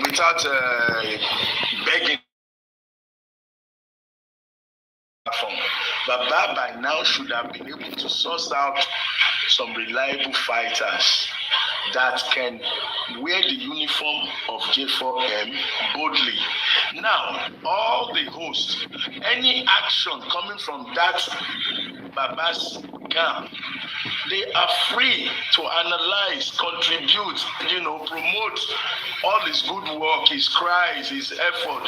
without begging. But by now should have been able to source out some reliable fighters that can wear the uniform of J4M boldly. Now, all the hosts, any action coming from that Baba's camp, they are free to analyze, contribute, promote all his good work, his cries, his effort.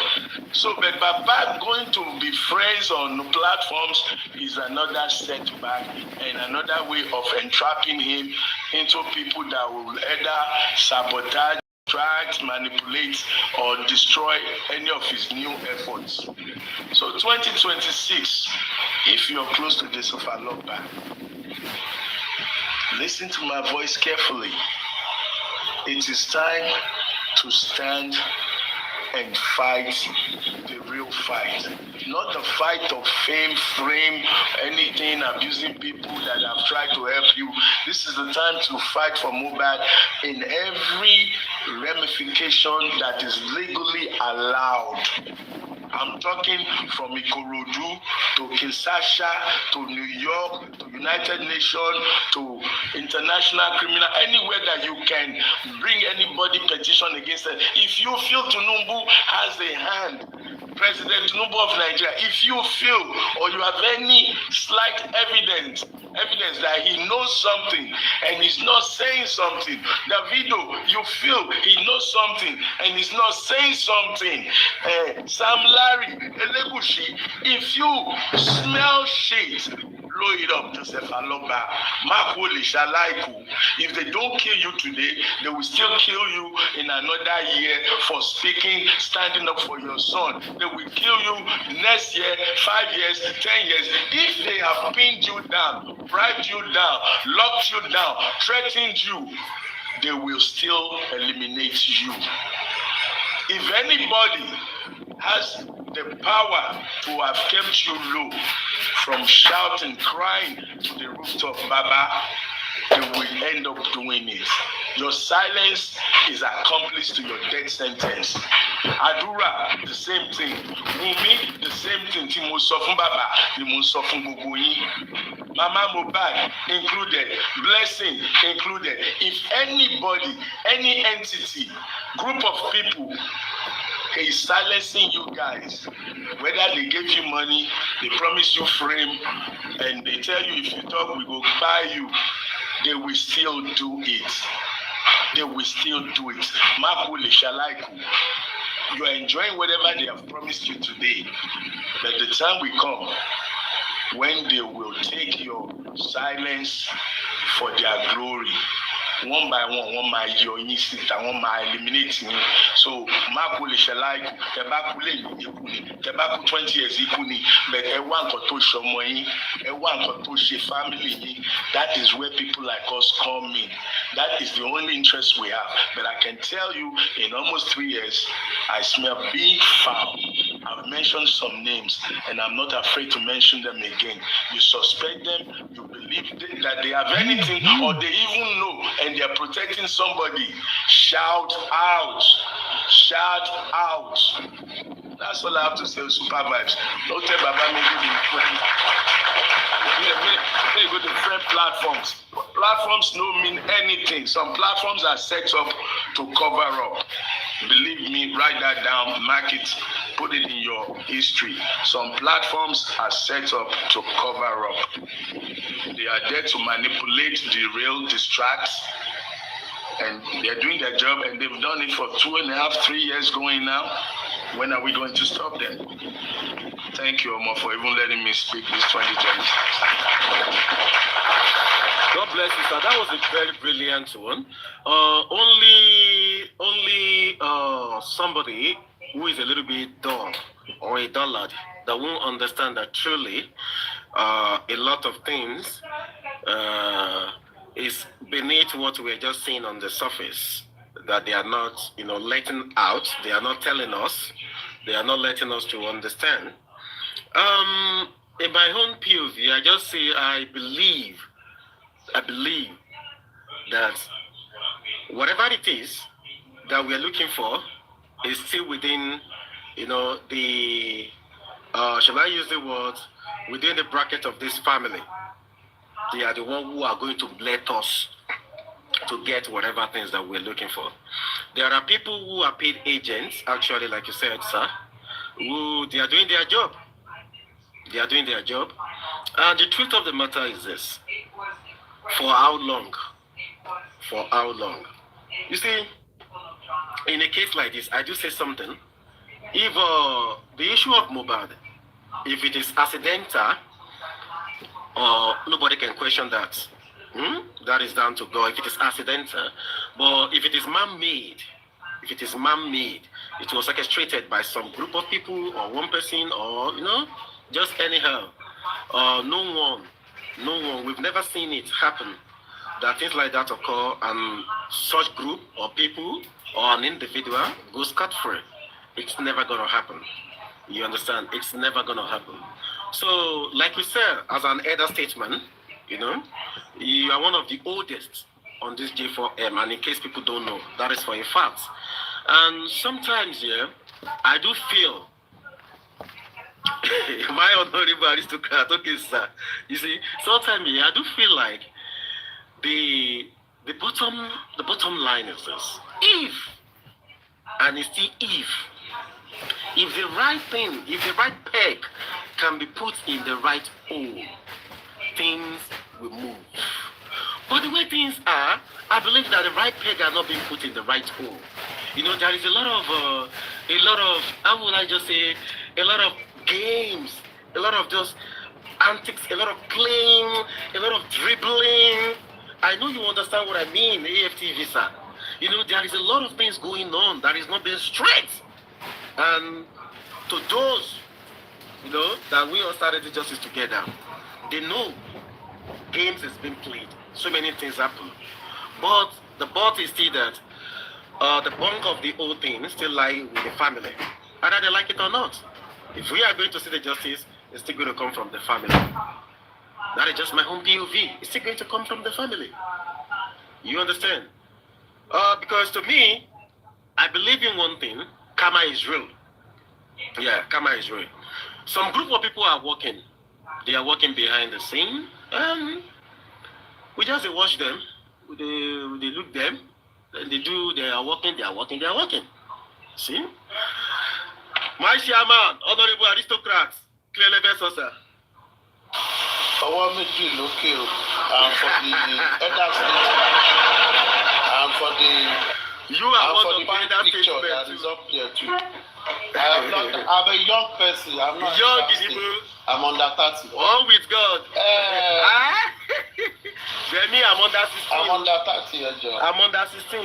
So, but Baba going to be friends on platforms is another setback and another way of entrapping him into people that will either sabotage, distract, manipulate, or destroy any of his new efforts. So 2026, if you're close to this Supervibetv, listen to my voice carefully. It is time to stand and fight the real fight. Not the fight of fame, frame, anything, abusing people that have tried to help you. This is the time to fight for Mohbad in every ramification that is legally allowed. I'm talking from Ikorodu to Kinshasa to New York to United Nations to International Criminal, anywhere that you can bring anybody petition against it. If you feel Tinubu has a hand, President Tinubu of Nigeria, if you feel or you have any slight evidence that he knows something and he's not saying something, Davido, you feel he knows something and he's not saying something, Sam Larry, Elegushi, if you smell shit, blow it up to Sefaloba, Makwole Shalaiku. If they don't kill you today, they will still kill you in another year for speaking, standing up for your son. They will kill you next year, 5 years, 10 years. If they have pinned you down, bribed you down, locked you down, threatened you, they will still eliminate you. If anybody has the power to have kept you low from shouting, crying to the rooftop, Baba, they will end up doing it. Your silence is accomplice to your death sentence. Adura, the same thing. Wumi, the same thing. Tí mo sọ fún Baba, ni mo sọ fún gbogbo yín. Mama Mohbad included, Blessing included. If anybody, any entity, group of people is silencing you guys, whether they gave you money, they promise you frame, and they tell you if you talk, we go buy you, they will still do it. They will still do it. Makule Shalaiku. You are enjoying whatever they have promised you today. But the time will come when they will take your silence for their glory. One by one might your instinct and one might eliminate me. So Makule Shalaiku, Tebakule Ikuni, Tebaku 20 years Ikuni, but a one koto shomoyi, a one koto she family. That is where people like us come in. That is the only interest we have. But I can tell you, in almost 3 years, I smell big foul. I've mentioned some names, and I'm not afraid to mention them again. You suspect them, you believe that they have anything, or they even know, and they're protecting somebody. Shout out. Shout out. That's all I have to say, Supervibetv. Don't tell Baba maybe the friend. They go to friend platforms. Platforms don't mean anything. Some platforms are set up to cover up. Believe me, write that down, mark it, put it in your history. Some platforms are set up to cover up. They are there to manipulate, derail, distract, and they're doing their job, and they've done it for 2.5, 3 years going now. When are we going to stop them? Thank you, Omo, for even letting me speak this 2020. God bless you, sir. That was a very brilliant one. Only somebody who is a little bit dull or a dullard that won't understand that truly a lot of things is beneath what we're just seeing on the surface, that they are not, letting out. They are not telling us. They are not letting us to understand. In my own POV, I just say I believe that whatever it is that we're looking for is still within, the, shall I use the word, within the bracket of this family. They are the one who are going to let us to get whatever things that we're looking for. There are people who are paid agents, actually, like you said, sir, who they are doing their job. They are doing their job. And the truth of the matter is this. For how long? For how long? You see, in a case like this, I do say something. If the issue of Mohbad, if it is accidental, nobody can question that. That is down to God if it is accidental. But if it is man-made, it was orchestrated by some group of people or one person or, just anyhow. No one, we've never seen it happen. That things like that occur and such group or people or an individual goes scot-free. It's never going to happen. You understand? It's never going to happen. So, like you said, as an elder statesman, you are one of the oldest on this J4M, and in case people don't know, that is for a fact. And sometimes, I do feel, my honorable aristocrat, okay, sir, you see, sometimes, I do feel like the bottom line is this: if, and it's still if the right thing, if the right peg can be put in the right hole, things will move. But the way things are, I believe that the right peg are not being put in the right hole. There is a lot of, how would I just say, a lot of games, a lot of just antics, a lot of playing, a lot of dribbling. I know you understand what I mean, AFT visa. There is a lot of things going on that is not being straight. And to those, that we all started the justice together, they know games is being played. So many things happen. But the but is still that the bulk of the whole thing still lie with the family. Whether they like it or not. If we are going to see the justice, it's still going to come from the family. That is just my home POV. It's still going to come from the family. You understand? Because to me, I believe in one thing. Karma is real. Yeah, karma is real. Some group of people are working. They are working behind the scene. We just watch them. They look them. And they are working. See? My chairman, honorable aristocrats, clearly vessel, sir. I want me to look you for the elder statesman and for the picture that is up there too. I'm a young person. I'm not young. I'm under 30. One with God. Me, I'm under 16. I'm under 30 years old. I'm under 16.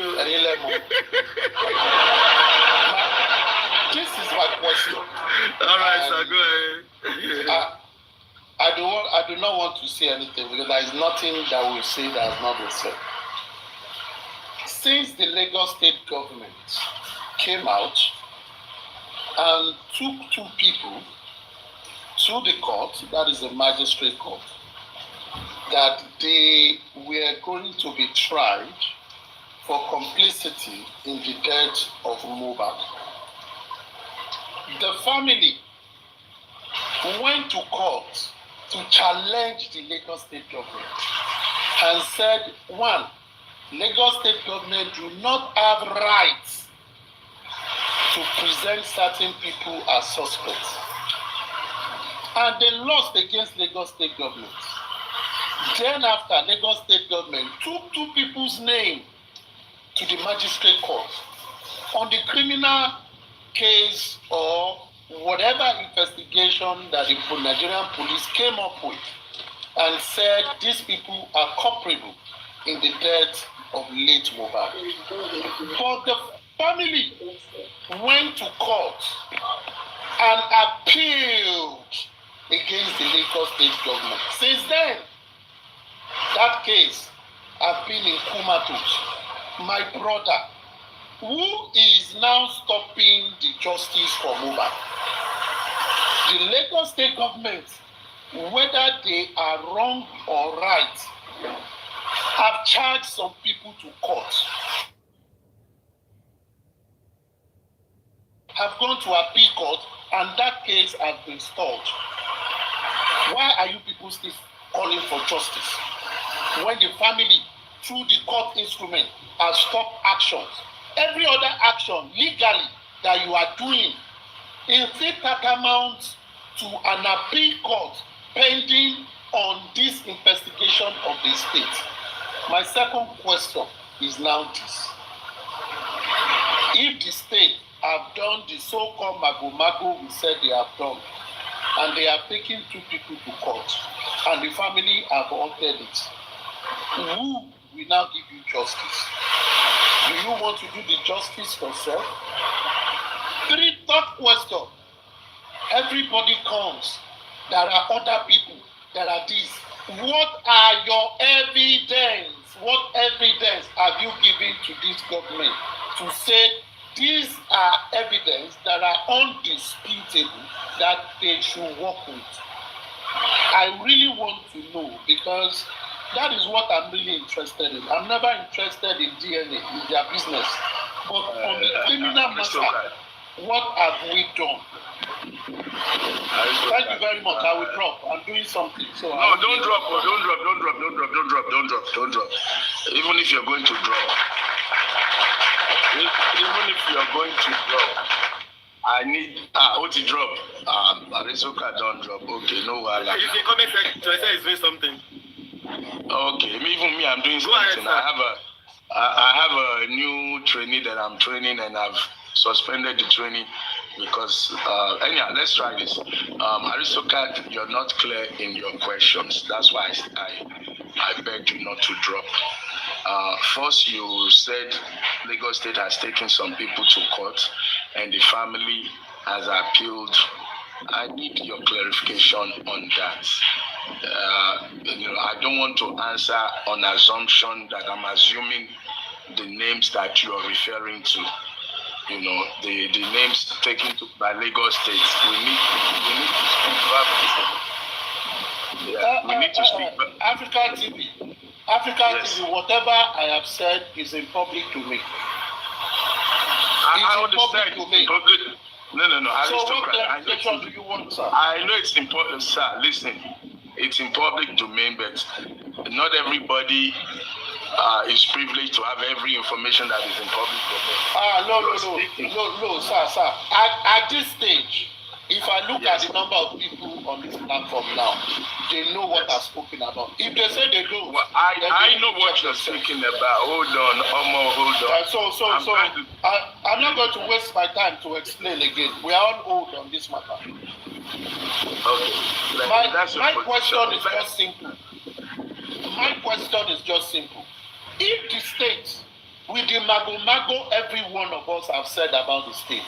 This is my question. All right, sir, go ahead. I do not want to say anything because there is nothing that will say that has not been said. Since the Lagos state government came out and took two people to the court, that is the magistrate court, that they were going to be tried for complicity in the death of Mohbad. The family went to court to challenge the Lagos state government and said, one, Lagos state government do not have rights to present certain people as suspects. And they lost against Lagos state government. Then after, Lagos state government took two people's name to the magistrate court on the criminal case or whatever investigation that the Nigerian police came up with and said these people are culpable in the death of late Mohbad. But the family went to court and appealed against the Lagos state government. Since then, that case has been in comatose. My brother, who is now stopping the justice for Mohbad? The Lagos state government, whether they are wrong or right, have charged some people to court. have gone to appeal court and that case has been stalled. Why are you people still calling for justice when the family, through the court instrument, has stopped actions? Every other action legally that you are doing is still tantamount to an appeal court pending on this investigation of the state. My second question is now this. If the state have done the so-called mago-mago we said they have done, and they have taken 2 people to court, and the family have altered it, who will now give you justice? Do you want to do the justice yourself? Third question. Everybody comes. There are other people. There are these. What are your evidence? What evidence have you given to this government to say these are evidence that are undisputable that they should work with? I really want to know, because that is what I'm really interested in. I'm never interested in DNA, in their business. But on the criminal matter, what have we done? Thank you very much. I will drop. I'm doing something. So no, don't drop. Even if you're going to drop, I need what to drop. Arisoka don't drop. Okay, no wahala. If you comment section, I say he's doing something. Okay, even me, I'm doing something. I have a new trainee that I'm training, and I've suspended the training because anyhow, let's try this. Aristocat, you're not clear in your questions. That's why I begged you not to drop. First, you said Lagos State has taken some people to court and the family has appealed. I need your clarification on that. I don't want to answer on assumption that I'm assuming the names that you are referring to. The names taken by Lagos State. We need to speak. Africa TV. Africa TV, whatever I have said is in public domain. I understand. No. So what clarification do you want, sir? I know it's important, sir. Listen, it's in public domain, but not everybody is privileged to have every information that is in public domain. No, sir. At this stage, if I look at the number of people on this platform now, they know what I've spoken about. If they say they don't, I know what you're speaking about. Hold on. I'm not going to waste my time to explain again. We are on hold on this matter. Okay. My question is just simple. If the state, with the mago every one of us have said about the state,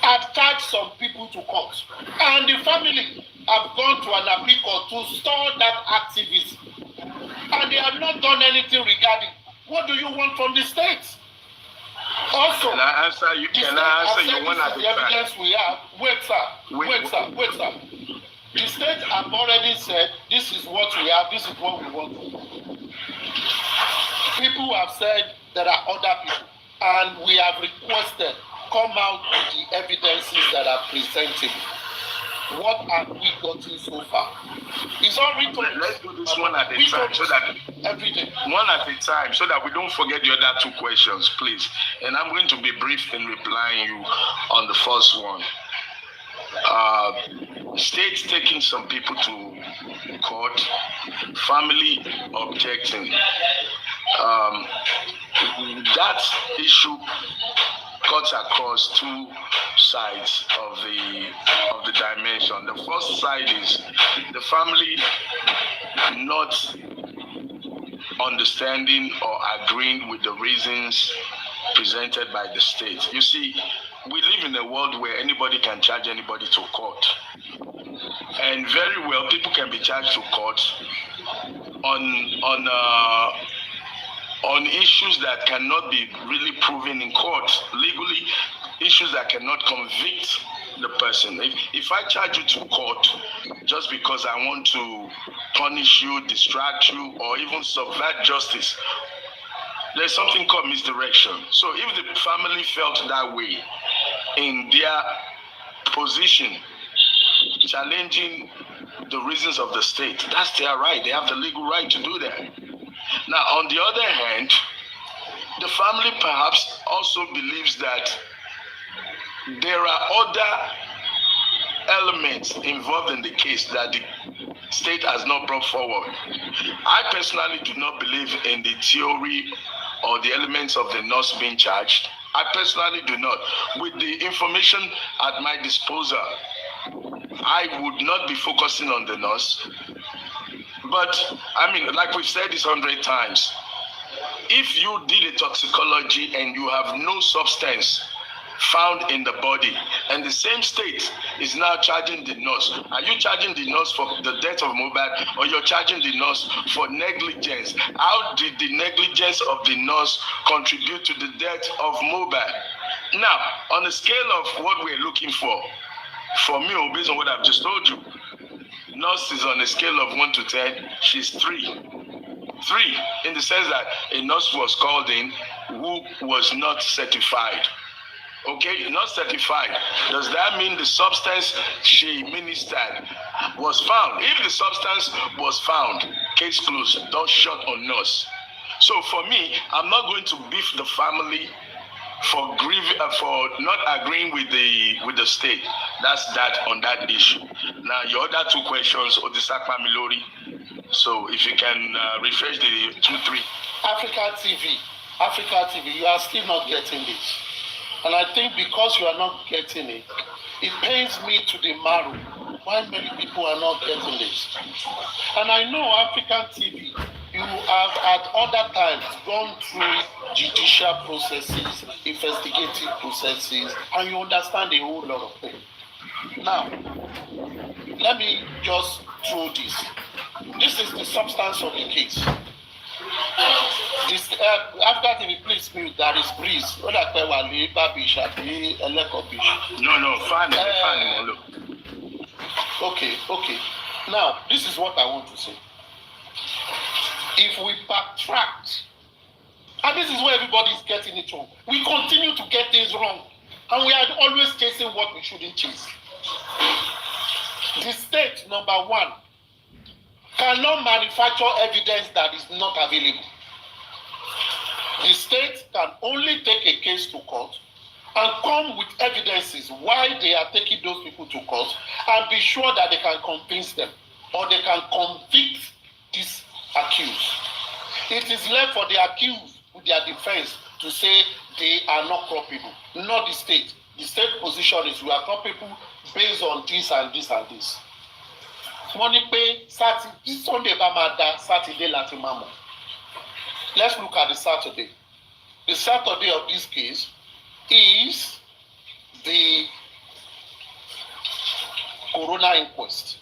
have charged some people to court, and the family have gone to an appeal court to stall that activity, and they have not done anything regarding, what do you want from the state? Also, can I answer you? One at a time? Evidence we have. Wait, sir. The state have already said this is what we have, this is what we want. People have said there are other people, and we have requested come out with the evidences that are presented. What have we gotten so far? It's all written. Let's do this one at a time so that one at a time so that we don't forget the other 2 questions, please. And I'm going to be brief in replying you on the first one. States taking some people to court, family objecting. That issue cuts across 2 sides of the dimension. The first side is the family not understanding or agreeing with the reasons presented by the state. You see, we live in a world where anybody can charge anybody to court. And very well, people can be charged to court on issues that cannot be really proven in court. Legally, issues that cannot convict the person. If I charge you to court just because I want to punish you, distract you, or even subvert justice, there's something called misdirection. So if the family felt that way, in their position challenging the reasons of the state. That's their right. They have the legal right to do that. Now, on the other hand, the family perhaps also believes that there are other elements involved in the case that the state has not brought forward. I personally do not believe in the theory or the elements of the nurse being charged. I personally do not. With the information at my disposal, I would not be focusing on the nurse. But, I mean, like we've said this 100 times, if you did a toxicology and you have no substance found in the body, and the same state is now charging the nurse, are you charging the nurse for the death of Mohbad, or you're charging the nurse for negligence? How did the negligence of the nurse contribute to the death of Mohbad? Now, on the scale of what we're looking for me, based on what I've just told you, nurse is on a scale of 1 to 10, she's 3. 3, in the sense that a nurse was called in who was not certified. Okay, not certified. Does that mean the substance she administered was found? If the substance was found, case closed, don't shut on nurse. So for me, I'm not going to beef the family for not agreeing with the state. That's that on that issue. Now your other 2 questions, Odisakpa Milori. So if you can refresh the 2, 3. Africa TV, you are still not getting this. And I think because you are not getting it, it pains me to the marrow why many people are not getting this. And I know African TV, you have at other times gone through judicial processes, investigative processes, and you understand a whole lot of things. Now, let me just throw this. This is the substance of the case. This African TV, please mute. There is breeze. No, fine. Okay. Now, this is what I want to say. If we backtrack, and this is where everybody is getting it wrong, we continue to get things wrong, and we are always chasing what we shouldn't chase. The state, number 1, cannot manufacture evidence that is not available. The state can only take a case to court and come with evidences why they are taking those people to court and be sure that they can convince them or they can convict this accused. It is left for the accused with their defense to say they are not culpable, not the state. The state position is we are culpable based on this and this and this. Money pay Sunday Bamada, Saturday Latimamo. Let's look at the Saturday. The Saturday of this case is the coroner inquest.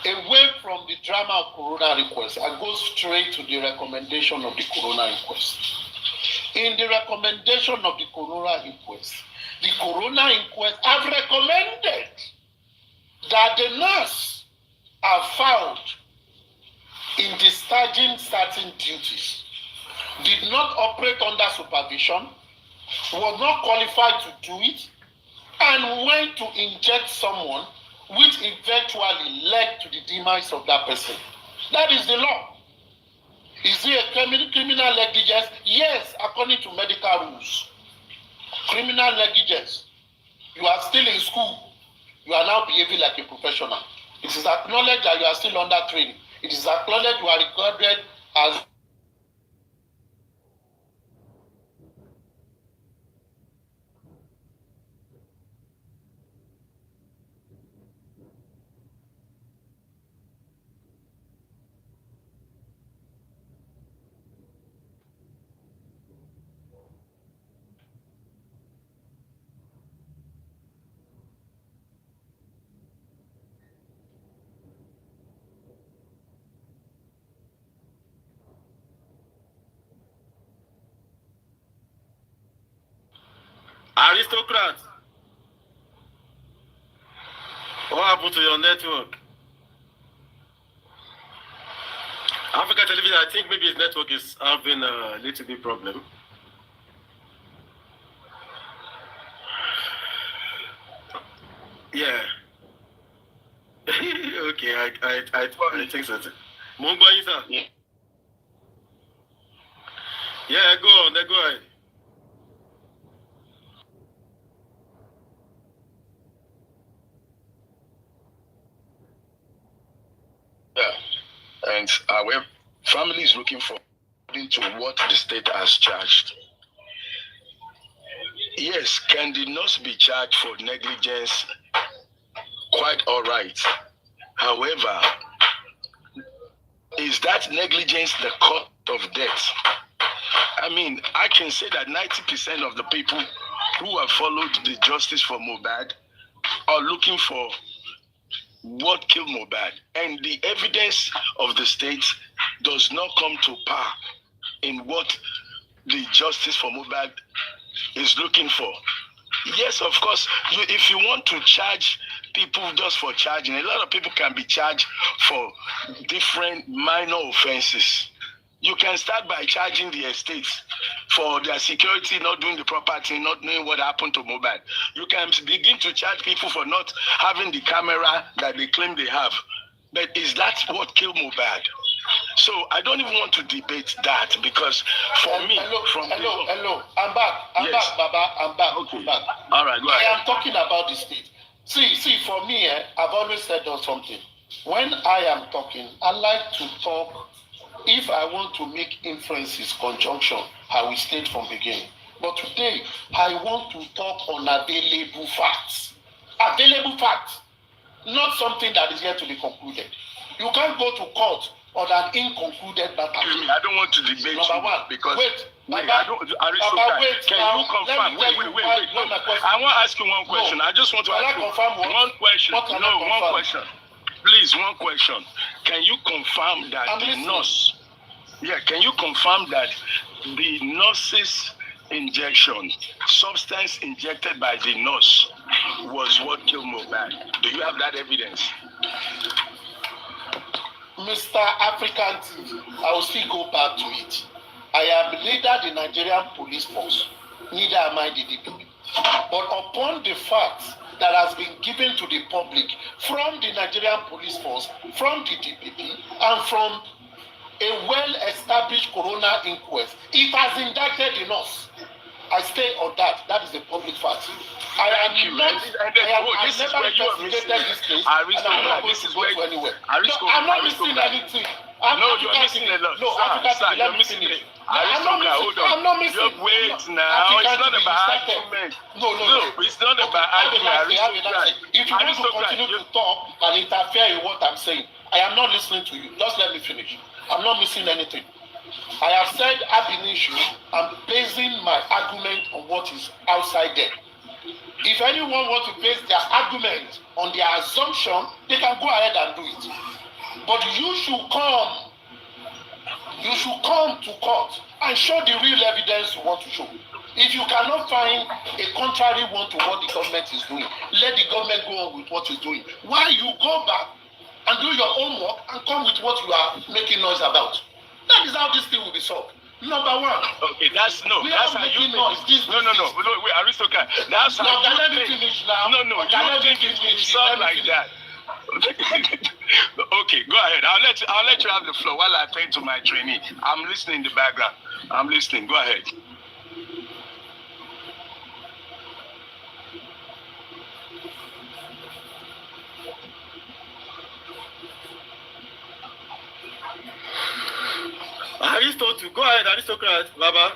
Away from the drama of coroner inquest, I go straight to the recommendation of the coroner inquest. In the recommendation of the coroner inquest have recommended that the nurse are found in discharging certain duties, did not operate under supervision, was not qualified to do it, and went to inject someone, which eventually led to the demise of that person. That is the law. Is it a criminal negligence? Yes, according to medical rules. Criminal negligence. You are still in school. You are now behaving like a professional. It is acknowledged that you are still under training. It is acknowledged you are recorded as aristocrat. What happened to your network? Africa Television, I think maybe his network is having a little bit problem. Yeah. Okay, I think so. Mohbad, sir. Yeah. Yeah, go on. Go ahead. Yeah. And our family is looking for according to what the state has charged. Yes, can the nurse be charged for negligence? Quite all right. However, is that negligence the cause of death? I mean, I can say that 90% of the people who have followed the justice for Mohbad are looking for what killed Mohbad. And the evidence of the state does not come to par in what the justice for Mohbad is looking for. Yes, of course, if you want to charge people just for charging, a lot of people can be charged for different minor offenses. You can start by charging the estates for their security, not doing the proper thing, not knowing what happened to Mohbad. You can begin to charge people for not having the camera that they claim they have. But is that what killed Mohbad? So I don't even want to debate that because for me, hello. I'm back. I'm back, Baba. I'm back. Okay. I'm back. All right, go ahead. I am talking about the state. See, for me, I've always said something. When I am talking, I like to talk. If I want to make inferences, conjunction, I will state from beginning. But today, I want to talk on available facts. Available facts. Not something that is yet to be concluded. You can't go to court on an inconcluded matter. I don't want to debate Number one, because wait, I don't. wait, Can you confirm? Wait. I want to ask you one question. No. I just want to ask you one question. No, one question. Please, one question. Can you confirm that the nurse? Yeah, can you confirm that the nurse's injection, substance injected by the nurse, was what killed Mohbad? Do you have that evidence? Mr. African TV, I will still go back to it. I am neither the Nigerian police force, neither am I the DPP. But upon the facts that has been given to the public from the Nigerian police force, from the DPP, and from a well-established coroner inquest, it has indicted in us. I stay on that. That is the public fact. I have never investigated this case, and I'm not going to go to anywhere. I'm not missing anything. You're missing a lot. No, African, let me finish. I'm not missing. Wait now. It's not about argument. No. It's not about argument. If you want to continue to talk and interfere in what I'm saying, I am not listening to you. Just let me finish. I'm not missing anything. I have said ab initio, I'm basing my argument on what is outside there. If anyone wants to base their argument on their assumption, they can go ahead and do it. But you should come to court and show the real evidence you want to show. If you cannot find a contrary one to what the government is doing, let the government go on with what it's doing. Why you go back and do your homework and come with what you are making noise about? That is how this thing will be solved. Number one. Okay, that's how you noise. Wait, Aristocrat. That's how you let me finish now. No, you think it will be solved like that. Okay, go ahead. I'll let you have the floor while I attend to my trainee. I'm listening in the background. I'm listening. Go ahead. Aristotle, go ahead, Aristocrat, Baba.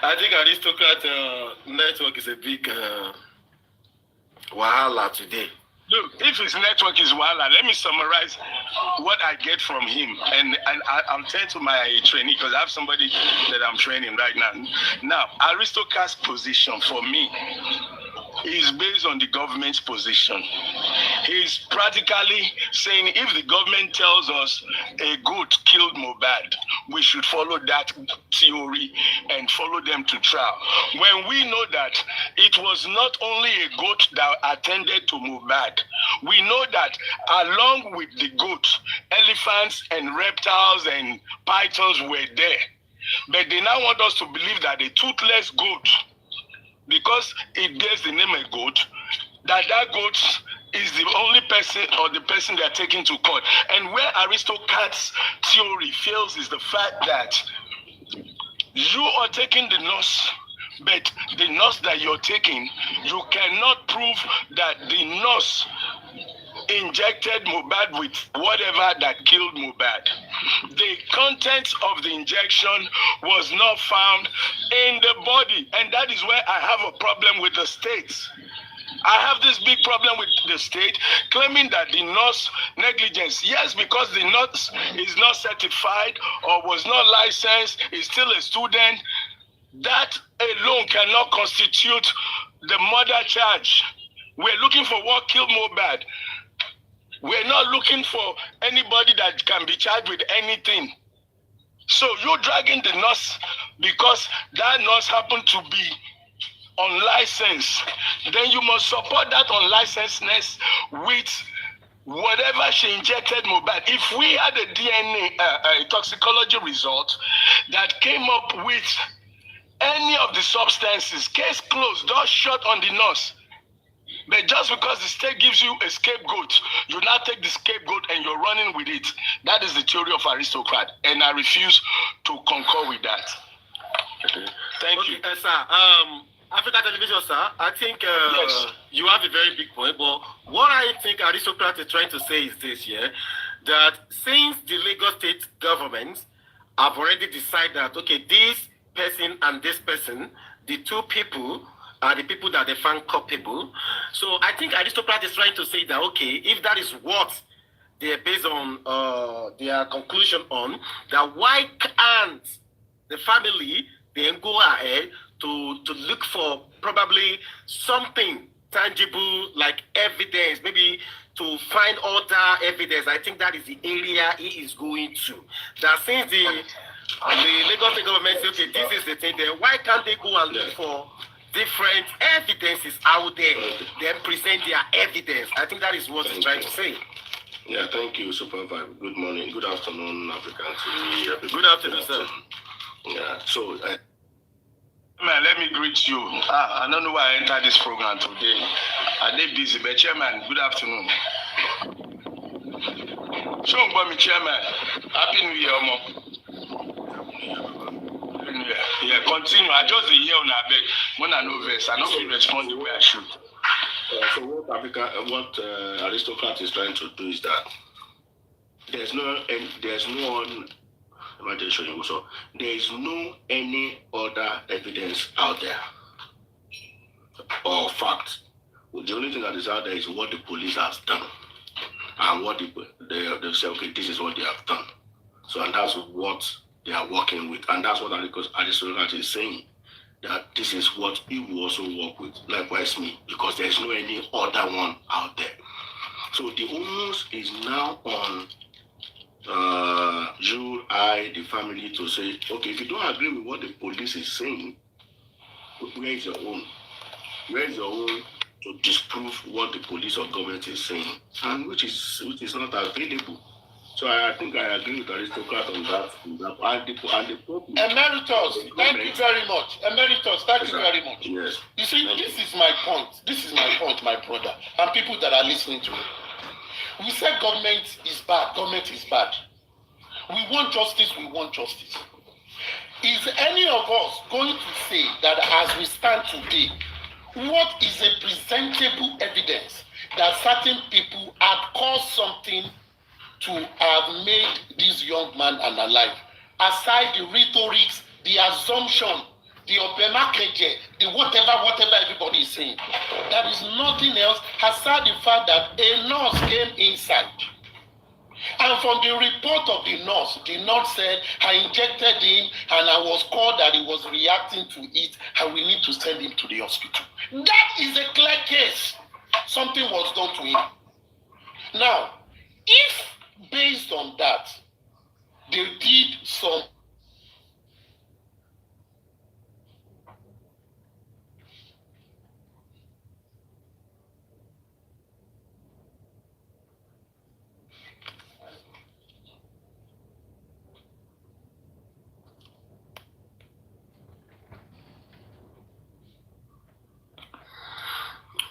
I think Aristocrat network is a big wahala today. Look, if his network is wahala, let me summarize what I get from him. And I'm telling to my trainee, because I have somebody that I'm training right now. Now, Aristocrat's position for me is based on the government's position. He's practically saying if the government tells us a goat killed Mohbad, we should follow that theory and follow them to trial. When we know that it was not only a goat that attended to Mohbad, we know that along with the goat, elephants and reptiles and pythons were there. But they now want us to believe that a toothless goat, because it bears the name of goat, that goat is the only person or the person they are taking to court. And where aristocrats' theory fails is the fact that you are taking the nurse, but the nurse that you're taking, you cannot prove that the nurse injected Mohbad with whatever that killed Mohbad. The contents of the injection was not found in the body, and that is where I have a problem with the states. I have this big problem with the state claiming that the nurse negligence. Yes, because the nurse is not certified or was not licensed, is still a student. That alone cannot constitute the murder charge. We're looking for what killed Mohbad. We're not looking for anybody that can be charged with anything. So you're dragging the nurse because that nurse happened to be unlicensed. Then you must support that unlicensedness with whatever she injected Mohbad. If we had a DNA toxicology result that came up with any of the substances, case closed, door shut on the nurse. But just because the state gives you a scapegoat, you now take the scapegoat and you're running with it. That is the theory of aristocrat, and I refuse to concur with that. Thank you. Sir. Africa Television, sir, I think yes, you have a very big point, but what I think aristocrat is trying to say is this, that since the Lagos state government have already decided that, okay, this person and this person, the two people, are the people that they found culpable. So I think aristocrat is trying to say that, okay, if that is what they are based on their conclusion on, that why can't the family then go ahead to look for probably something tangible like evidence, maybe to find other evidence. I think that is the area he is going to. That since the Lagos state government says, okay, this is the thing, then why can't they go and look for different evidences out there, then present their evidence? I think that is what he's trying to say. Yeah, thank you, Supervibetv. Good morning, good afternoon, African TV. Good afternoon, sir. Yeah, so... Man, let me greet you. I don't know why I entered this program today. I did busy, but Chairman, good afternoon. Show me, Chairman. Happy New Year, Mom. Happy New Year. Yeah, continue. I just hear on our bed. When I know this, I don't respond the way I should. So what aristocrat is trying to do is that there's no any other evidence out there or fact. The only thing that is out there is what the police has done and what they say, okay, this is what they have done. So, and that's what they are working with, and that's what aristocrat is saying, that this is what he will also work with. Likewise me, because there's no any other one out there. So the onus is now on you, the family, to say, okay, if you don't agree with what the police is saying, where is your own? Where is your own to disprove what the police or government is saying, and which is not available? So I think I agree with aristocrat on that. And the problem. Emeritus, thank you very much. Emeritus, thank you very much. Yes. You see, this is my point. This is my point, my brother, and people that are listening to me. We say government is bad. Government is bad. We want justice. We want justice. Is any of us going to say that as we stand today, what is a presentable evidence that certain people have caused something to have made this young man unalive? Aside the rhetorics, the assumption, the obemakeje, the whatever everybody is saying, there is nothing else aside the fact that a nurse came inside. And from the report of the nurse said, I injected him and I was called that he was reacting to it and we need to send him to the hospital. That is a clear case. Something was done to him. Now, if based on that, they did some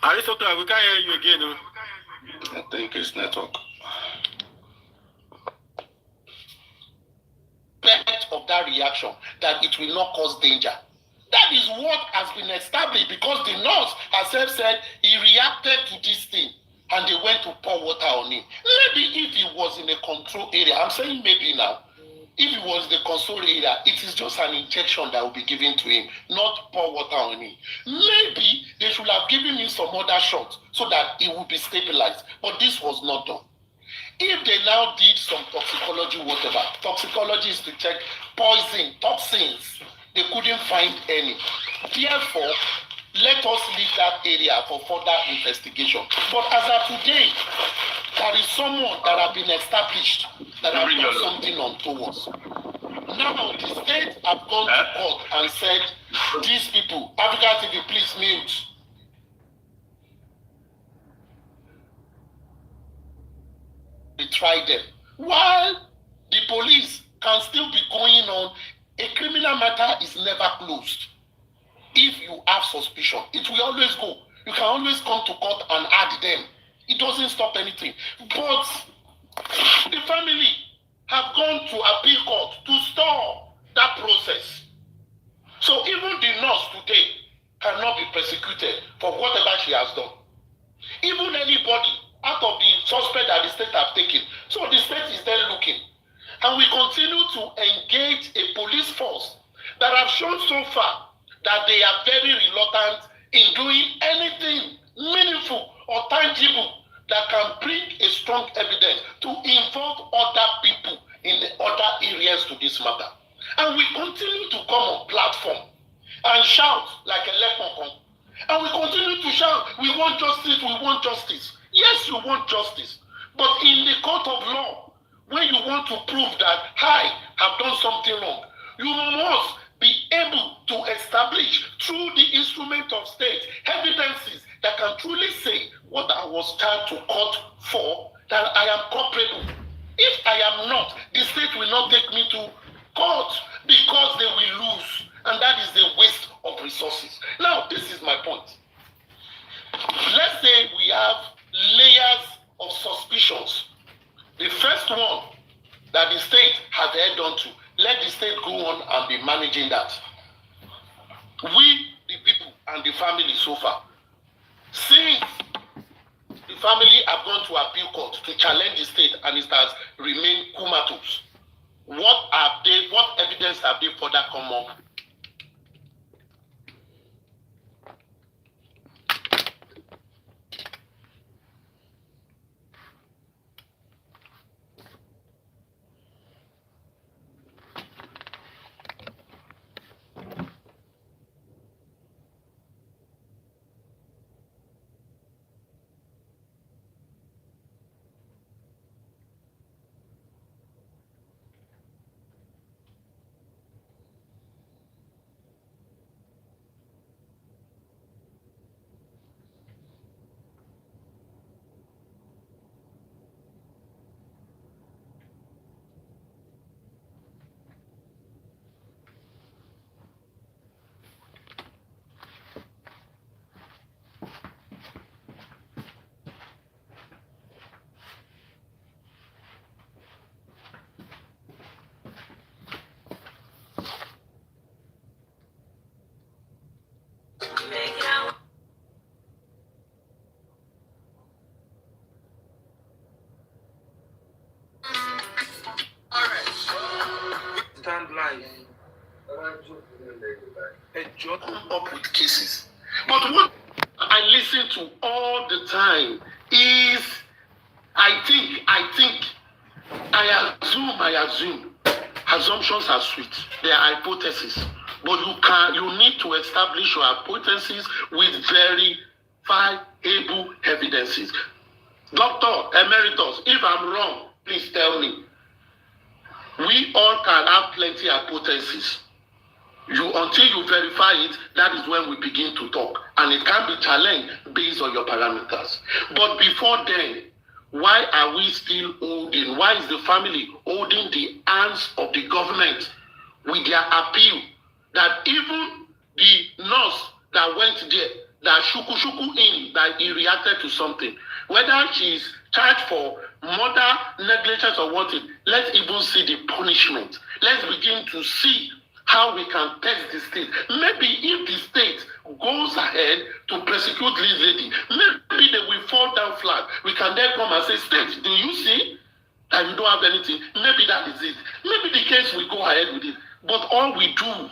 Aristotle, we can't hear you again. No? I think it's network. of that reaction, that it will not cause danger. That is what has been established, because the nurse herself said he reacted to this thing and they went to pour water on him. Maybe if he was in a control area, I'm saying maybe now, if it was the control area, it is just an injection that will be given to him, not pour water on him. Maybe they should have given him some other shots so that he would be stabilized, but this was not done. If they now did some toxicology, whatever, toxicology is to check poison, toxins, they couldn't find any. Therefore, let us leave that area for further investigation. But as of today, there is someone that has been established that has done something untoward. Now the state have gone to court and said, these people, Africa TV, please mute. They try them. While the police can still be going on, a criminal matter is never closed. If you have suspicion, it will always go. You can always come to court and add them. It doesn't stop anything. But the family have gone to appeal court to stop that process. So even the nurse today cannot be persecuted for whatever she has done. Even anybody out of the suspect that the state have taken. So the state is then looking. And we continue to engage a police force that have shown so far that they are very reluctant in doing anything meaningful or tangible that can bring a strong evidence to involve other people in the other areas to this matter. And we continue to come on platform and shout like a leprechaun. And we continue to shout, we want justice, we want justice. Yes, you want justice. But in the court of law, when you want to prove that I have done something wrong, you must be able to establish through the instrument of state evidences that can truly say what I was charged to court for, that I am culpable. If I am not, the state will not take me to court because they will lose. And that is the waste of resources. Now, this is my point. Let's say we have layers of suspicions. The first one that the state has held on to, let the state go on and be managing that. We, the people and the family so far, since the family have gone to appeal court to challenge the state and it has remained comatose, what evidence have they further come up? Up with cases. But what I listen to all the time is I assume. Assumptions are sweet. They are hypotheses. But you need to establish your hypotheses with verifiable evidences. Doctor Emeritus, if I'm wrong, please tell me. We all can have plenty of hypotheses. Until you verify it, that is when we begin to talk. And it can be challenged based on your parameters. But before then, why are we still holding? Why is the family holding the hands of the government with their appeal that even the nurse that went there, that shuku in, that he reacted to something, whether she's charged for murder, negligence or what, let's even see the punishment. Let's begin to see how we can test the state. Maybe if the state goes ahead to prosecute this lady, maybe they will fall down flat. We can then come and say, state, do you see that you don't have anything? Maybe that is it. Maybe the case will go ahead with it. But all we do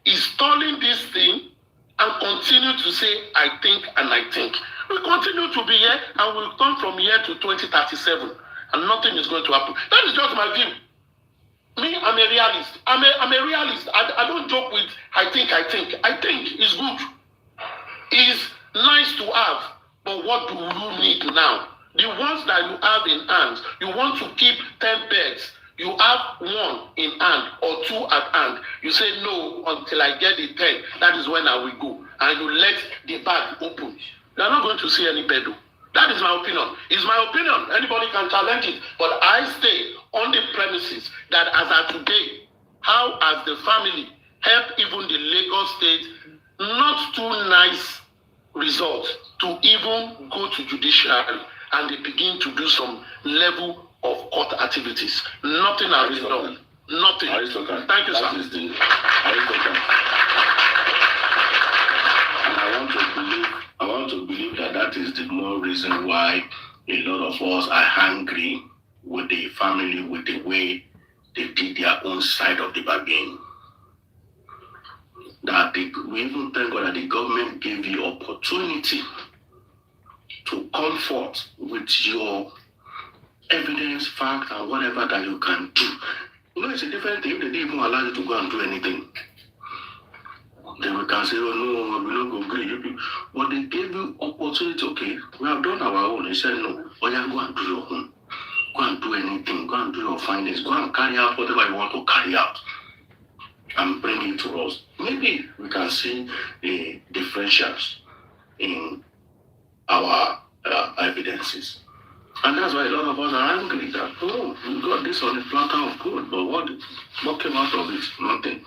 is stalling this thing and continue to say, I think and I think. We continue to be here and we'll come from here to 2037 and nothing is going to happen. That is just my view. Me, I'm a realist. I'm a realist. I don't joke with I think. I think it's good. It's nice to have, but what do you need now? The ones that you have in hand, you want to keep 10 pets. You have one in hand or two at hand. You say no until I get the 10. That is when I will go. And you let the bag open. You're not going to see any bed. That is my opinion. It's my opinion. Anybody can challenge it. But I stay on the premises that as of today, how has the family helped even the Lagos state not too nice results to even go to judiciary and they begin to do some level of court activities. Nothing has been done. Nothing. Thank you, sir. And I want to believe that is the more reason why a lot of us are angry with the family, with the way they did their own side of the bargain. We even thank God that the government gave you opportunity to comfort with your evidence, fact, and whatever that you can do. You know, it's a different thing if they didn't even allow you to go and do anything. Then we can say, oh no, we don't go agree. But they gave you opportunity, okay, we have done our own. They said, no, oh yeah, go and do your own. Go and do anything. Go and do your findings. Go and carry out whatever you want to carry out. And bring it to us. Maybe we can see the differentials in our evidences. And that's why a lot of us are angry that, oh, we got this on the platter of gold, but what came out of it? Nothing.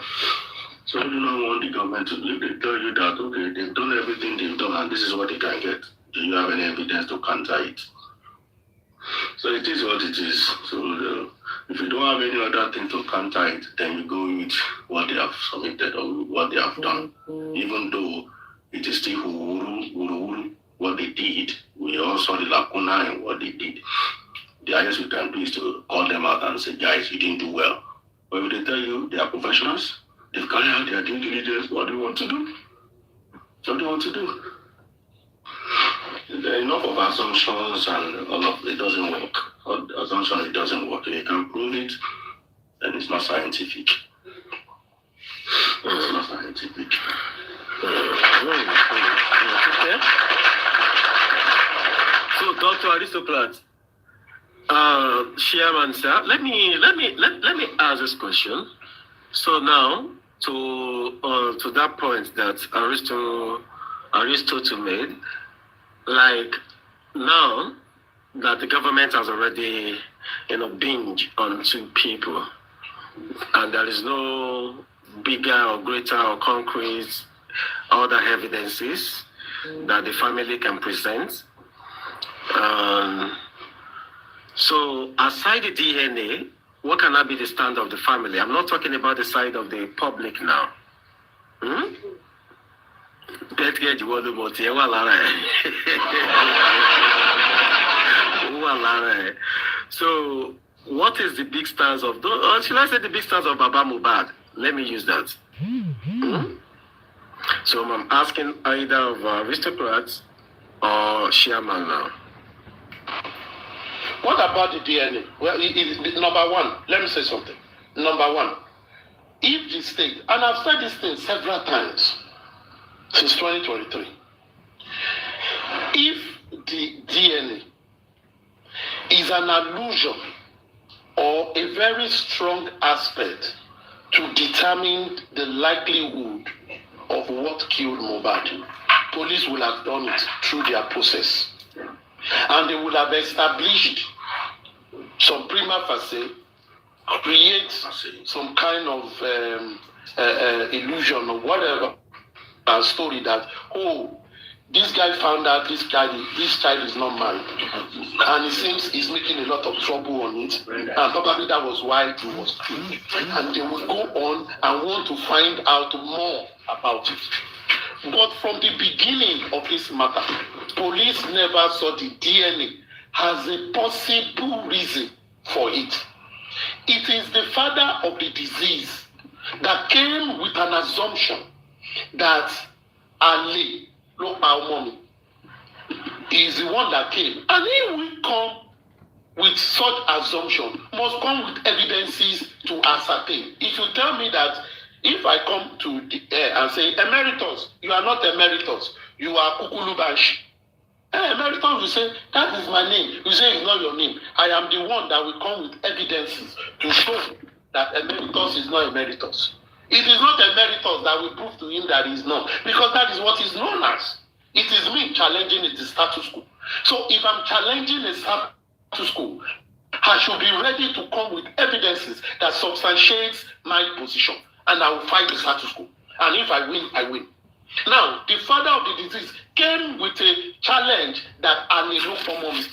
So we do not want the government to believe. They tell you that, okay, they've done everything they've done, and this is what they can get. Do you have any evidence to counter it? So it is what it is. So if you don't have any other thing to counter it, then you go with what they have submitted or what they have done. Even though it is still what they did, we all saw the lacuna in what they did. The highest we can do is to call them out and say, guys, you didn't do well. But if they tell you they are professionals, they've carried out their due diligence, what do you want to do? What do you want to do? There are enough of assumptions and all of it doesn't work. Assumption, it doesn't work. If you can prove it, then it's not scientific. It's not scientific. Okay. So, Dr. Aristocrat, Chairman, sir, let me ask this question. So now, to that point that Aristotle made, like now that the government has already, binge on two people, and there is no bigger or greater or concrete other evidences that the family can present. So aside the DNA, what can be the stand of the family? I'm not talking about the side of the public now. So what is the big stance of, or should I say the big stance of Baba Mohbad? Let me use that. So I'm asking either of aristocrats or chairman now. What about the DNA? Well, number one, let me say something. Number one, if the state, and I've said this thing several times since 2023, if the DNA is an allusion or a very strong aspect to determine the likelihood of what killed Mohbad. Police will have done it through their process. And they will have established some prima facie, create some kind of illusion or whatever, a story that, oh, this guy found out this child is not married, and it seems he's making a lot of trouble on it, and probably that was why he was killed. And they will go on and want to find out more about it. But from the beginning of this matter, police never saw the DNA as a possible reason for it. It is the father of the disease that came with an assumption that Ali Mommy is the one that came, and he will come with such assumption, must come with evidences to ascertain. If you tell me that if I come to the air and say, Emeritus, you are not Emeritus, you are Kukulubashi. Emeritus will say, that is my name. You say it's not your name. I am the one that will come with evidences to show that Emeritus is not Emeritus. It is not Emeritus that will prove to him that he is not, because that is what is known as. It is me challenging the status quo. So if I'm challenging the status quo, I should be ready to come with evidences that substantiates my position, and I will fight the status quo. And if I win, I win. Now, the father of the disease came with a challenge that I need no form of me.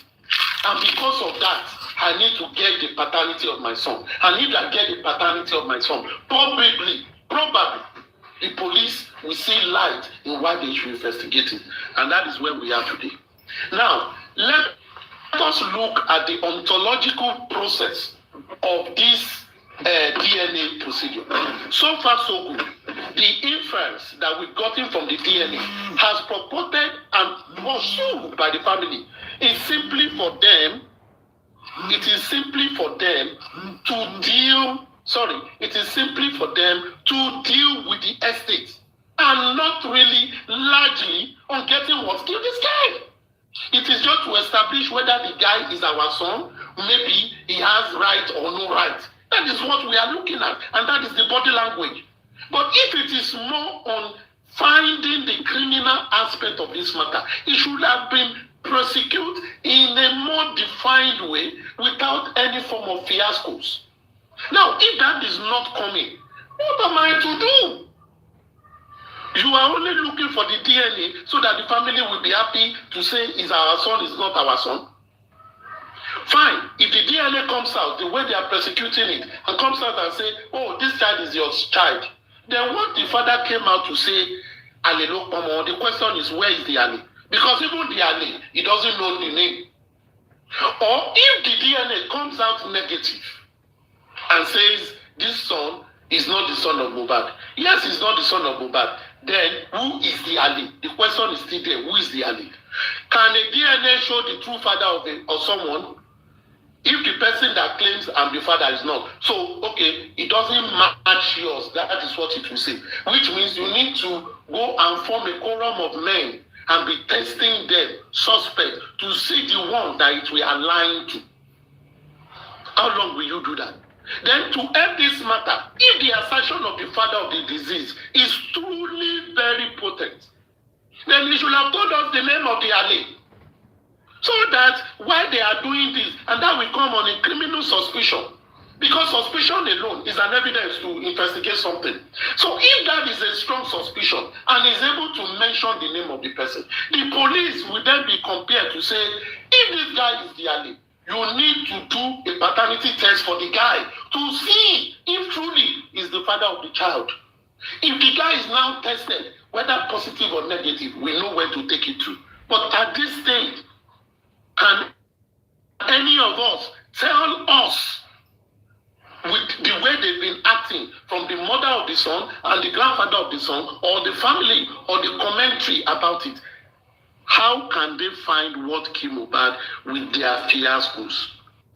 And because of that, I need to get the paternity of my son. And if I get the paternity of my son, probably, the police will see light in why they should investigate it. And that is where we are today. Now, let us look at the ontological process of this DNA procedure. So far, so good. The inference that we've gotten from the DNA has purported and pursued by the family is simply for them. It is simply for them to deal. It is simply for them to deal with the estate and not really largely on getting what killed this guy. It is just to establish whether the guy is our son. Maybe he has right or no right. That is what we are looking at, and that is the body language. But if it is more on finding the criminal aspect of this matter, it should have been prosecuted in a more defined way without any form of fiascos. Now, if that is not coming, what am I to do? You are only looking for the DNA so that the family will be happy to say is our son, is not our son. Fine, if the DNA comes out the way they are prosecuting it and comes out and say, oh, this child is your child, then what the father came out to say, Ali Lokpomo, the question is, where is the Ali? Because even the Ali, he doesn't know the name. Or if the DNA comes out negative and says, this son is not the son of Mohbad. Yes, he's not the son of Mohbad. Then who is the Ali? The question is still there. Who is the Ali? Can a DNA show the true father of someone if the person that claims I'm the father is not? So, okay, it doesn't match yours. That is what it will say. Which means you need to go and form a quorum of men and be testing them, suspect, to see the one that it will align to. How long will you do that? Then to end this matter, if the assertion of the father of the disease is truly very potent, then he should have told us the name of the Ali. So that while they are doing this, and that will come on a criminal suspicion, because suspicion alone is an evidence to investigate something. So if that is a strong suspicion and is able to mention the name of the person, the police will then be compared to say, if this guy is the Ali, you need to do a paternity test for the guy to see if truly is the father of the child. If the guy is now tested, whether positive or negative, we know where to take it to. But at this stage, can any of us tell us, with the way they've been acting from the mother of the son and the grandfather of the son, or the family, or the commentary about it, how can they find what killed Mohbad with their fiascos?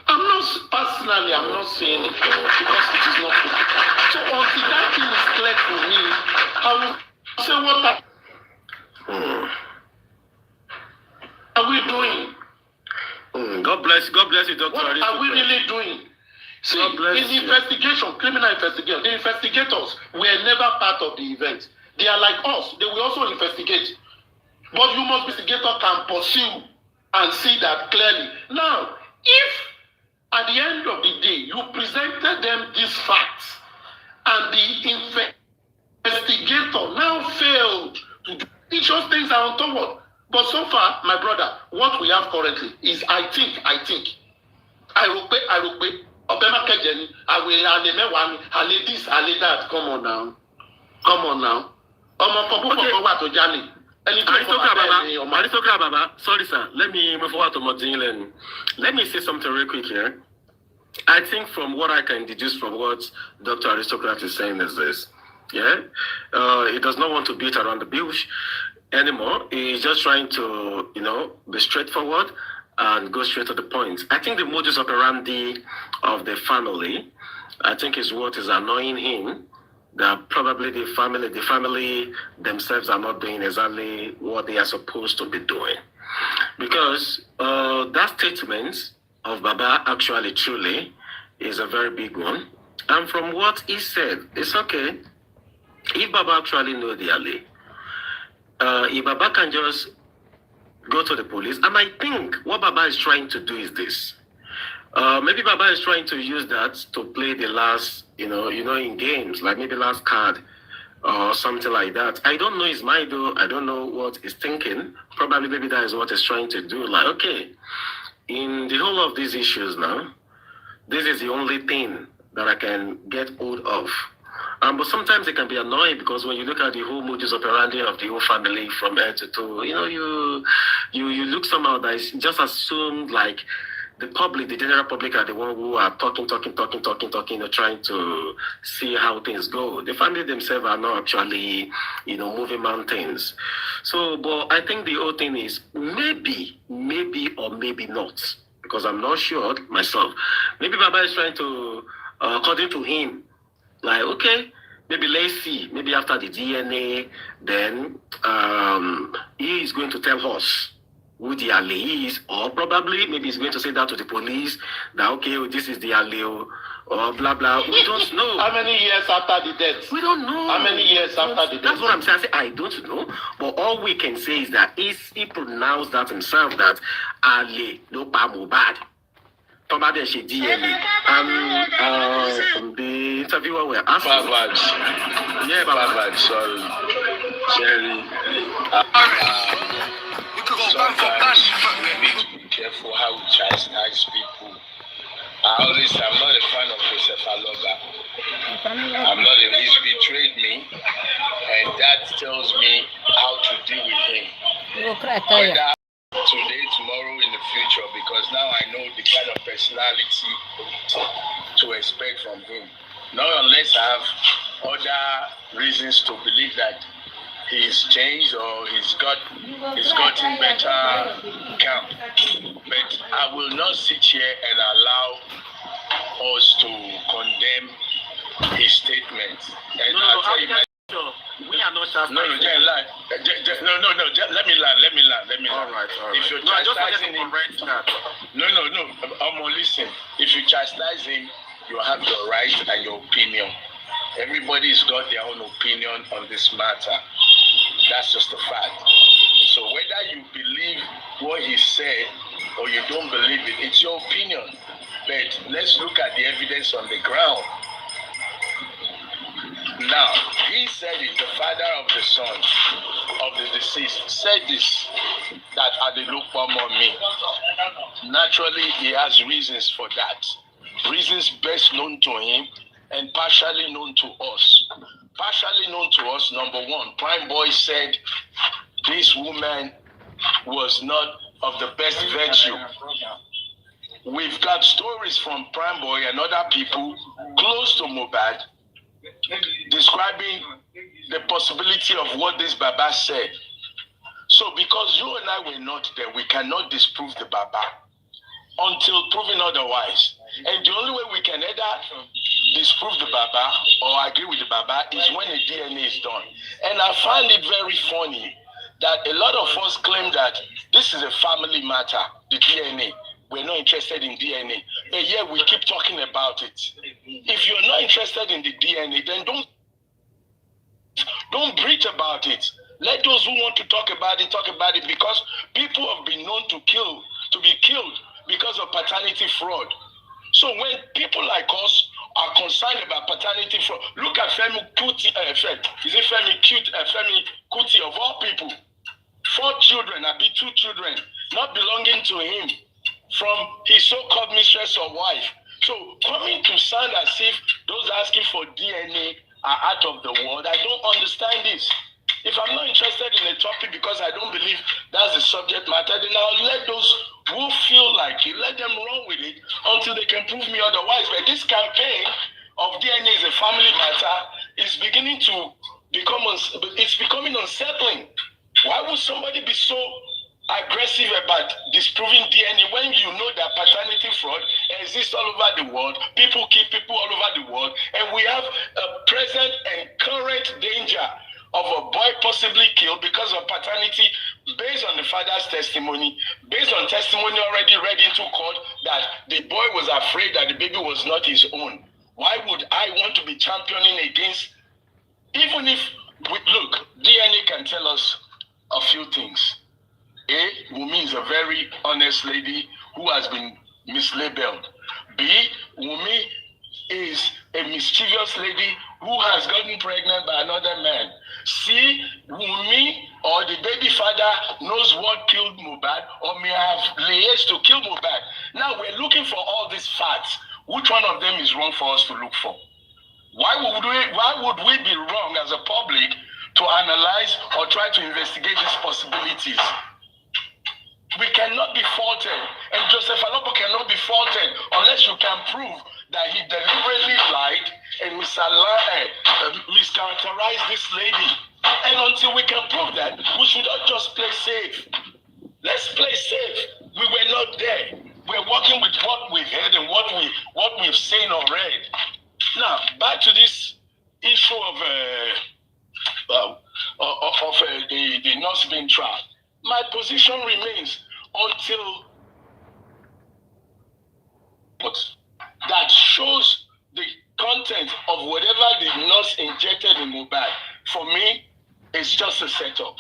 I'm not saying it because it is not clear. So until that thing is clear to me, I will say, what are we doing? God bless you, Dr. What are we really doing? See, in investigation, criminal investigation, the investigators were never part of the event. They are like us. They will also investigate. But you must be investigator can pursue and see that clearly. Now, if at the end of the day you presented them these facts and the investigator now failed to do it, shows things are untoward. But so far, my brother, what we have currently is I think, I rope, Obama Kejeni, I will this, that. Come on now. Aristocrat Baba, sorry sir, let me move forward to Modine. Let me say something real quick here. I think from what I can deduce from what Dr. Aristocrat is saying is this. Yeah, he does not want to beat around the bush anymore. He's just trying to, be straightforward and go straight to the point. I think the modus operandi of the family, I think is what is annoying him. That probably the family themselves are not doing exactly what they are supposed to be doing. Because that statement of Baba actually truly is a very big one. And from what he said, it's okay. If Baba actually know the alley, if Baba can just go to the police, and I think what Baba is trying to do is this. Maybe Baba is trying to use that to play the last, in games, like maybe last card or something like that. I don't know his mind though. I don't know what he's thinking. Probably maybe that is what he's trying to do. Like, okay, in the whole of these issues now, this is the only thing that I can get hold of. But sometimes it can be annoying because when you look at the whole modus operandi of the whole family from head to toe, you look somehow that is just assumed like the public, the general public are the one who are talking, trying to see how things go. The family themselves are not actually, moving mountains. So, but I think the whole thing is maybe or maybe not, because I'm not sure myself. Maybe Baba is trying to, according to him, like, okay, maybe let's see, maybe after the DNA, then he is going to tell us who the alley is, or probably maybe he's going to say that to the police, that, okay, this is the alley, or blah, blah. We don't know. How many years after the death? We don't know. How many years after the death? That's what I'm saying. I don't know. But all we can say is that he pronounced that himself, that alley, no pa Mohbad. Probably she DNA. The interviewer were asking. Bavad. Yeah, Bavad, sorry. Jerry. Sometimes we need to be careful how we chastise people. I'm not a fan of Joseph Aloba. He's betrayed me, and that tells me how to deal with him. Whether today, tomorrow, in the future, because now I know the kind of personality to expect from him. Not unless I have other reasons to believe that he's changed or he's gotten better camp. But I will not sit here and allow us to condemn his statements. And I'll tell you we are not just no, let me learn. All right. If you're chastising him, listen. If you chastise him, you have your right and your opinion. Everybody's got their own opinion on this matter. That's just a fact. So whether you believe what he said or you don't believe it, it's your opinion. But let's look at the evidence on the ground. Now, he said it, the father of the son of the deceased said this, that Adelokpom on me. Naturally, he has reasons for that. Reasons best known to him and partially known to us. Partially known to us, number one, Prime Boy said this woman was not of the best virtue. We've got stories from Prime Boy and other people close to Mohbad describing the possibility of what this Baba said. So because you and I were not there, we cannot disprove the Baba until proven otherwise. And the only way we can either disprove the Baba or agree with the Baba is when a DNA is done. And I find it very funny that a lot of us claim that this is a family matter, the DNA. we're not interested in DNA. But yeah, we keep talking about it. If you're not interested in the DNA, then don't preach about it. Let those who want to talk about it, because people have been known to be killed because of paternity fraud. So when people like us are concerned about paternity fraud, look at Femi Kuti, Femi Kuti of all people? 4 children, 2 children, not belonging to him from his so-called mistress or wife. So coming to sound as if those asking for DNA are out of the world, I don't understand this. If I'm not interested in a topic because I don't believe that's the subject matter, then I'll let those who feel like it, let them run with it until they can prove me otherwise. But this campaign of DNA is a family matter is beginning to becoming unsettling. Why would somebody be so aggressive about disproving DNA when you know that paternity fraud exists all over the world? People kill people all over the world, and we have a present and current danger of a boy possibly killed because of paternity, based on the father's testimony, based on testimony already read into court that the boy was afraid that the baby was not his own. Why would I want to be championing against, even if, look, DNA can tell us a few things. A, Wumi is a very honest lady who has been mislabeled. B, Wumi is a mischievous lady who has gotten pregnant by another man. C, Wumi or the baby father knows what killed Mohbad or may have liaised to kill Mohbad. Now we're looking for all these facts. Which one of them is wrong for us to look for? Why would we be wrong as a public to analyze or try to investigate these possibilities? We cannot be faulted, and Joseph Alobo cannot be faulted unless you can prove that he deliberately lied and mischaracterized this lady. And until we can prove that, we should not just play safe. Let's play safe. We were not there. We're working with what we've heard and what we've seen or read. Now, back to this issue of the nurse being tried. My position remains until that shows the content of whatever the nurse injected in Mohbad. For me, it's just a setup.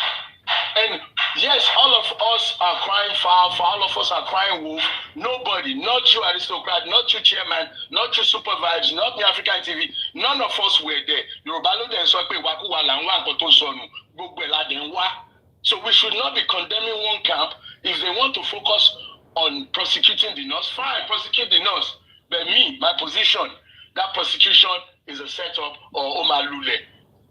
And yes, all of us are crying foul, for all of us are crying wolf. Nobody, not you aristocrat, not you chairman, not you Supervibetv, not the African TV, none of us were there. So we should not be condemning one camp. If they want to focus on prosecuting the nurse, fine, prosecute the nurse. But me, my position, that prosecution is a setup or Omalule.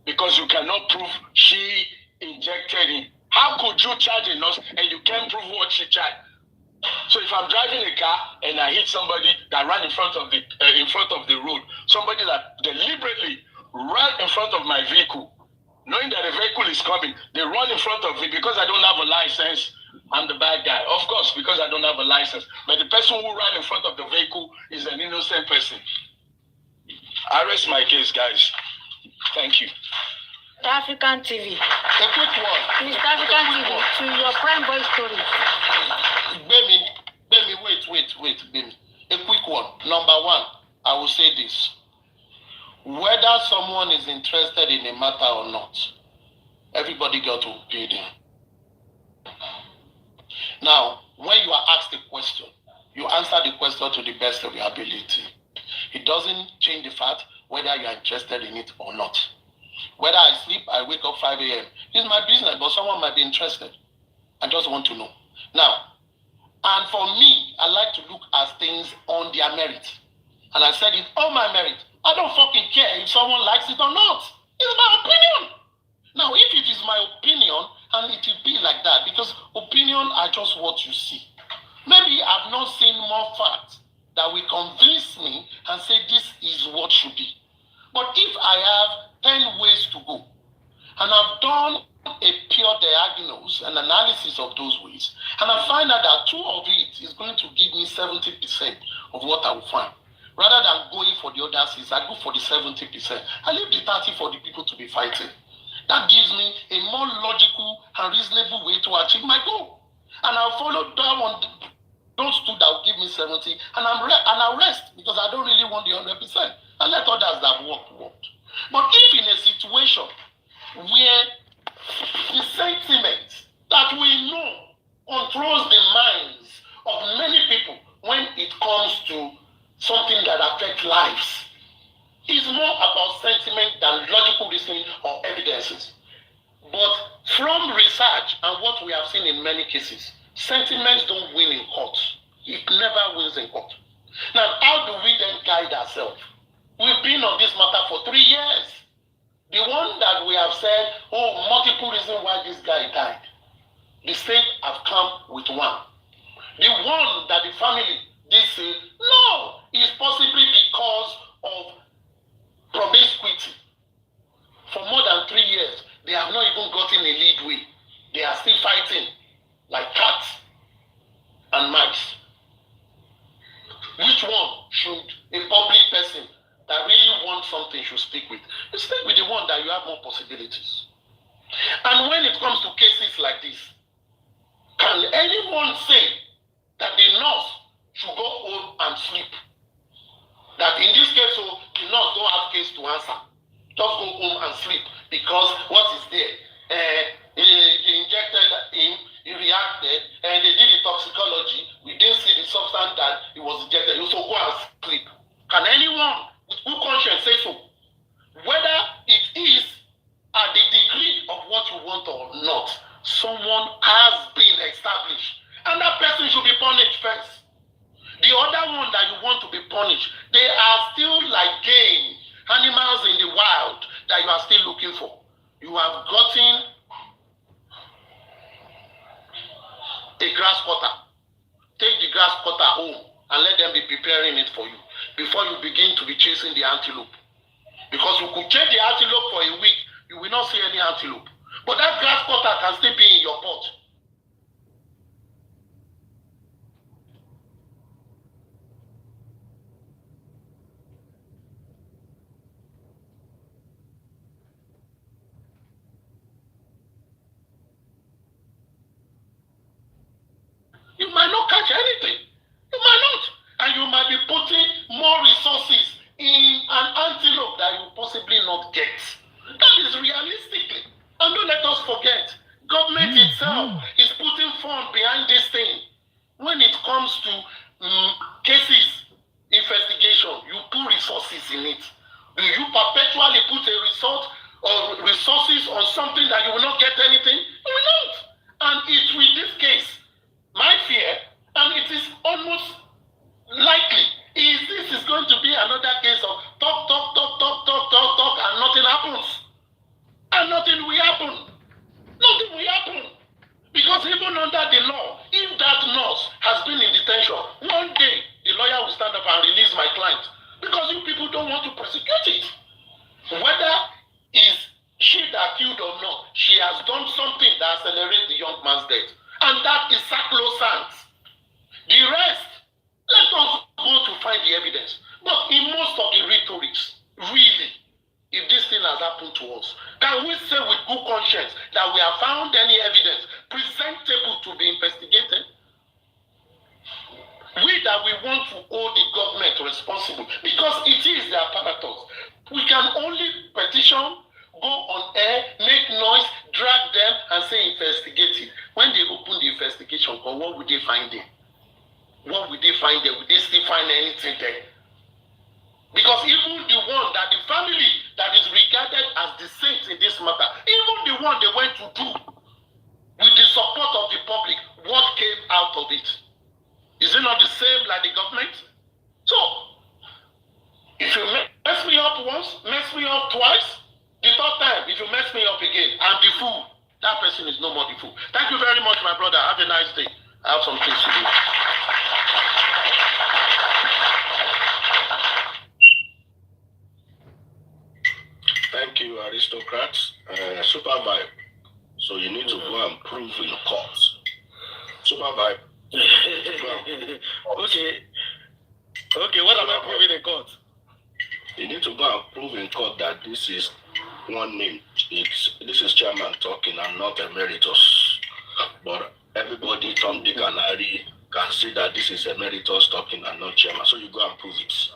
Because you cannot prove she injected him. How could you charge a nurse and you can't prove what she charged? So if I'm driving a car and I hit somebody that ran in front of the road, somebody that deliberately ran in front of my vehicle, knowing that the vehicle is coming, they run in front of me because I don't have a license. I'm the bad guy. Of course, because I don't have a license. But the person who ran in front of the vehicle is an innocent person. I rest my case, guys. Thank you. African TV. A quick one. Mr. African TV, to your prime boy story. Baby, wait, baby. A quick one. Number one, I will say this. Whether someone is interested in a matter or not, everybody got to pay them. Now, when you are asked a question, you answer the question to the best of your ability. It doesn't change the fact whether you are interested in it or not. Whether I sleep, I wake up 5 a.m. It's my business, but someone might be interested. I just want to know. Now, and for me, I like to look at things on their merit. And I said it on my merit. I don't fucking care if someone likes it or not. It's my opinion. Now, if it is my opinion, and it will be like that, because opinion are just what you see. Maybe I've not seen more facts that will convince me and say this is what should be. But if I have 10 ways to go, and I've done a pure diagnosis and analysis of those ways, and I find out that 2 of it is going to give me 70% of what I will find. Rather than going for the others, I go for the 70%. I leave the 30 for the people to be fighting. That gives me a more logical and reasonable way to achieve my goal. And I'll follow down on those two that will give me 70, and I'll rest because I don't really want the 100%. And let others that work. But if in a situation where the sentiment that we know controls the minds of many people when it comes to something that affects lives, is more about sentiment than logical reasoning or evidences. But from research and what we have seen in many cases, sentiments don't win in court. It never wins in court. Now, how do we then guide ourselves? We've been on this matter for 3 years. The one that we have said, multiple reasons why this guy died. The state have come with one. The one that the family did say, no, it's possibly because of promiscuity. For more than 3 years, they have not even gotten a lead way. They are still fighting like cats and mice. Which one should a public person that really wants something should stick with? You stick with the one that you have more possibilities. And when it comes to cases like this, can anyone say that the nurse should go home and sleep? That in this case, the nurse don't have case to answer. Just go home and sleep because what is there? They injected him, he reacted, and they did the toxicology. We didn't see the substance that he was injected. So go and sleep. Can anyone with good conscience say so? Whether it is at the degree of what you want or not, someone has been established, and that person should be punished first. The other one that you want to be punished, they are still like game, animals in the wild that you are still looking for. You have gotten a grass cutter. Take the grass cutter home and let them be preparing it for you before you begin to be chasing the antelope. Because you could chase the antelope for a week, you will not see any antelope. But that grass cutter can still be in your pot. You might not catch anything. You might not. And you might be putting more resources in an antelope that you possibly not get. That is realistically. And don't let us forget, government itself is putting funds behind this thing. When it comes to cases, investigation, you put resources in it. Do you perpetually put a result or resources on something that you will not get anything? You will not. And it's with this case, my fear, and it is almost likely, is this is going to be another case of talk, and nothing happens. And nothing will happen. Nothing will happen. Because even under the law, if that nurse has been in detention, one day the lawyer will stand up and release my client. Because you people don't want to prosecute it. Whether is she that killed or not, she has done something that accelerates the young man's death. And that is sacrosanct. The rest, let us go to find the evidence. But in most of the rhetorics, really, if this thing has happened to us, can we say with good conscience that we have found any evidence presentable to be investigated? That we want to hold the government responsible because it is the apparatus. We can only petition, go on air, make noise, drag them and say investigate it. When they open the investigation, what would they find there? What would they find there? Would they still find anything there? Because even the one that the family that is regarded as the saint in this matter, even the one they went to do with the support of the public, what came out of it? Is it not the same like the government? So, if you mess me up once, mess me up twice, the third time, if you mess me up again, I'm the fool. That person is no more the fool. Thank you very much, my brother. Have a nice day. I have some things to do. Thank you, aristocrats. Supervibe. So you need to go and prove in court. Supervibe. Okay, what am I proving in court? You need to go and prove in court that this is one name. This is chairman talking and not emeritus. But everybody, Tom, Dick, and Harry, can see that this is emeritus talking and not chairman. So you go and prove it.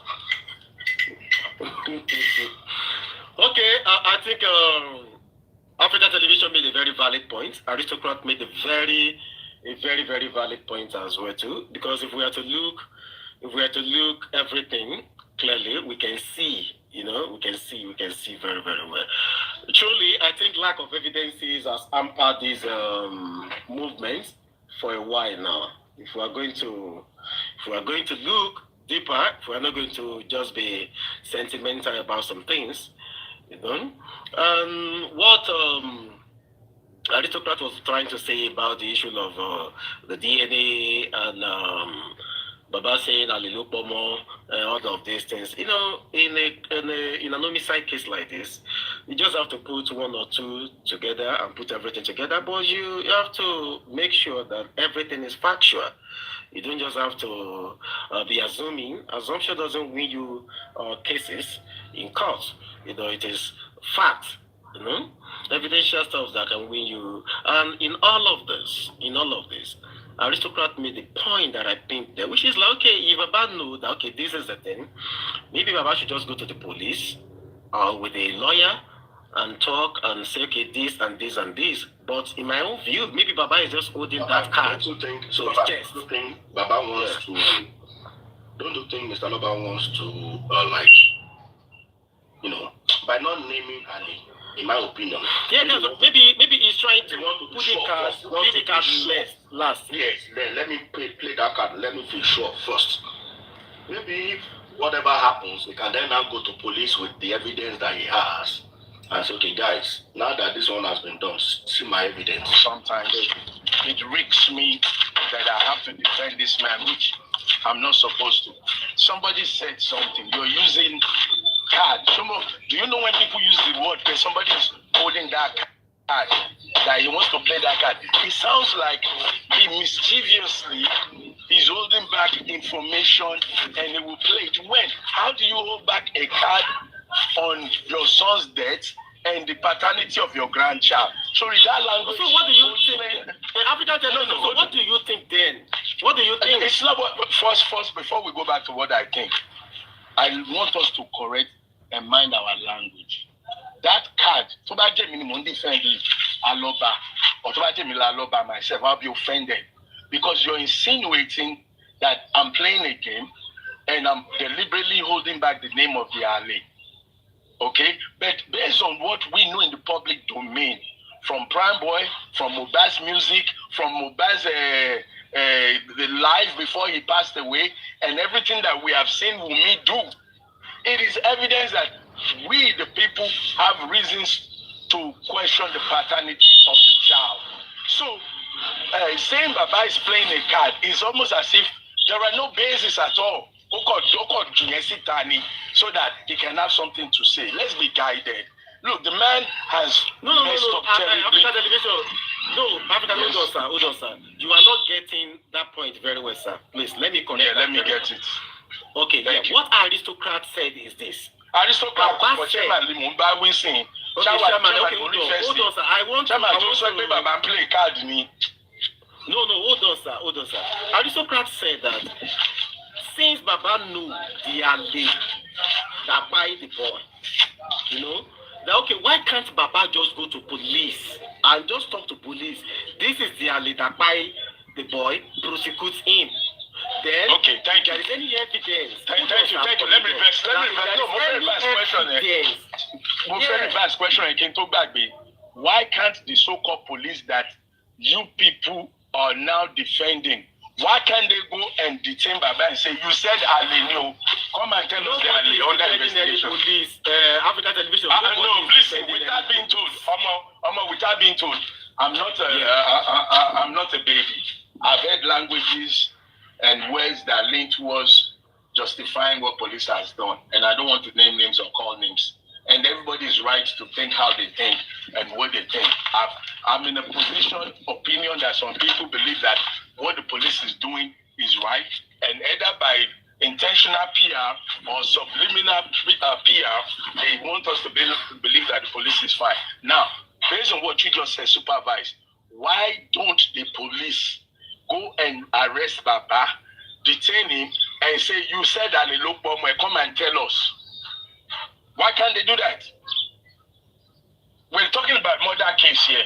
Okay, I think Africa Television made a very valid point. Aristocrat made a very valid point as well too. Because if we are to look everything clearly, we can see, we can see very well. Truly, I think lack of evidences has hampered these movements for a while now. If we are going to look deeper, if we are not going to just be sentimental about some things, what Aristocrat was trying to say about the issue of the DNA and Baba saying Alilupomo, all of these things. In an homicide case like this, you just have to put one or two together and put everything together. But you have to make sure that everything is factual. You don't just have to be assuming. Assumption doesn't win you cases in court. It is fact. Evidential stuff that can win you. And in all of this, Aristocrat made the point that I think that, which is like, okay, if Baba know that, okay, this is the thing, maybe Baba should just go to the police or with a lawyer and talk and say, okay, this and this and this. But in my own view, maybe Baba is just holding that card. Don't you think Baba wants to? Don't you think Mr. Loba wants to by not naming Ali? In my opinion, maybe he's trying to put the card last. Yes, then let me play that card. Let me feel sure first. Maybe if whatever happens, we can then now go to police with the evidence that he has and say, okay, guys, now that this one has been done, see my evidence. Sometimes it risks me that I have to defend this man, which I'm not supposed to. Somebody said something. You're using card. Do you know when people use the word when somebody's holding that card, that he wants to play that card? It sounds like he mischievously is holding back information and he will play it. When? How do you hold back a card on your son's death and the paternity of your grandchild? So in that language. So what do you think? African Television. So what do you think then? What do you think? It's not what first before we go back to what I think. I want us to correct and mind our language. That card, to bá jẹ́ mi ni mo ń defend Aloba, or to bá jẹ́ mi la Aloba myself, I'll be offended because you're insinuating that I'm playing a game and I'm deliberately holding back the name of the Ali. Okay, but based on what we know in the public domain, from Prime Boy, from Mohbad's music, from Mohbad's the life before he passed away, and everything that we have seen Wunmi do, it is evidence that we, the people, have reasons to question the paternity of the child. So, saying Baba is playing a card is almost as if there are no basis at all. So that he can have something to say. Let's be guided. Look, the man has messed up terribly. Hold on, sir. You are not getting that point very well, sir. Please, let me connect. Yeah, let me get it. Okay, What Aristocrat said is this. Aristocrat, Chairman, hold on, sir. I want to play card me. No, hold on, sir. Aristocrat said that since Baba knew the Ali that buy the boy, that okay, why can't Baba just go to police and just talk to police? This is the Ali that buy the boy, prosecutes him. Then, okay, thank you. There is any evidence? Thank you. Let me reverse. No, very fast question. I can talk back. Why can't the so-called police that you people are now defending? Why can't they go and detain Baba and say, you said Ali knew? Come and tell us the Ali under investigation. Police, Africa Television. No, listen, without being told, I'm not a baby. I've heard languages and words that lean towards justifying what police has done. And I don't want to name names or call names. And everybody is right to think how they think and what they think. I'm in a opinion that some people believe that what the police is doing is right, and either by intentional PR or subliminal PR, they want us to believe that the police is fine. Now, based on what you just said, supervise, why don't the police go and arrest Baba, detain him, and say, you said Alelokbomo, come and tell us. Why can't they do that? We're talking about murder case here,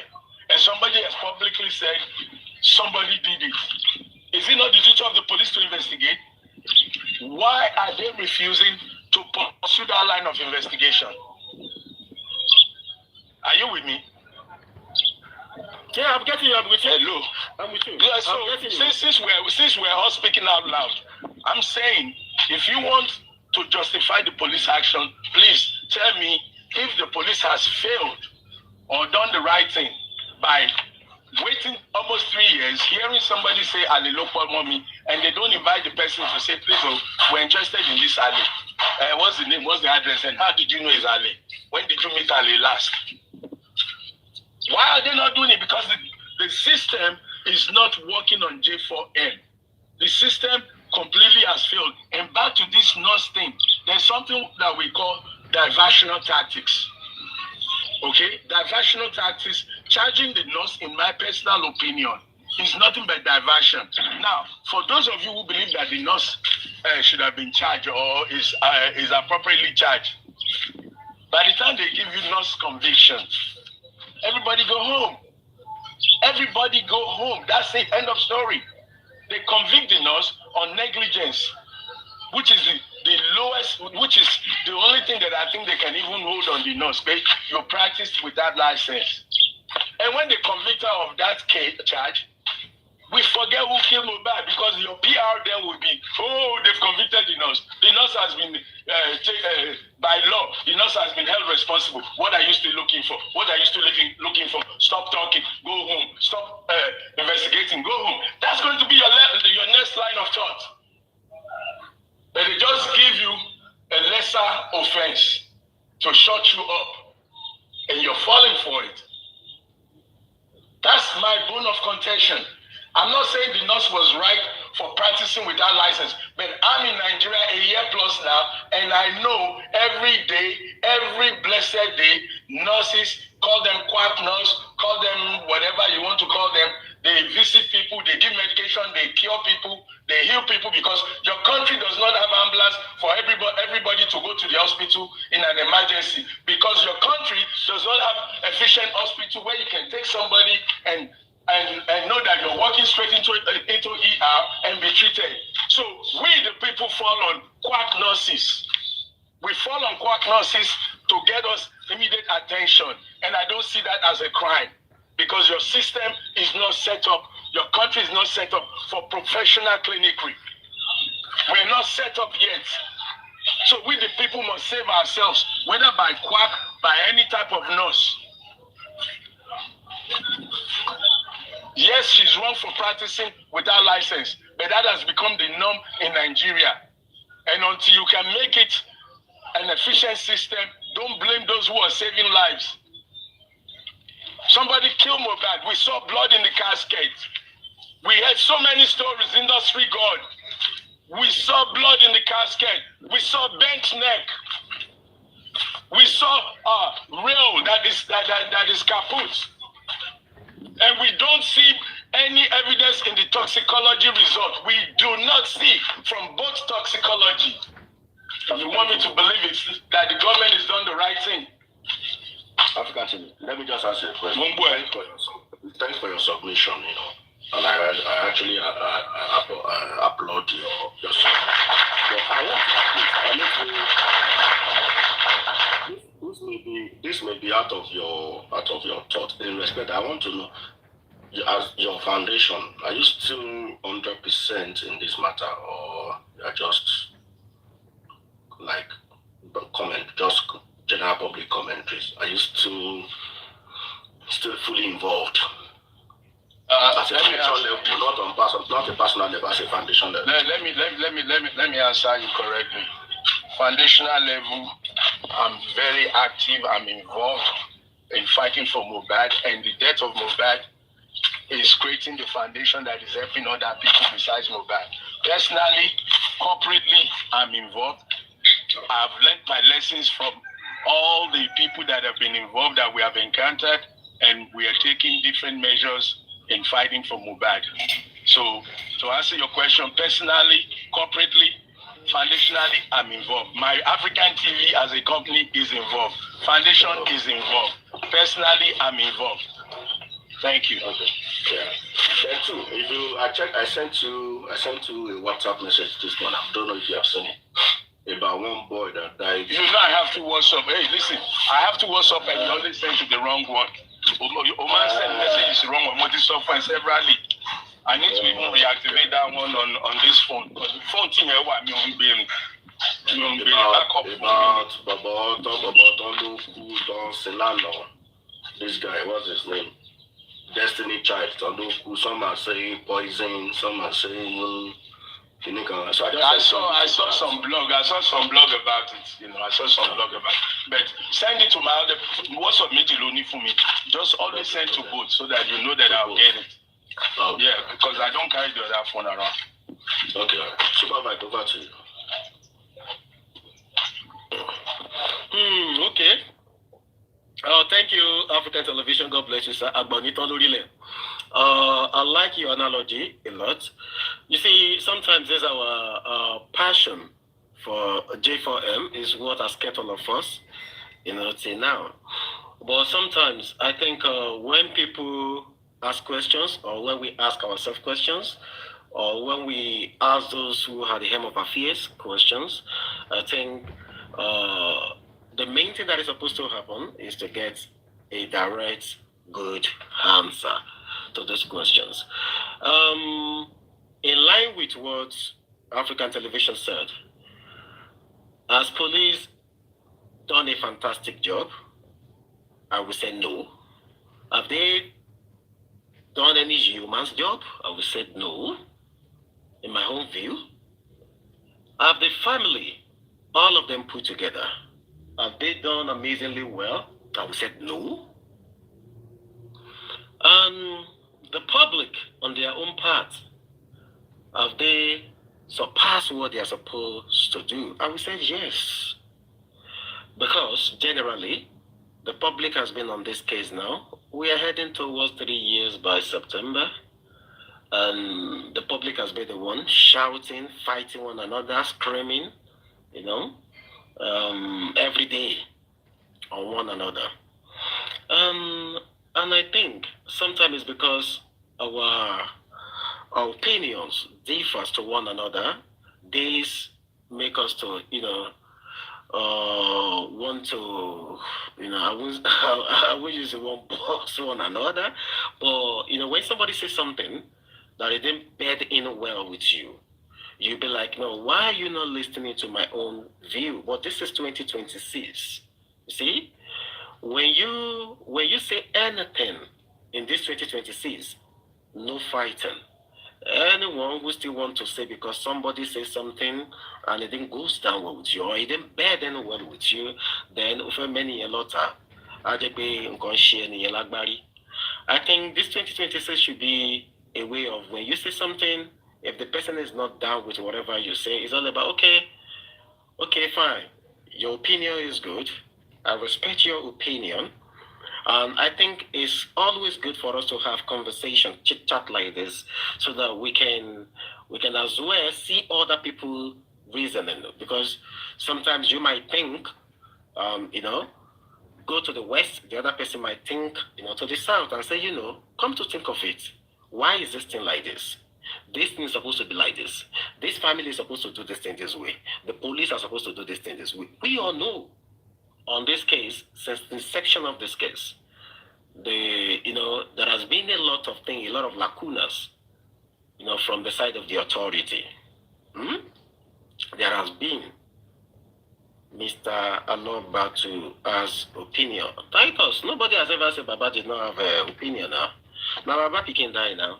and somebody has publicly said somebody did it. Is it not the duty of the police to investigate? Why are they refusing to pursue that line of investigation? Are you with me? Yeah, I'm getting you. I'm with you. Hello. I'm with you. Yeah, so since we're all speaking out loud, I'm saying if you want to justify the police action, please tell me if the police has failed or done the right thing by waiting almost 3 years, hearing somebody say Ali local mommy, and they don't invite the person to say, please, oh, we're interested in this Ali. What's the name? What's the address? And how did you know it's Ali? When did you meet Ali last? Why are they not doing it? Because the system is not working on J4M. The system completely has failed. And back to this nurse thing, there's something that we call diversional tactics. Okay? Diversional tactics, charging the nurse, in my personal opinion, is nothing but diversion. Now, for those of you who believe that the nurse should have been charged or is appropriately charged, by the time they give you nurse conviction, everybody go home. Everybody go home. That's it. End of story. They convict the nurse on negligence, which is the lowest, which is the only thing that I think they can even hold on the nurse. But you practiced without license. And when they convict her of that charge, we forget who killed Mohbad, because your PR then will be, oh, they've convicted the nurse. The nurse has been, by law, the nurse has been held responsible. What are you still looking for? What are you still looking for? Stop talking, go home. Stop investigating, go home. That's going to be your next line of thought. But they just give you a lesser offense to shut you up, and you're falling for it. That's my bone of contention. I'm not saying the nurse was right for practicing without license, but I'm in Nigeria a year plus now, and I know every day, every blessed day, nurses, call them quack nurse, call them whatever you want to call them, they visit people, they give medication, they cure people, they heal people, because your country does not have ambulance for everybody to go to the hospital in an emergency, because your country does not have efficient hospital where you can take somebody and know that you're walking straight into ER and be treated. So we, the people, fall on quack nurses. We fall on quack nurses to get us immediate attention. And I don't see that as a crime, because your system is not set up, your country is not set up for professional clinicry. We're not set up yet. So we, the people, must save ourselves, whether by quack, by any type of nurse. Yes, she's wrong for practicing without license, but that has become the norm in Nigeria. And until you can make it an efficient system, don't blame those who are saving lives. Somebody killed Mohbad. We saw blood in the casket. We heard so many stories, industry God. We saw blood in the casket. We saw bent neck. We saw rail that is kaput. And we don't see any evidence in the toxicology result. We do not see from both toxicology. If you want me to believe it, that the government has done the right thing. African, let me just ask you a question. Thanks for your submission, and I actually applaud your submission. But I want to, this may be out of your thought. In respect, I want to know, as your foundation, are you still 100% in this matter, or you are just like just general public commentaries? Are you still fully involved? At a foundation level, not a personal level, as a foundation level. Let me answer you correctly. Foundational level, I'm very active. I'm involved in fighting for Mohbad, and the death of Mohbad is creating the foundation that is helping other people besides Mohbad. Personally, corporately, I'm involved. I've learned my lessons from all the people that have been involved that we have encountered, and we are taking different measures in fighting for Mohbad. So to answer your question, personally, corporately, foundationally, I'm involved. My African TV as a company is involved. Foundation is involved. Personally, I'm involved. Thank you. Okay. Yeah. Then too, if you I sent you a WhatsApp message this morning. I don't know if you have seen it. About one boy that died. You know I have to WhatsApp. Hey, listen, I have to WhatsApp and you always send to the wrong one. Oman send messages wrong on multi software severally. I need to even reactivate that one on this phone. Because the phone thing here what me on being this guy, what's his name? Destiny Child. Some are saying poison, some are saying so I saw some blog about it. You know, I saw some blog about it. But send it to my other WhatsApp meeting only for me. Just always send to both so that you know that I'll get it. Oh. Yeah, because I don't carry the other phone around. Okay, Supervibetv, over to you. Okay. Thank you, African Television. God bless you, sir. I like your analogy a lot. You see, sometimes there's our passion for J4M is what has kept all of us, till now. But sometimes I think when people ask questions, or when we ask ourselves questions, or when we ask those who are the hem of affairs questions, I think the main thing that is supposed to happen is to get a direct, good answer to those questions. In line with what African Television said, has police done a fantastic job? I would say no. Have they done any human's job? I would say no, in my own view. Have the family, all of them put together, have they done amazingly well? I would say no. And the public, on their own part, have they surpassed what they are supposed to do? I would say yes. Because generally, the public has been on this case now. We are heading towards 3 years by September. And the public has been the one shouting, fighting one another, screaming, every day on one another. And I think sometimes it's because our opinions differ to one another. These make us to, want to, I won't use the one box one another, but, when somebody says something that it didn't bed in well with you, you'll be like, no, why are you not listening to my own view? But this is 2026. You see, when you say anything in this 2026, no fighting. Anyone who still want to say because somebody says something and it didn't go down well with you, or it didn't bed in well with you, then over many a lot I think this 2026 should be a way of when you say something, if the person is not down with whatever you say, it's all about, okay, fine. Your opinion is good. I respect your opinion. And I think it's always good for us to have conversation, chit chat like this, so that we can as well see other people reasoning. Because sometimes you might think, go to the west, the other person might think, to the south and say, come to think of it, why is this thing like this? This thing is supposed to be like this. This family is supposed to do this thing this way. The police are supposed to do this thing this way. We all know on this case, since the inception of this case, there has been a lot of things, a lot of lacunas, from the side of the authority. There has been Mr. Alobatu's opinion. Titus, nobody has ever said Baba did not have an opinion now. Now Baba can die now.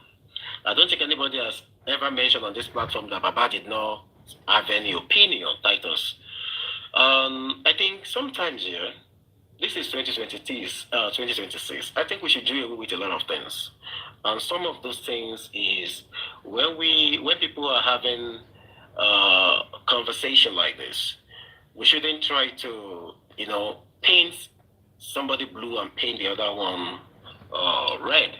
I don't think anybody has ever mentioned on this platform that Baba did not have any opinion, Titus. I think sometimes here, this is 2026. I think we should do away with a lot of things. And some of those things is when people are having a conversation like this, we shouldn't try to, paint somebody blue and paint the other one red.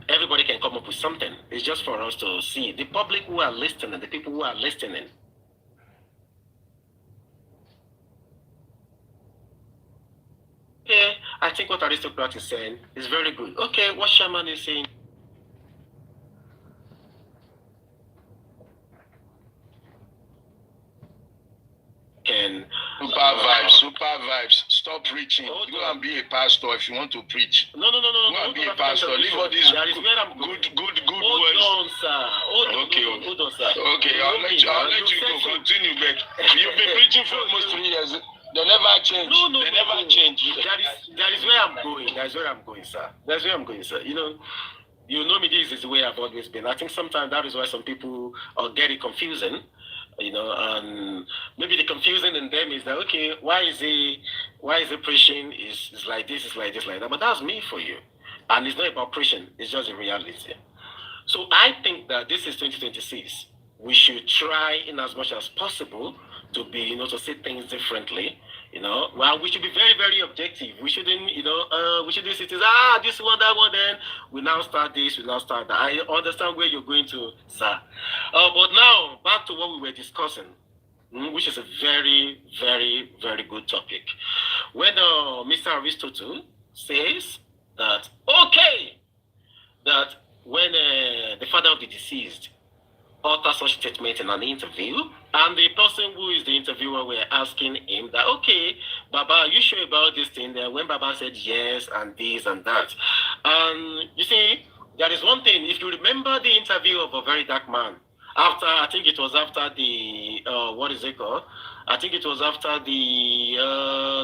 everybody can come up with something. It's just for us to see. The public who are listening, the people who are listening. Okay, I think what Aristocrat is saying is very good. Okay, what Shaman is saying. Super vibes. Stop preaching. Go and be a pastor if you want to preach. No. Go and be a pastor. Leave all these good words. Hold on, sir. Okay, I'll let you go. Continue, back. You've been preaching for almost 3 years. They never change. They never change. That is where I'm going. That's where I'm going, sir. That's where I'm going, sir. You know me, this is the way I've always been. I think sometimes that is why some people get it confusing. And maybe the confusing in them is that, okay, why is he preaching is like this, is like this, like that. But that's me for you. And it's not about preaching, it's just a reality. So I think that this is 2026. We should try in as much as possible to be, to see things differently. Well, we should be very, very objective. We shouldn't, we shouldn't sit this one, that one, then we now start this, we now start that. I understand where you're going to, sir. But now, back to what we were discussing, which is a very, very, very good topic. When Mr. Aristotle says that, okay, that when the father of the deceased utter such statement in an interview, and the person who is the interviewer were asking him that, okay, Baba, are you sure about this thing? That when Baba said yes and this and that, and you see, there is one thing. If you remember the interview of A Very Dark Man, I think it was after the what is it called? I think it was after the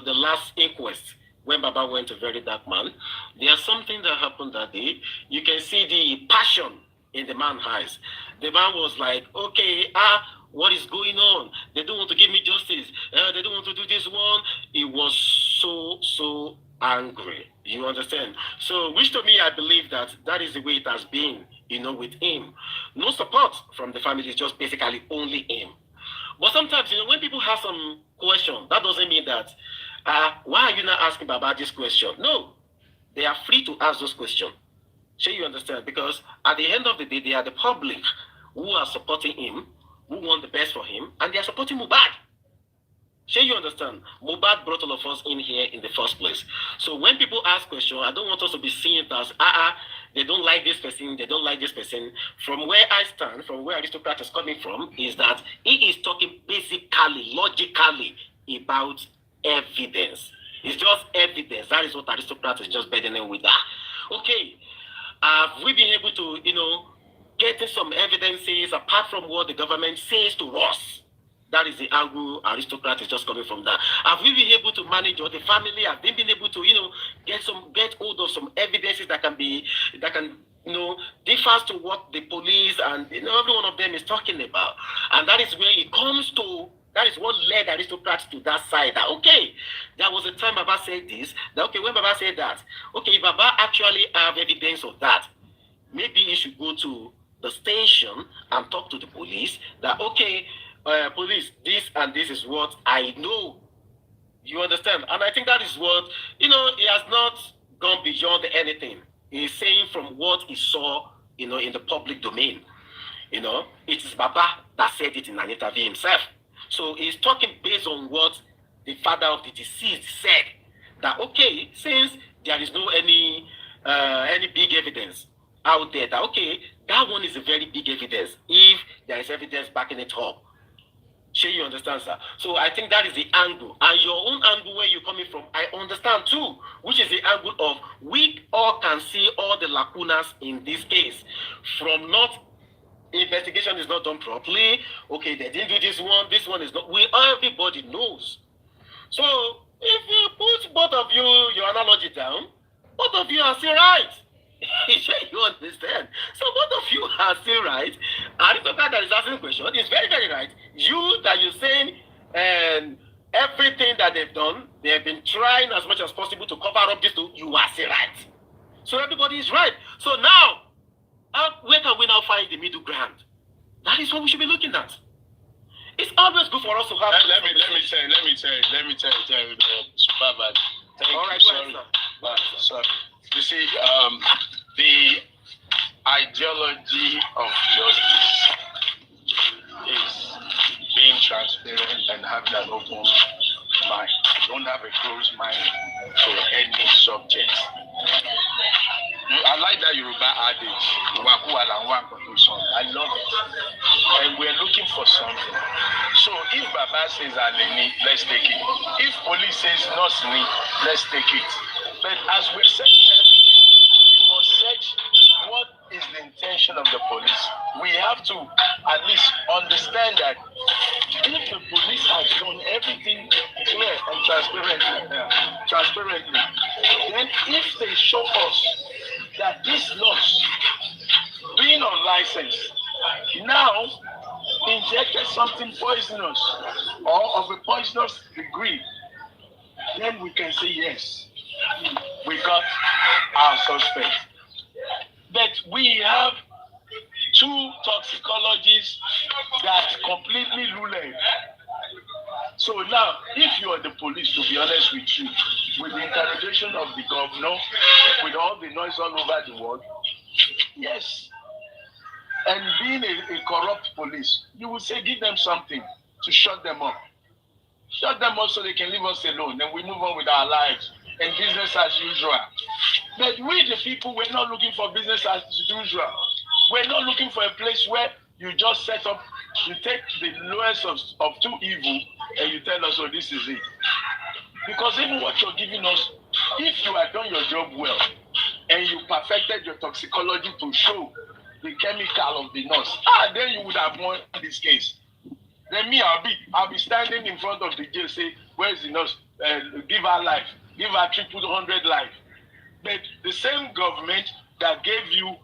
last inquest. When Baba went to Very Dark Man, there's something that happened that day. You can see the passion in the man's eyes. The man was like, okay, what is going on? They don't want to give me justice. They don't want to do this one. He was so angry. You understand? So, which to me, I believe that is the way it has been, with him. No support from the family, it's just basically only him. But sometimes, when people have some question, that doesn't mean that, why are you not asking Baba this question? No, they are free to ask those questions. Sure, you understand? Because at the end of the day, they are the public who are supporting him, who want the best for him, and they are supporting Mohbad. Sure, you understand? Mohbad brought all of us in here in the first place. So when people ask questions, I don't want us to be seen as, they don't like this person, they don't like this person. From where I stand, from where Aristocrat is coming from, is that he is talking basically, logically about evidence. It's just evidence. That is what Aristocrat is just burdening with that. Okay. Have we been able to, get some evidences apart from what the government says to us? That is the angle Aristocrat is just coming from that. Have we been able to manage, or the family, have they been able to, get hold of some evidences that can differs to what the police and, every one of them is talking about? And that is where it comes to. That is what led Aristocrats to that side. That, okay, there was a time Baba said this. That, okay, when Baba said that, okay, if Baba actually have evidence of that, maybe he should go to the station and talk to the police. That, okay, police, this and this is what I know. You understand? And I think that is what, he has not gone beyond anything. He's saying from what he saw, in the public domain. It is Baba that said it in an interview himself. So he's talking based on what the father of the deceased said. That, okay, since there is no any big evidence out there, that, okay, that one is a very big evidence if there is evidence backing it up. Sure, you understand, sir? So I think that is the angle. And your own angle where you're coming from, I understand too, which is the angle of we all can see all the lacunas in this case. From not investigation is not done properly. Okay, they didn't do this one is not. Everybody knows. So if you put both of your analogy down, both of you are still right. You understand? So both of you are still right. Aristocrat that is asking the question is very, very right. You that you're saying and everything that they've done, they have been trying as much as possible to cover up this too, you are still right. So everybody is right. So now, where can we now find the middle ground? That is what we should be looking at. It's always good for us to have. Let me tell you, Supervibetv. All right, sorry. You see, ideology of justice is being transparent and having an open mind. Don't have a closed mind to any subject. I like that Yoruba adage. I love it. And we're looking for something. So if Baba says Aleni, let's take it. If police says Nosni, let's take it. But as we're searching everything, we must search what is the intention of the police. We have to at least understand that if the police has done everything clear and transparently, then if they show us that this loss, being unlicensed, now injected something poisonous or of a poisonous degree, then we can say yes, we got our suspect. But we have two toxicologists that completely rule it. So now, if you are the police, to be honest with you, with the interrogation of the governor, with all the noise all over the world, yes, and being a corrupt police, you would say give them something to shut them up. Shut them up so they can leave us alone, and we move on with our lives and business as usual. But we, the people, we're not looking for business as usual. We're not looking for a place where you just set up, you take the lowest of two evil and you tell us, oh, this is it. Because even what you're giving us, if you had done your job well and you perfected your toxicology to show the chemical of the nurse, then you would have won this case. Then me, I'll be standing in front of the jail, say, where's the nurse? Give her life. Give her 100 life. But the same government that gave you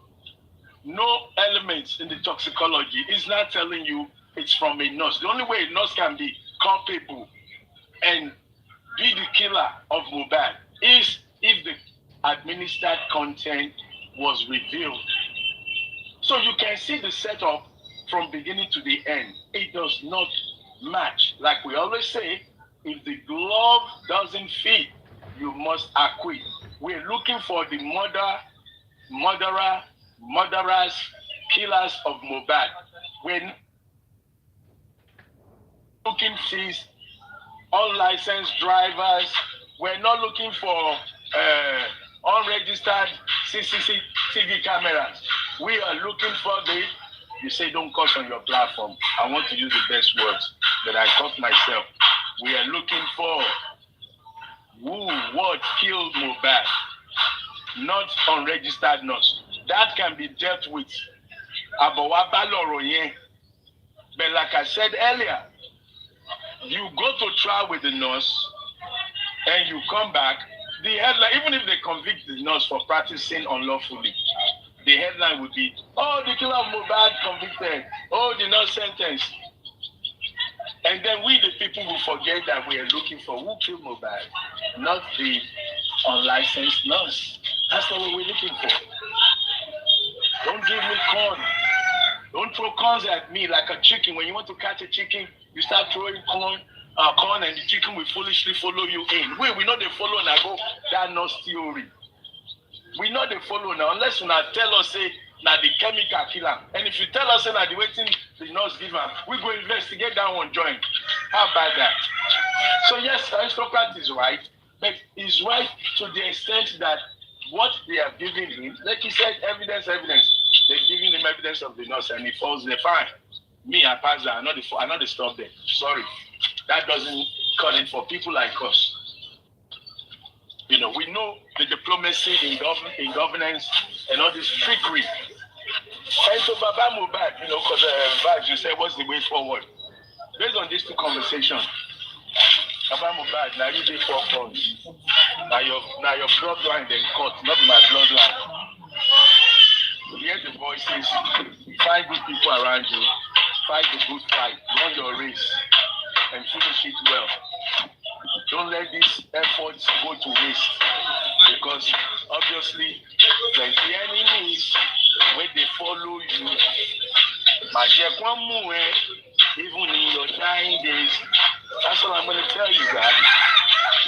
no elements in the toxicology is not telling you it's from a nurse. The only way a nurse can be culpable and be the killer of Mohbad is if the administered content was revealed. So you can see the setup from beginning to the end. It does not match. Like we always say, if the glove doesn't fit, you must acquit. We're looking for the murderers, killers of Mohbad. We're looking for unlicensed drivers. We're not looking for unregistered CCTV cameras. We are looking for you say don't cuss on your platform. I want to use the best words, but I caught myself. We are looking for what killed Mohbad, not unregistered nurse. That can be dealt with. But like I said earlier, you go to trial with the nurse and you come back, the headline, even if they convict the nurse for practicing unlawfully, the headline would be, oh, the killer of Mohbad convicted, oh, the nurse sentenced. And then we, the people, will forget that we are looking for who killed Mohbad, not the unlicensed nurse. That's not what we're looking for. Don't give me corn. Don't throw corns at me like a chicken. When you want to catch a chicken, you start throwing corn and the chicken will foolishly follow you in. We know they follow now. Go that nurse theory. We know they follow now. Unless you not tell us, say, now the chemical killer. And if you tell us, say, now the waiting the nurse give her, we go investigate that one join. How about that? So yes, aristocrat is right, but he's right to the extent that what they have given him, like he said, evidence. They've given him evidence of the nurse and he falls there, fine. Me, I pass that. I know the stop there. Sorry. That doesn't cut it for people like us. You know, we know the diplomacy in governance and all this trickery. And so Baba Mohbad, you know, because Vibes, you said, what's the way forward? Based on these two conversations, Baba Mohbad, now you did 4 points. Now your bloodline then cut, not my bloodline. Hear the voices, find good people around you, fight the good fight, run your race, and finish it well. Don't let these efforts go to waste, because obviously the enemies, when they follow you, even in your dying days, that's what I'm going to tell you, that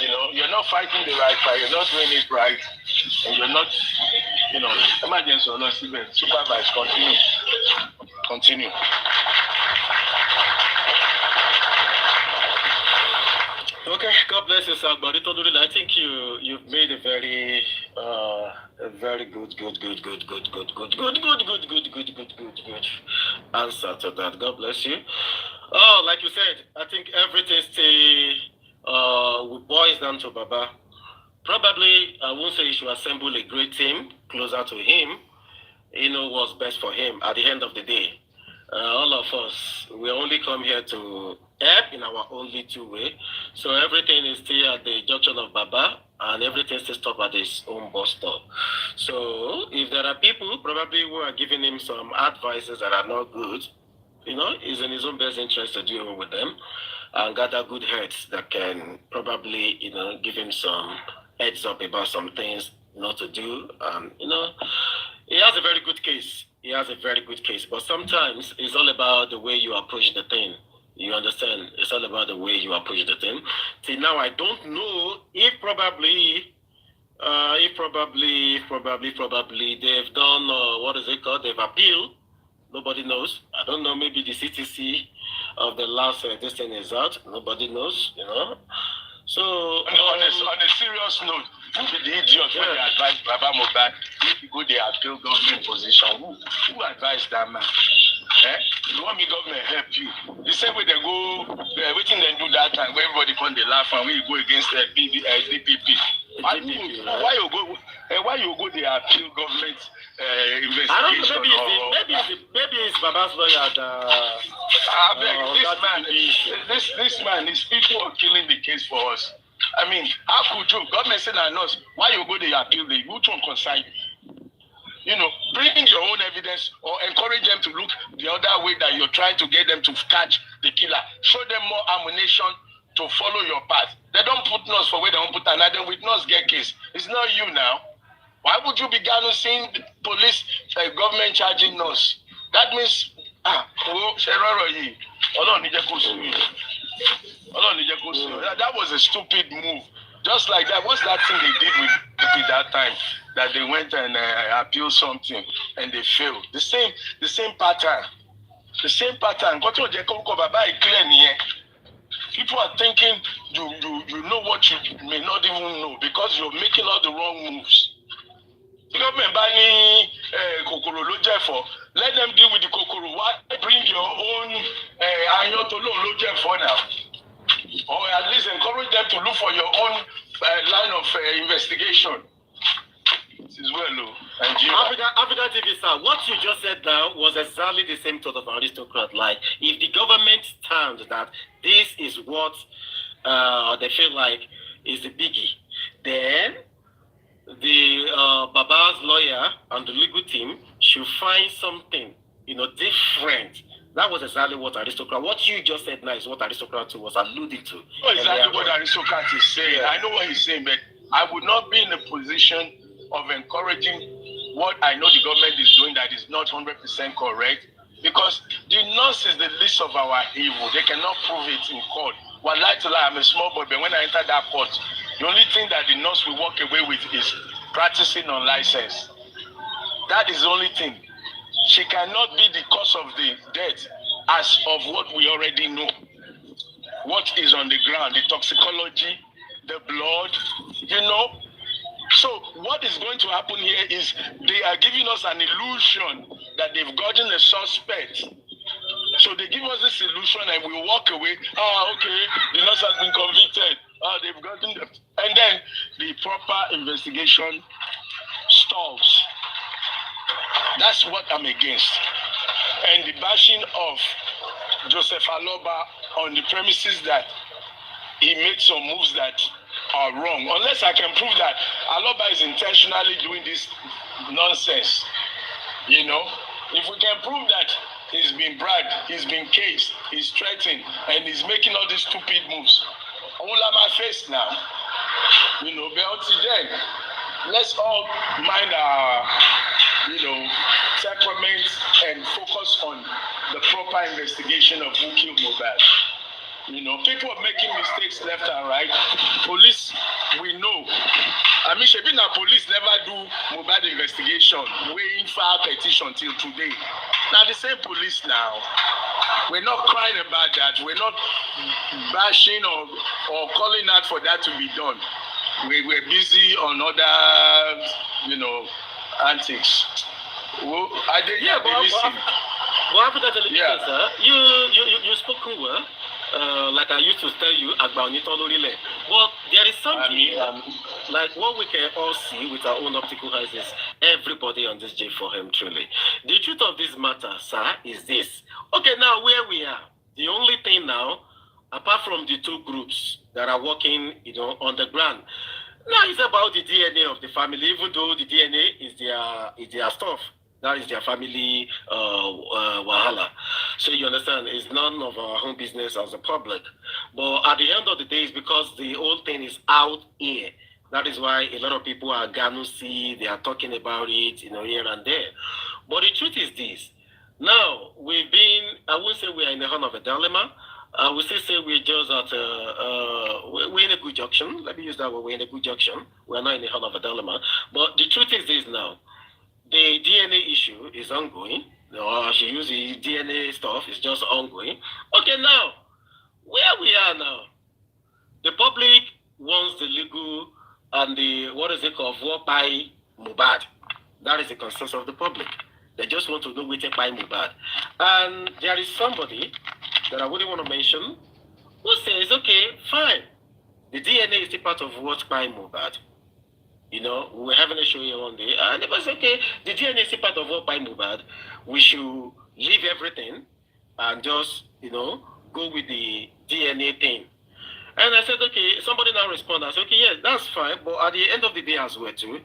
you know, you're not fighting the right fight, you're not doing it right, and you're not you know, emergency or not, supervise, continue. Continue. Okay, God bless you, sir. But I think you've made a very good answer to that. God bless you. Oh, like you said, I think everything boils down to Baba. Probably, I won't say you should assemble a great team closer to him. You know what's best for him at the end of the day. All of us, we only come here to help in our own little way. So everything is still at the junction of Baba, and everything still stop at his own bus stop. So if there are people probably who are giving him some advices that are not good, you know, it's in his own best interest to deal with them and gather good heads that can probably, you know, give him some heads up about some things not to do. You know, he has a very good case. He has a very good case. But sometimes it's all about the way you approach the thing. You understand? It's all about the way you approach the thing. Till now, I don't know if probably they've done, what is it called? They've appealed. Nobody knows. I don't know. Maybe the CTC of the last this thing is out. Nobody knows, you know. So on a serious note, who be the idiot when they advise Baba Mohbad if you go the appeal government position? Who advised that man? You want me government help you? The same way they go, everything they do that time, when everybody come they laugh and when you go against the DPP. Why you go the appeal government investigation? I don't know, maybe it's Baba's lawyer this man, these people are killing the case for us. I mean, how could you? Government said and us, why you go the appeal, they which one concern you? You know, bring your own evidence or encourage them to look the other way that you're trying to get them to catch the killer. Show them more ammunition to follow your path. They don't put nurse for where they don't put another with nurse get case. It's not you now. Why would you be seeing the police government charging nurse? That means that was a stupid move. Just like that, what's that thing they did with that time? That they went and appealed something and they failed. The same pattern. The same pattern. People are thinking you know what you may not even know because you're making all the wrong moves. The government banning kokoro lo let them deal with the kokoro. Why bring your own ayotolo lo for now? Or at least encourage them to look for your own line of investigation. This is well, African TV sir, what you just said now was exactly the same thought of an aristocrat. Like, if the government stands that this is what they feel like is the biggie, then the Baba's lawyer and the legal team should find something, you know, different. That was exactly what what you just said now is what aristocrat was alluding to. Not exactly what aristocrat is saying. Yeah. I know what he's saying, but I would not be in a position of encouraging what I know the government is doing that is not 100% correct, because the nurse is the least of our evil. They cannot prove it in court. Well, I'm a small boy, but when I enter that court, the only thing that the nurse will walk away with is practicing on license. That is the only thing. She cannot be the cause of the death as of what we already know. What is on the ground, the toxicology, the blood, you know. So what is going to happen here is they are giving us an illusion that they've gotten a suspect. So they give us this illusion and we walk away. Okay, the nurse has been convicted. They've gotten them. And then the proper investigation stalls. That's what I'm against. And the bashing of Joseph Aloba on the premises that he made some moves that are wrong. Unless I can prove that Aloba is intentionally doing this nonsense. You know, if we can prove that he's been bribed, he's been cased, he's threatened, and he's making all these stupid moves. I won't let my face now. You know, but until then, let's all mind our, temperaments and focus on the proper investigation of who killed Mohbad. You know, people are making mistakes left and right. Police, we know I mean, Shebi na police never do Mohbad investigation, weighing file petition till today. Now the same police now. We're not crying about that. We're not bashing or calling out for that to be done. We're busy on other, antics. Well, Well, Africa Television, sir, you spoken well. Like I used to tell you about Nitolorile. But there is something like what we can all see with our own optical eyes is everybody on this J for him truly. The truth of this matter, sir, is this. Okay, now where we are, the only thing now, apart from the two groups that are working, on the ground, now it's about the DNA of the family, even though the DNA is their stuff. That is their family wahala. So you understand, it's none of our own business as a public. But at the end of the day, it's because the whole thing is out here. That is why a lot of people are ganusi, they are talking about it, here and there. But the truth is this. Now, I wouldn't say we are in the horn of a dilemma. I would still say we're just we're in a good junction. Let me use that word, we're in a good junction. We're not in the horn of a dilemma. But the truth is this now. The DNA issue is ongoing. She used the DNA stuff, it's just ongoing. Okay, now, where we are now, the public wants the legal and work by Mohbad. That is the consensus of the public. They just want to know which by Mohbad. And there is somebody that I wouldn't want to mention who says, okay, fine. The DNA is still part of what by Mohbad. We were having a show here one day, and it was okay. The DNA is part of what by Mohbad. We should leave everything and just, go with the DNA thing. And I said, okay, somebody now responded. I said, okay, yes, that's fine. But at the end of the day as well, too,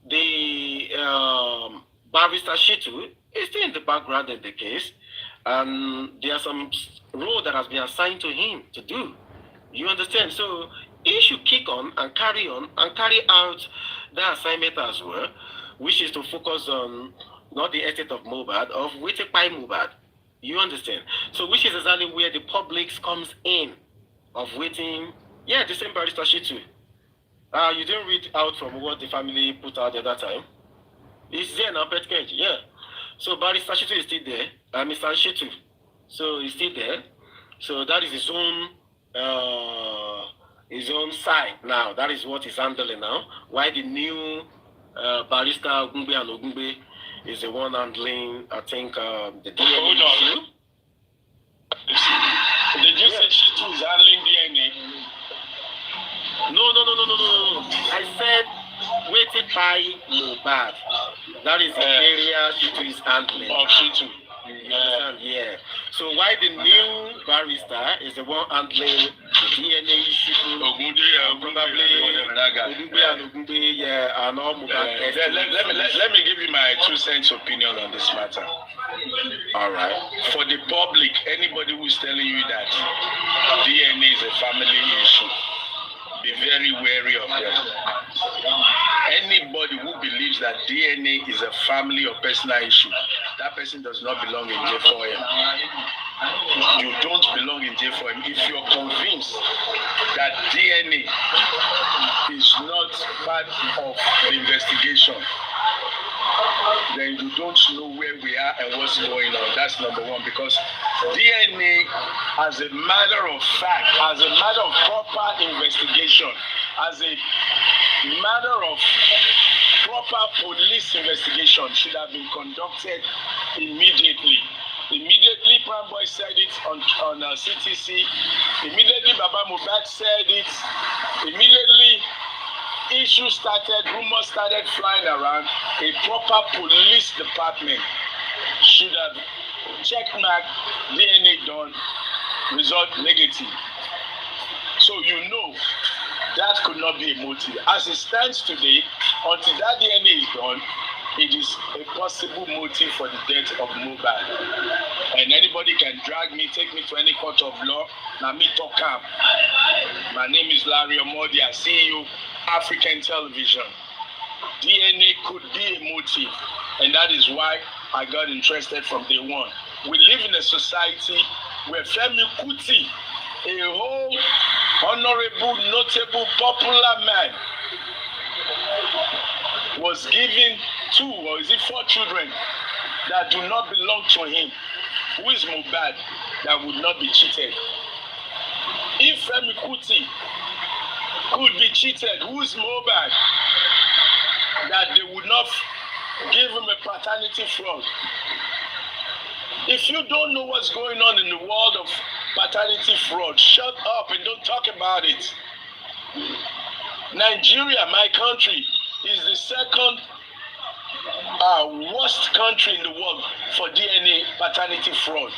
the Barrister Shitu is still in the background in the case. And there's some role that has been assigned to him to do. You understand? So he should kick on and carry out the assignment as well, which is to focus on not the estate of Mohbad, of waiting by Mohbad. You understand? So which is exactly where the public comes in, of waiting. Yeah, the same Barrister Shitu. You didn't read out from what the family put out at that time. It's there now, Pet Cage, yeah. So Barrister Shitu is still there, Mr. Shitu. So he's still there. So that is his own side now. That is what he's handling now. Why the new Barrister Ogungbe and Ogungbe is the one handling, I think, the DNA issue. Did you say Shitu is handling DNA? No. I said waited by Mohbad. That is the area Shitu is handling. Of Shitu. Yeah. So why the new barrister is the one handling the DNA issue? Probably Ogungbe, and all Mohbad. Let me give you my 2 cents opinion on this matter. All right. For the public, anybody who is telling you that DNA is a family issue, be very wary of them. Anybody who believes that DNA is a family or personal issue, that person does not belong in J4M. You don't belong in J4M. If you're convinced that DNA is not part of the investigation, then you don't know where we are and what's going on. That's number one, because DNA, as a matter of fact, as a matter of proper investigation, as a matter of proper police investigation, should have been conducted immediately. Immediately, Prime Boy said it on CTC. Immediately, Baba Mohbad said it. Immediately, issues started, rumors started flying around. A proper police department should have checked mark, DNA done, result negative. So you know that could not be a motive. As it stands today, until that DNA is done, it is a possible motive for the death of Mohbad. And anybody can drag me, take me to any court of law. Now me talk am. My name is Larry Omodi, I see you, African Television. DNA could be a motive, and that is why I got interested from day one. We live in a society where Femi Kuti, a whole honorable, notable, popular man, was given 2 or is it 4 children that do not belong to him. Who is Mohbad that would not be cheated? If Femi Kuti could be cheated, who is Mohbad that they would not give him a paternity fraud? If you don't know what's going on in the world of paternity fraud, shut up and don't talk about it. Nigeria, my country, is the second worst country in the world for DNA paternity fraud.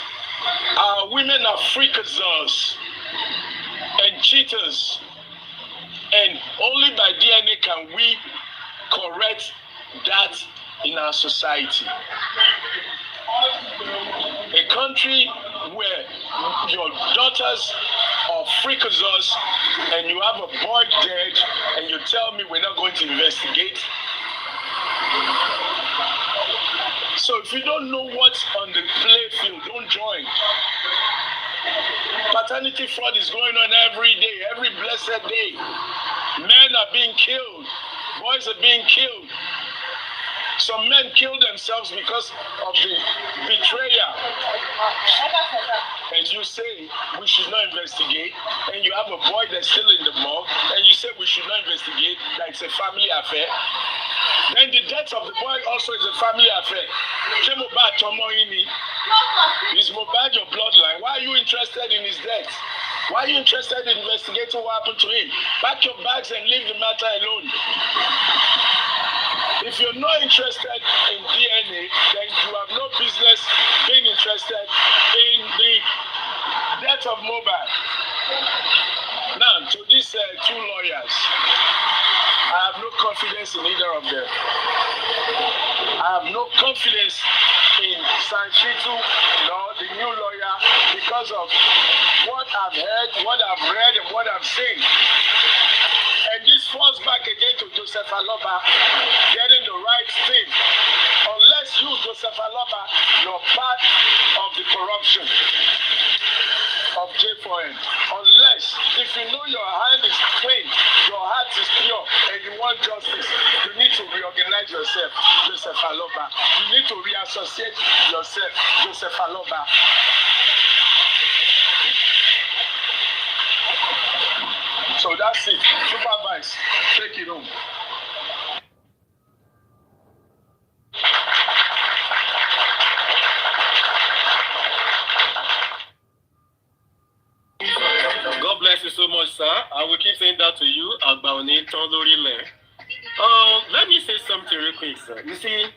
Our women are freakazoids and cheaters, and only by DNA can we correct that in our society. A country where your daughters are freakazoids and you have a boy dead and you tell me we're not going to investigate. So if you don't know what's on the playfield, don't join. Paternity fraud is going on every day, every blessed day. Men are being killed. Boys are being killed. Some men kill themselves because of the betrayal. And you say we should not investigate, and you have a boy that's still in the morgue, and you say we should not investigate, that it's a family affair. Then the death of the boy also is a family affair. Is Mohbad your bloodline? Why are you interested in his death? Why are you interested in investigating what happened to him? Pack your bags and leave the matter alone. If you're not interested in DNA, then you have no business being interested in the death of Mohbad. Now, to these 2 lawyers, I have no confidence in either of them. I have no confidence in Sanchitu, nor the new lawyer, because of what I've heard, what I've read, and what I've seen. And this falls back again to Joseph Aloba getting the right thing. Unless you, Joseph Aloba, you're part of the corruption of J4N. Unless, if you know your hand is clean, your heart is pure, and you want justice, you need to reorganize yourself, Joseph Aloba. You need to reassociate yourself, Joseph Aloba. So that's it. Supervise. Take it home. God bless you so much, sir. I will keep saying that to you. Let me say something real quick, sir. You see,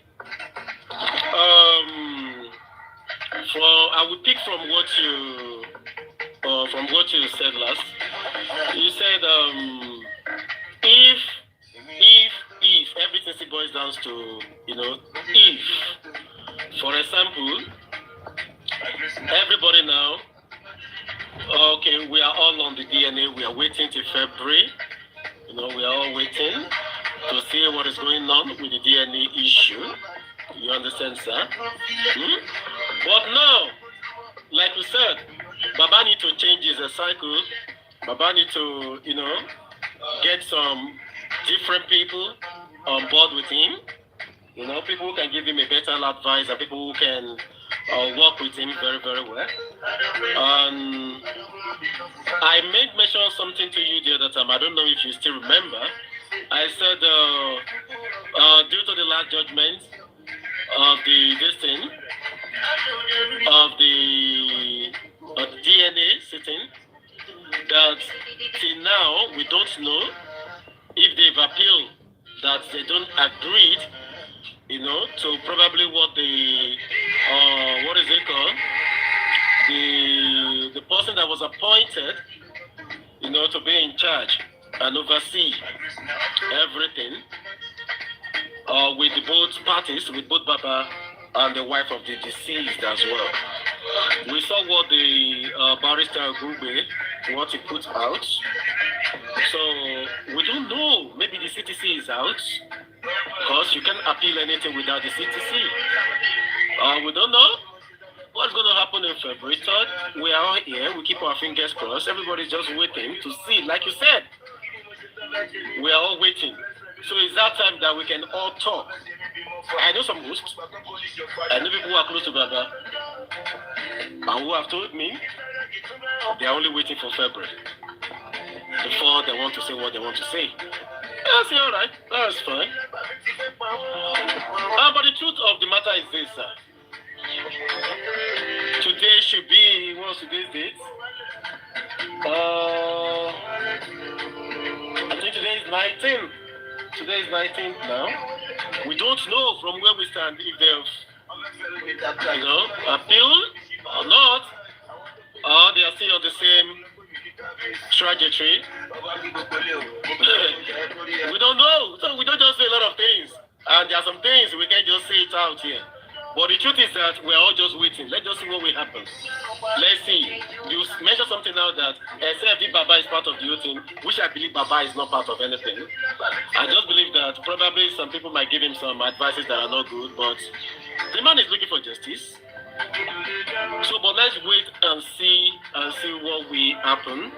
I will pick from what you said last. You said if everything still boils down to if, for example, everybody now, okay, we are all on the DNA. We are waiting till February. We are all waiting to see what is going on with the DNA issue. You understand, sir? But now, like you said, Baba need to change his cycle. Baba need to, get some different people on board with him. People who can give him a better advice and people who can work with him very, very well. I made mention of something to you the other time. I don't know if you still remember. I said, due to the last judgment of the DNA sitting, that till now we don't know if they've appealed, that they don't agree, to probably what the what is it called? The person that was appointed, to be in charge and oversee everything, with the both parties, with both Baba and the wife of the deceased as well. We saw what the barrister Gube, what he put out. So we don't know. Maybe the CTC is out, because you can't appeal anything without the CTC. We don't know what's going to happen in February 3rd. We are all here. We keep our fingers crossed. Everybody's just waiting to see. Like you said, we are all waiting So it's that time that we can all talk. I know some hosts. I know people who are close to Baba and who have told me they are only waiting for February before they want to say what they want to say. I say, all right, that's fine. But the truth of the matter is this, sir. Today should be, what's today's date? I think today is 19th. Today is 19th now. We don't know from where we stand if they've, appealed or not, or they are still on the same trajectory. We don't know. So we don't just say a lot of things. And there are some things we can't just say it out here. But the truth is that we're all just waiting. Let's just see what will happen. Let's see. You mentioned something now that except if Baba is part of the whole thing, which I believe Baba is not part of anything. I just believe that probably some people might give him some advices that are not good, but the man is looking for justice. So, but let's wait and see what will happen.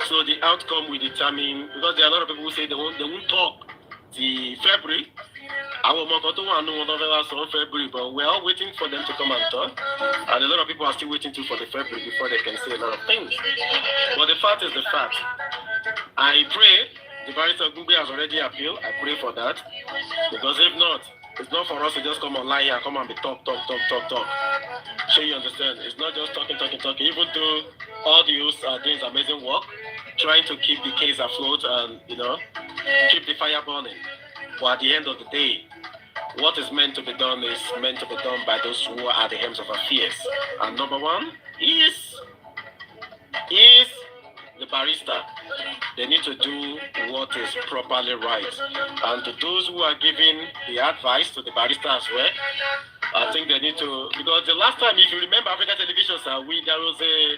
So the outcome will determine, because there are a lot of people who say they won't talk till February. Our February, but we're all waiting for them to come and talk. And a lot of people are still waiting for the February before they can say a lot of things. But the fact is the fact. I pray the barrister Gumbi has already appealed. I pray for that. Because if not, it's not for us to just come online here and come and be talk. So you understand? It's not just talking. Even though all the hosts are doing amazing work, trying to keep the case afloat and, keep the fire burning. But at the end of the day, what is meant to be done is meant to be done by those who are at the helms of affairs. And number one is the barrister. They need to do what is properly right. And to those who are giving the advice to the barrister as well, I think they need to, because the last time, if you remember African television, sir, there was a,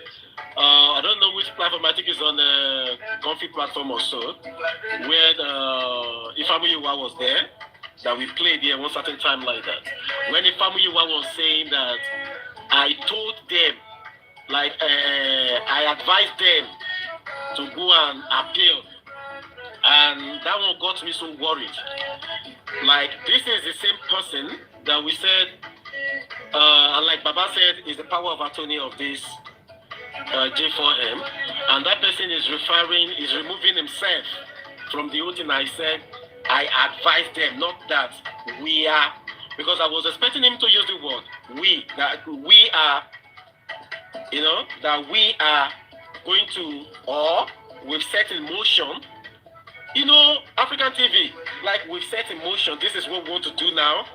I don't know which platform, I think it's on a Comfy platform or so, where Ifamuyiwa was there, that we played here one certain time like that. When Ifamuyiwa was saying that I told them, I advised them to go and appeal. And that one got me so worried. Like, this is the same person that we said, and like Baba said, is the power of attorney of this J4M. And that person is removing himself from the oath. And I said, I advised them, not that we are, because I was expecting him to use the word we, that we are, that we are going to, or we've set in motion, African TV, like we've set in motion, this is what we want to do now.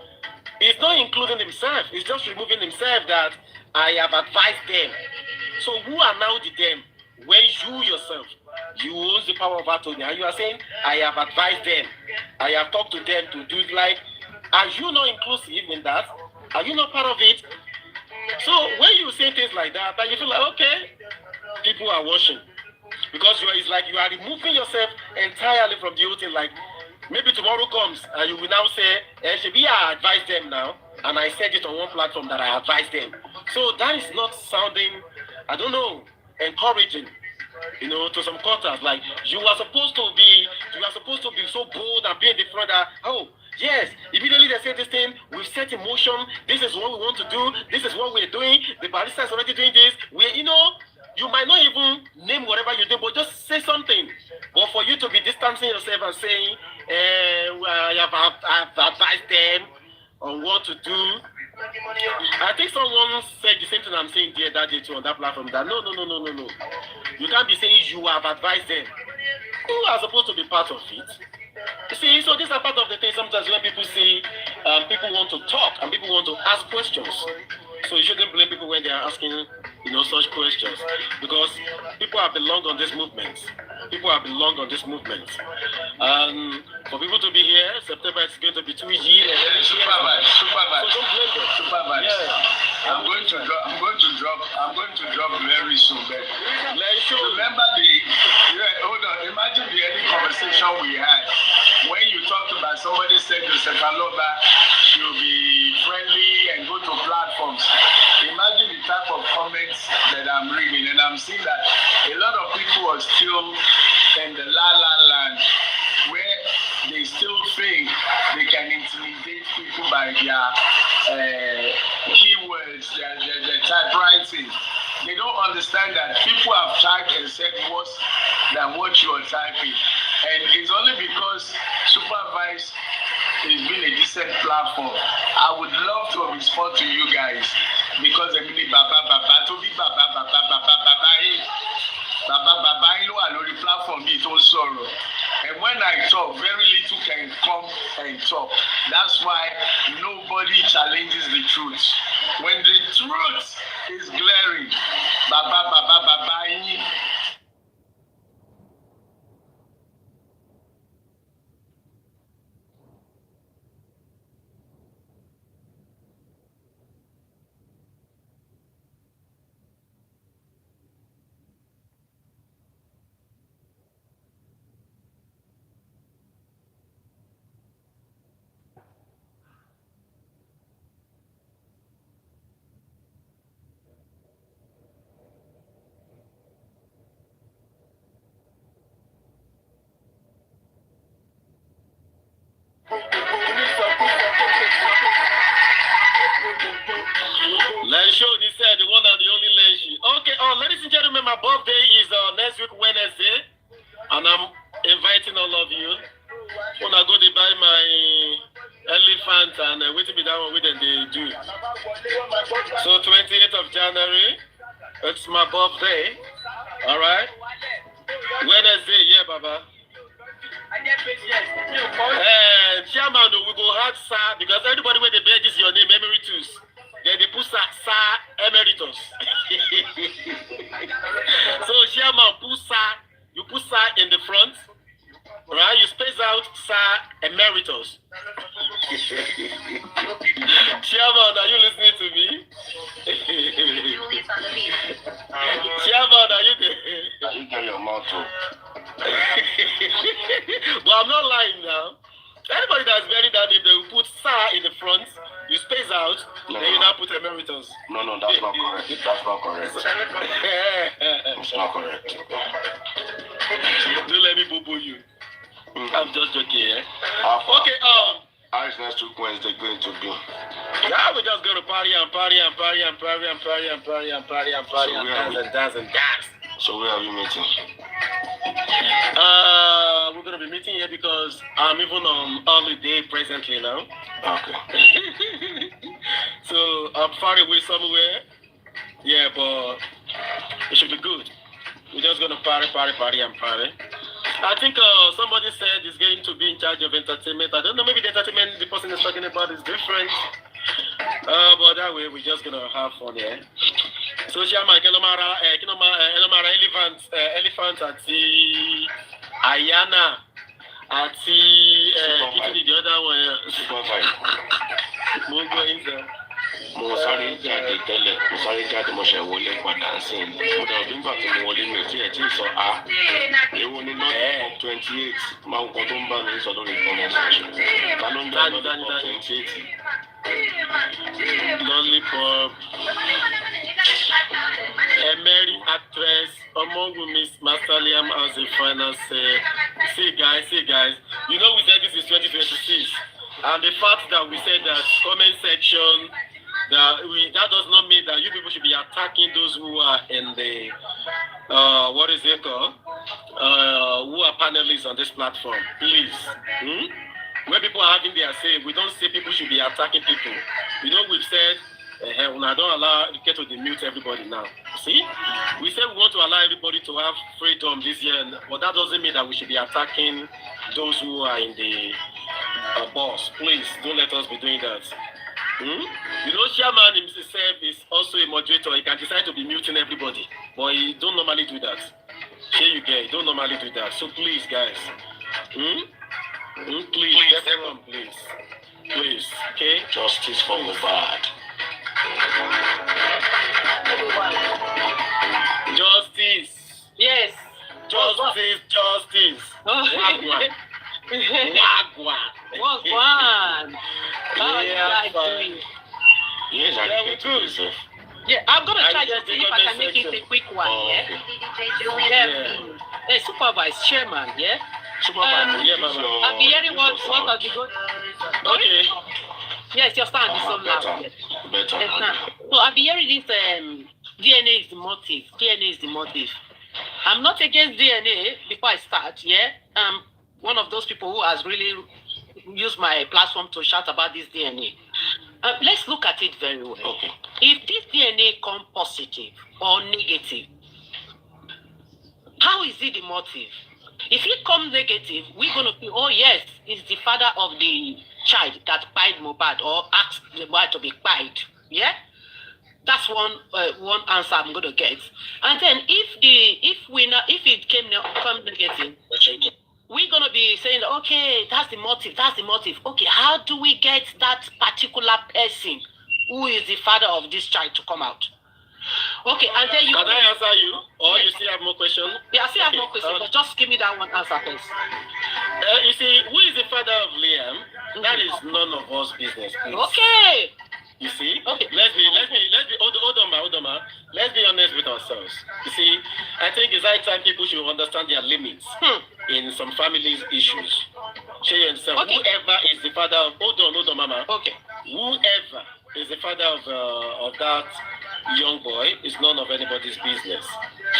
It's not including himself, it's just removing himself that I have advised them. So who are now the them? When you yourself, you use the power of attorney, and you are saying, I have advised them, I have talked to them to do it. Like, are you not inclusive in that? Are you not part of it? So when you say things like that, then you feel like, okay, people are watching. Because it's like you are removing yourself entirely from the whole thing. Like, maybe tomorrow comes and you will now say, Shebi, I advised them now, and I said it on one platform that I advised them. So that is not sounding, I don't know, encouraging, to some quarters. Like, you are supposed to be so bold and be in the front that, oh, yes, immediately they say this thing, we've set in motion, this is what we want to do, this is what we're doing, the barrister is already doing this, you might not even name whatever you do, but just say something. But for you to be distancing yourself and saying, I've advised them on what to do. I think someone said the same thing I'm saying there that day too on that platform, that no. You can't be saying you have advised them. Who are supposed to be part of it? You see, so these are part of the thing sometimes when people see people want to talk and people want to ask questions. So you shouldn't blame people when they are asking, such questions, because people have belonged on this movement. For people to be here, September is going to be 2 years. Supervibetv. So don't blame them. Supervibetv. Yeah. I'm going to drop very soon. But remember hold on. Imagine the early conversation we had when you talked about somebody said to Sekaloba, she'll be friendly and go to platforms. Imagine the type of comments that I'm reading, and I'm seeing that a lot of people are still in the la la land, where they still intimidate people by their keywords, their typewriting. They don't understand that people have typed and said worse than what you are typing. And it's only because Supervibetv is being a decent platform. I would love to respond to you guys because I mean, Baba, to be Baba, you know, I know the platform is so sorrow. And when I talk, very little can come and talk. That's why nobody challenges the truth. When the truth is glaring, Baba, Lenshoni said the one and the only Lenshi. Okay, ladies and gentlemen, my birthday is next week Wednesday, and I'm inviting all of you. When I go to buy my elephant and wait to be down with them, they do. So 28th of January, it's my birthday. All right. Wednesday, yeah, Baba. Chairman, we go hard, sir, because everybody when they beg is your name, emeritus. Then they put sir emeritus. So chairman, put sir, you put sir in the front, right? You space out sir emeritus. Chairman, are you listening to me? Chairman, are you there? You get your mouth too. But I'm not lying now. Anybody that's very that name, they will put sir in the front, you space out, then you now put emeritus. No, that's not correct. That's not correct. It's not correct. Don't let me boo you. I'm just joking, eh? Okay, how is next week Wednesday going to be? Yeah, we're just going to party and party and party and party and party and party and party and party and dance and dance. So where are we meeting? We're going to be meeting here because I'm even on holiday presently now. Okay. So I'm far away somewhere. Yeah, but it should be good. We're just going to party and party. I think somebody said he's going to be in charge of entertainment. I don't know, maybe the entertainment the person is talking about is different. But that way, we're just going to have fun here. So, Chairman, Elomara elephant at the Ayana at the other one. Supervibetv. Mungo is there. Mo sáré jáde tẹ́lẹ̀, mo sáré jáde mo ṣe wọlé padà sí i. Mo dàbí nígbà tí mo wọlé mi ò tí ẹ̀ tí ì sọ èwo ni not 28 máa ń kọ́ tó ń bá mi sọ lórí conversation. Ta ló ń dá not 28? Lollipop. Emery actress Omogumi Master Liam as a final say. See guys, you know we said this is 2026. And the fact that we said that comment section, that does not mean that you people should be attacking those who are in the what is it called? Who are panelists on this platform. Please. When people are having their say, we don't say people should be attacking people. You know, we've said I don't allow get to mute everybody now. See? We said we want to allow everybody to have freedom this year, but that doesn't mean that we should be attacking those who are in the boss. Please don't let us be doing that. You know, chairman himself is also a moderator. He can decide to be muting everybody, but he don't normally do that. Here you get, he don't normally do that. So please, guys, please, everyone, please, okay? Justice for Mohbad. Justice. Yes. Justice. Wagwan. What's one? How are you guys doing? Yes, I get to yourself. Yeah, I'm gonna try to see if I can make it a quick one. Okay. Supervibetv chairman, yeah. Supervibetv, I've been hearing what has been going. Okay. Yes, your sound is so loud. Yes. Better. Yes, so I've been hearing this DNA is the motive. DNA is the motive. I'm not against DNA before I start, yeah. One of those people who has really used my platform to shout about this DNA. Let's look at it very well. Okay. If this DNA come positive or negative, how is it the motive? If it comes negative, we're going to feel, oh yes, it's the father of the child that pied Mohbad or asked the boy to be pied. Yeah? That's one answer I'm going to get. And then if it come negative, we're going to be saying, okay, that's the motive, that's the motive. Okay, how do we get that particular person who is the father of this child to come out? Okay, and then you... Can I answer you? Or you still have more questions? Yeah, I still have more questions, but just give me that one answer first. You see, who is the father of Liam? That is none of us business, please. Okay. You see? Okay. Let's be hold on, ma. Let's be honest with ourselves. You see, I think it's high time people should understand their limits in some families' issues. Show you understand? Okay. Whoever is the father of hold on, mama. Okay. Whoever is the father of that young boy is none of anybody's business.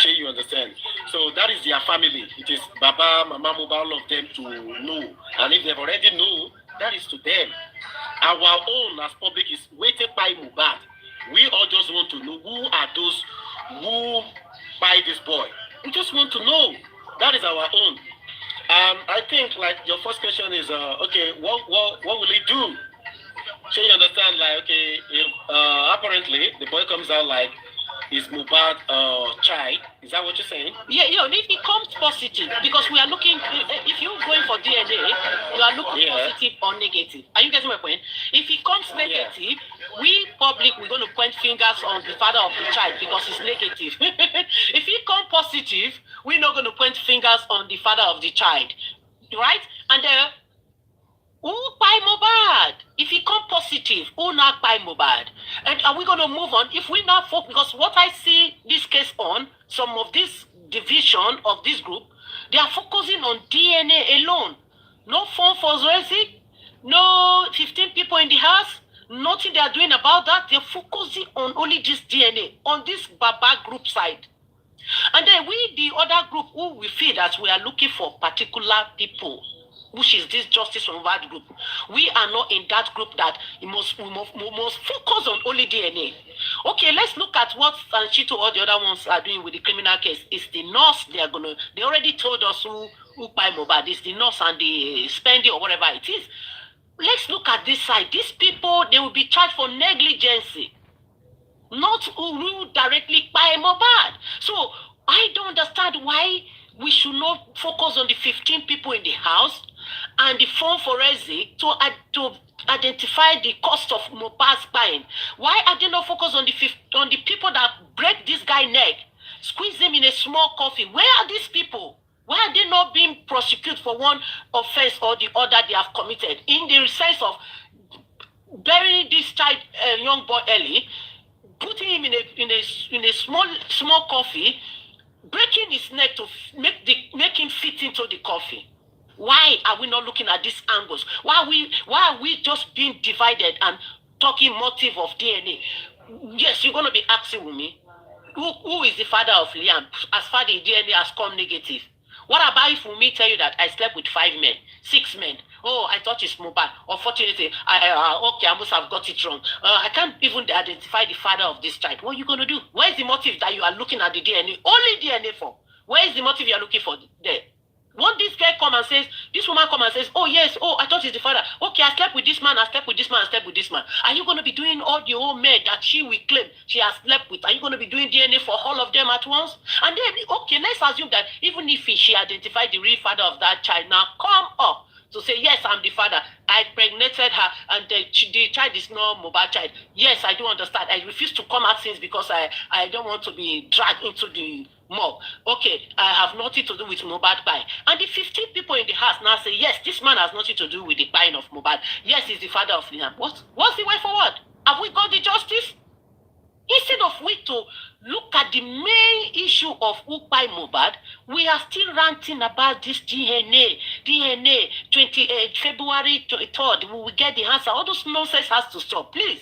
Sure, you understand? So that is their family. It is Baba, Mama, Mohbad, all of them to know. And if they've already know, that is to them. Our own as public is waited by Mohbad. We all just want to know who are those who buy this boy. We just want to know. That is our own. I think like your first question is okay, what will he do? So you understand, like, okay, if, apparently the boy comes out like is Mohbad child. Is that what you're saying? Yeah, if it comes positive, because we are looking, if you're going for DNA, you are looking positive or negative. Are you getting my point? If it comes negative, we public, we're going to point fingers on the father of the child because it's negative. If it comes positive, we're not going to point fingers on the father of the child. Right? And who buy Mohbad? If he come positive, who not buy Mohbad? And are we going to move on? If we not focus, because what I see this case on, some of this division of this group, they are focusing on DNA alone. No phone forensic, no 15 people in the house, nothing they are doing about that. They're focusing on only this DNA, on this Baba group side. And then we, the other group, who we feel that we are looking for particular people, which is this Justice from that group. We are not in that group that we must focus on only DNA. Okay, let's look at what Sanchito or the other ones are doing with the criminal case. It's the nurse they already told us who buy Mohbad. It's the nurse and the spending or whatever it is. Let's look at this side. These people, they will be charged for negligence, not who directly buy Mohbad. So I don't understand why we should not focus on the 15 people in the house and the phone forensic to identify the cost of Mohbad's buying. Why are they not focused on the people that break this guy's neck, squeeze him in a small coffin? Where are these people? Why are they not being prosecuted for one offense or the other they have committed? In the sense of burying this child, young boy early, putting him in a small coffin, breaking his neck to make him fit into the coffin. Why are we not looking at these angles? Why are we just being divided and talking motive of DNA? Yes, you're going to be asking me, who is the father of Liam as far as the DNA has come negative? What about if me tell you that I slept with 5 men, 6 men? Oh, I thought it's Mohbad. Unfortunately, I must have got it wrong. I can't even identify the father of this child. What are you going to do? Where is the motive that you are looking at the DNA? Only DNA for. Where is the motive you are looking for there? Won't this guy come and says, this woman come and says, oh yes, oh, I thought it's the father. Okay, I slept with this man, I slept with this man, I slept with this man. Are you going to be doing all the old men that she will claim she has slept with? Are you going to be doing DNA for all of them at once? And then, okay, let's assume that even if she identified the real father of that child, now come up to say, yes, I'm the father. I impregnated her and the child is not Mohbad child. Yes, I do understand. I refuse to come out since because I don't want to be dragged into the mob. Okay, I have nothing to do with Mohbad buying. And the 15 people in the house now say, yes, this man has nothing to do with the buying of Mohbad. Yes, he's the father of Liam. What's the way forward? Have we got the justice? Instead of we to look at the main issue of who buy Mohbad, we are still ranting about this DNA. February 3rd, we will get the answer. All those nonsense has to stop, please.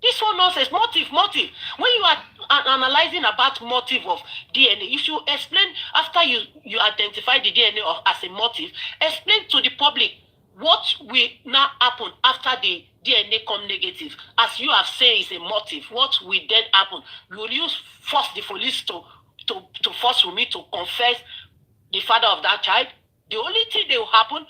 This one nonsense, motive. When you are analyzing about motive of DNA, you should explain after you identify the DNA as a motive, explain to the public what will now happen after the DNA come negative. As you have said is a motive, what will then happen? Will you force the police to force me to confess the father of that child? The only thing that will happen,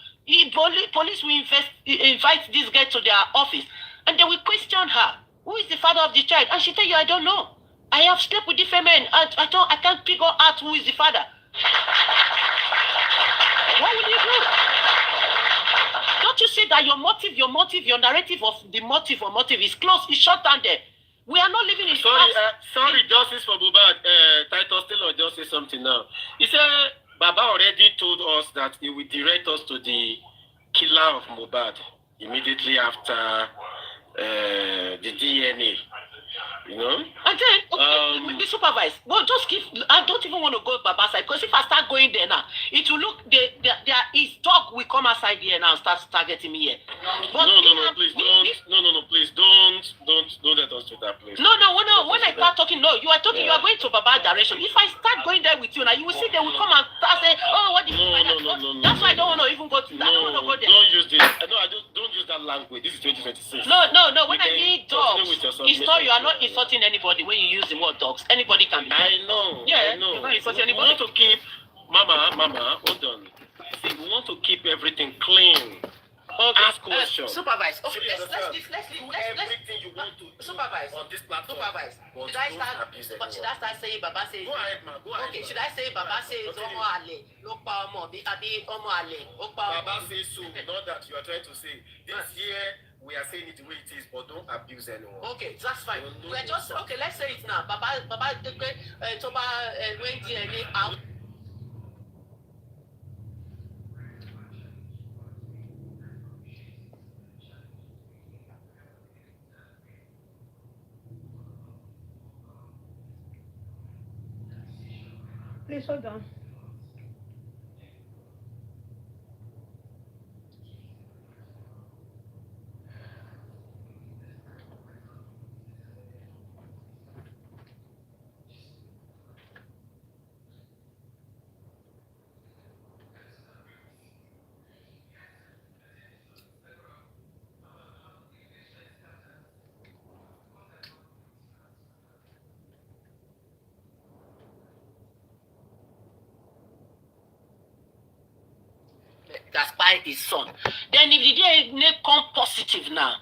police will invite this girl to their office and they will question her. Who is the father of the child? And she tell you, I don't know. I have slept with different men. I can't figure out who is the father. What will you do? Don't you see that your narrative of the motive is closed, it's shut down there. We are not living in... Sorry, Justice for Mohbad. Titus Taylor just say something now. He said, Baba already told us that he will direct us to the killer of Mohbad immediately after the DNA. You know? And then, be supervised. Well, just give... I don't even want to go Baba side, because if I start going there now, it will look... his dog will come outside here now and start targeting me here. But please don't let us do that, please. No, when I start talking, no, you are talking, you are going to Baba direction. If I start going there with you now, you will see they will come and start saying, oh, what did you do? That's why I don't want to even go to... I don't want to go there. Don't use this. No, don't use that language. This is 2026. No. When I mean dogs, it's not, you are not insulting anybody when you use the word dogs. Anybody can be. I know. Yeah, I know. You're not insulting We anybody. want to keep... Mama, hold on. See, we want to keep everything clean. Okay. Ask questions. Supervise. Okay, Let's everything you want to do supervise. on this platform. Supervise. But Should I don't start? abuse But should I start saying Baba says? Go ahead, man. Go ahead. Okay, man. should I say Baba says Continue. Omo Ale, lo pa omo, abi Omo Ale, o pa Baba says so, not that you are trying to say. This year, we are saying it the way it is, but don't abuse anyone. Okay, that's fine. No, We're just okay. Let's say it now. Baba, Toba, when DNA out. Please hold on. That spy his son. Then if the DNA come positive now,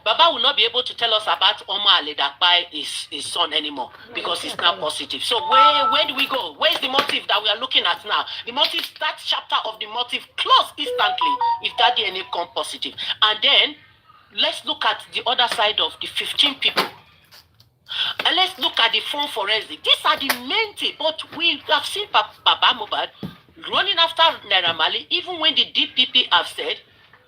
Baba will not be able to tell us about Omo Ale that spy his son anymore because it's now positive. So where do we go? Where is the motive that we are looking at now? The motive, that chapter of the motive closed instantly if that DNA come positive. And then let's look at the other side of the 15 people. And let's look at the phone forensic. These are the main things. But we have seen Baba Mohbad running after Naira Marley, even when the DPP have said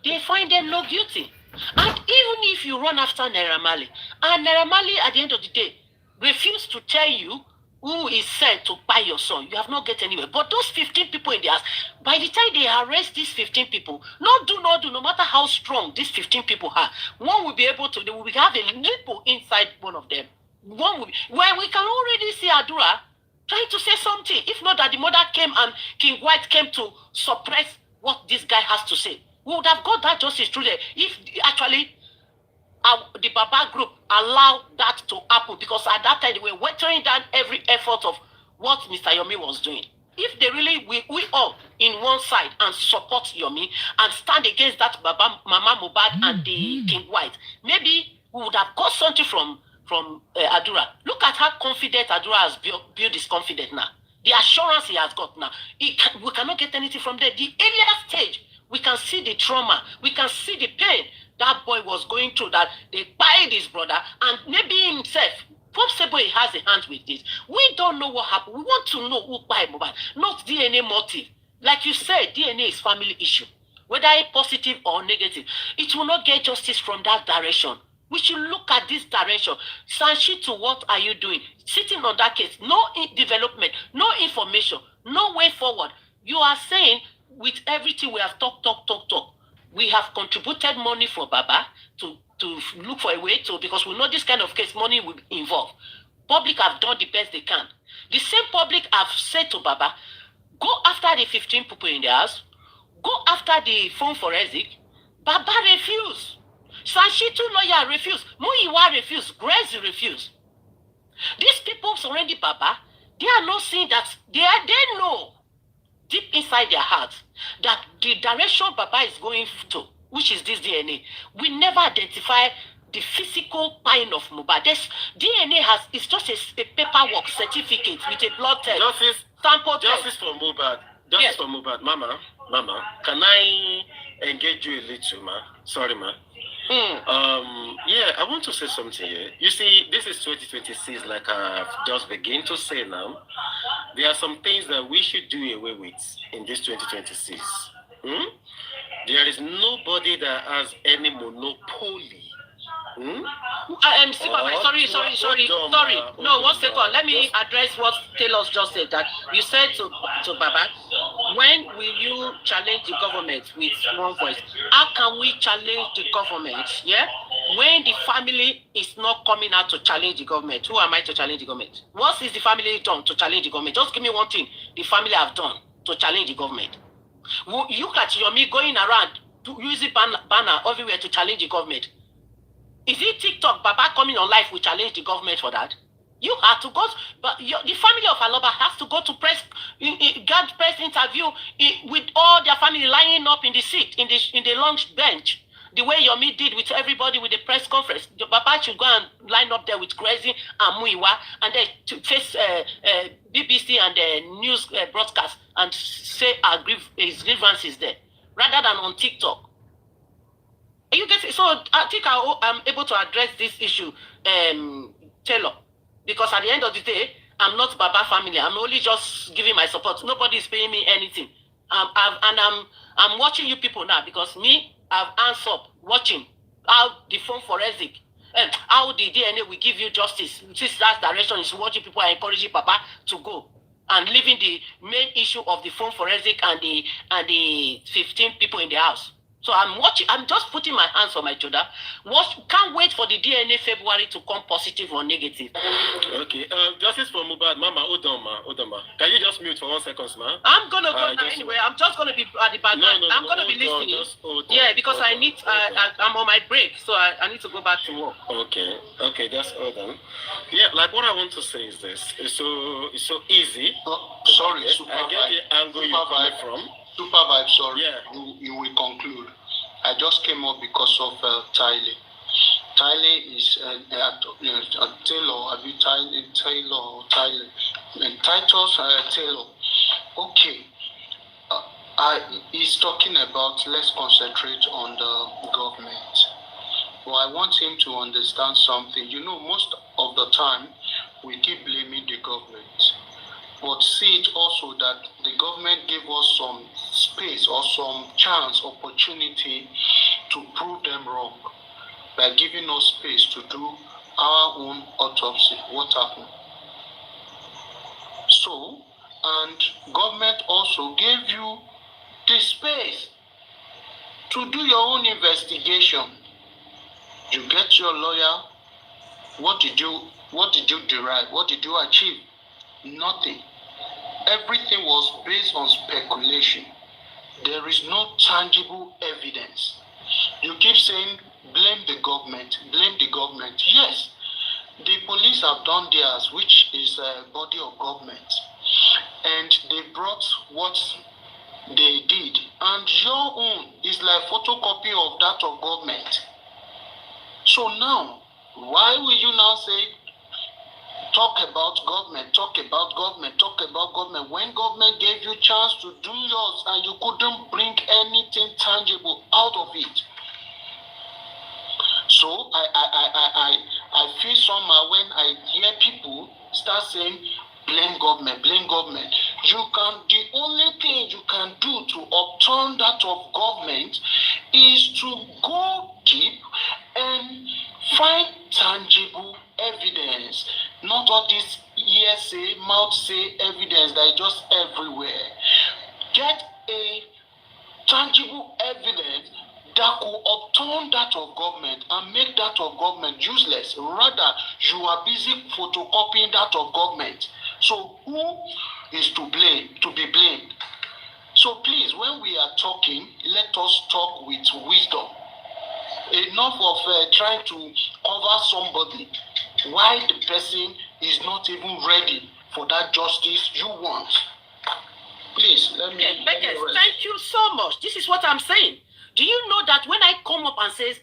they find them not guilty. And even if you run after Naira Marley, and Naira Marley at the end of the day refuse to tell you who is sent to buy your son, you have not get anywhere. But those 15 people in the house, by the time they arrest these 15 people, no matter how strong these 15 people are, one will be able to, they will have a nipple inside one of them. One will be, well, we can already see Adura trying to say something. If not that the mother came and King White came to suppress what this guy has to say. We would have got that justice through there if actually the Baba group allowed that to happen, because at that time they were watering down every effort of what Mr. Yomi was doing. If they really, we all in one side and support Yomi and stand against that Baba, Mama Mohbad and the King White, maybe we would have got something from Adura. Look at how confident Adura has built his confidence now. The assurance he has got now. We cannot get anything from there. The earlier stage, we can see the trauma. We can see the pain that boy was going through, that they buried his brother, and maybe himself, possible he has a hand with this. We don't know what happened. We want to know who buried Mohbad, not DNA motive. Like you said, DNA is family issue. Whether it's positive or negative, it will not get justice from that direction. We should look at this direction. Sanshito, what are you doing? Sitting on that case, no development, no information, no way forward. You are saying with everything we have talked, we have contributed money for Baba to look for a way to, because we know this kind of case, money will be involved. Public have done the best they can. The same public have said to Baba, go after the 15 people in the house, go after the phone forensic. Baba refused. Sanshitu lawyer refused. Muyiwa refused. Grace refused. These people surrender Baba. They are not seeing that. They know deep inside their hearts that the direction Baba is going to, which is this DNA, we never identify the physical pine of Mohbad. This DNA it's just a paperwork certificate with a blood test. Justice for Mohbad. Justice for Mohbad. Mama, can I engage you a little, ma? Sorry, ma. I want to say something here. You see, this is 2026, like I've just begun to say now. There are some things that we should do away with in this 2026. There is nobody that has any monopoly. Sorry. No, 1 second. Let me address what Taylor just said. That you said to Baba, when will you challenge the government with one voice? How can we challenge the government? Yeah, when the family is not coming out to challenge the government, who am I to challenge the government? What is the family done to challenge the government? Just give me one thing the family have done to challenge the government. You catch me going around using banner everywhere to challenge the government. Is it TikTok, Baba coming on live, we challenge the government for that? You have to go, but the family of Aloba has to go to press interview with all their family lining up in the seat, in the lounge bench, the way Yomi did with everybody with the press conference. The Baba should go and line up there with Crazy and Muiwa, and then to face BBC and the news broadcast and say his grievances there, rather than on TikTok. You get it? So I think I'm able to address this issue, Taylor, because at the end of the day, I'm not Baba family. I'm only just giving my support. Nobody is paying me anything. I'm watching you people now because I've answered up watching how the phone forensic and how the DNA will give you justice. This last direction is what you people are encouraging Papa to go and leaving the main issue of the phone forensic and the 15 people in the house. So I'm watching. I'm just putting my hands on my shoulder. Can't wait for the DNA February to come positive or negative. Okay. Justice for Mohbad, Mama, hold on, ma. Can you just mute for 1 second, ma? I'm gonna go now anyway. I'm just gonna be at the back. I'm gonna be listening. Because I need. I'm on my break, so I need to go back to work. Okay, that's all done. Yeah, like what I want to say is this. It's so easy. Sorry, I get the angle you're coming from. Supervibetv, sorry. Yeah. You will conclude. I just came up because of Tyler. Tyler is Taylor. Have you Tyler? And Titus Taylor. Okay. He's talking about let's concentrate on the government. Well, I want him to understand something. You know, most of the time we keep blaming the government. But see it also that the government gave us some space or some chance, opportunity to prove them wrong by giving us space to do our own autopsy. What happened? So, and government also gave you the space to do your own investigation. You get your lawyer. What did you derive? What did you achieve? Nothing. Everything was based on speculation. There is no tangible evidence. You keep saying, blame the government. Yes, the police have done theirs, which is a body of government. And they brought what they did. And your own is like photocopy of that of government. So now, why will you now say, talk about government, when government gave you chance to do yours and you couldn't bring anything tangible out of it? So I feel somehow when I hear people start saying blame government. The only thing you can do to upturn that of government is to go deep and find tangible evidence, not all this hearsay, mouth say evidence that is just everywhere. Get a tangible evidence that could upturn that of government and make that of government useless. Rather, you are busy photocopying that of government. So who is to blame? To be blamed? So please, when we are talking, let us talk with wisdom. Enough of trying to cover somebody why the person is not even ready for that justice you want. Please, let me rest. Thank you so much. This is what I'm saying. Do you know that when I come up and says,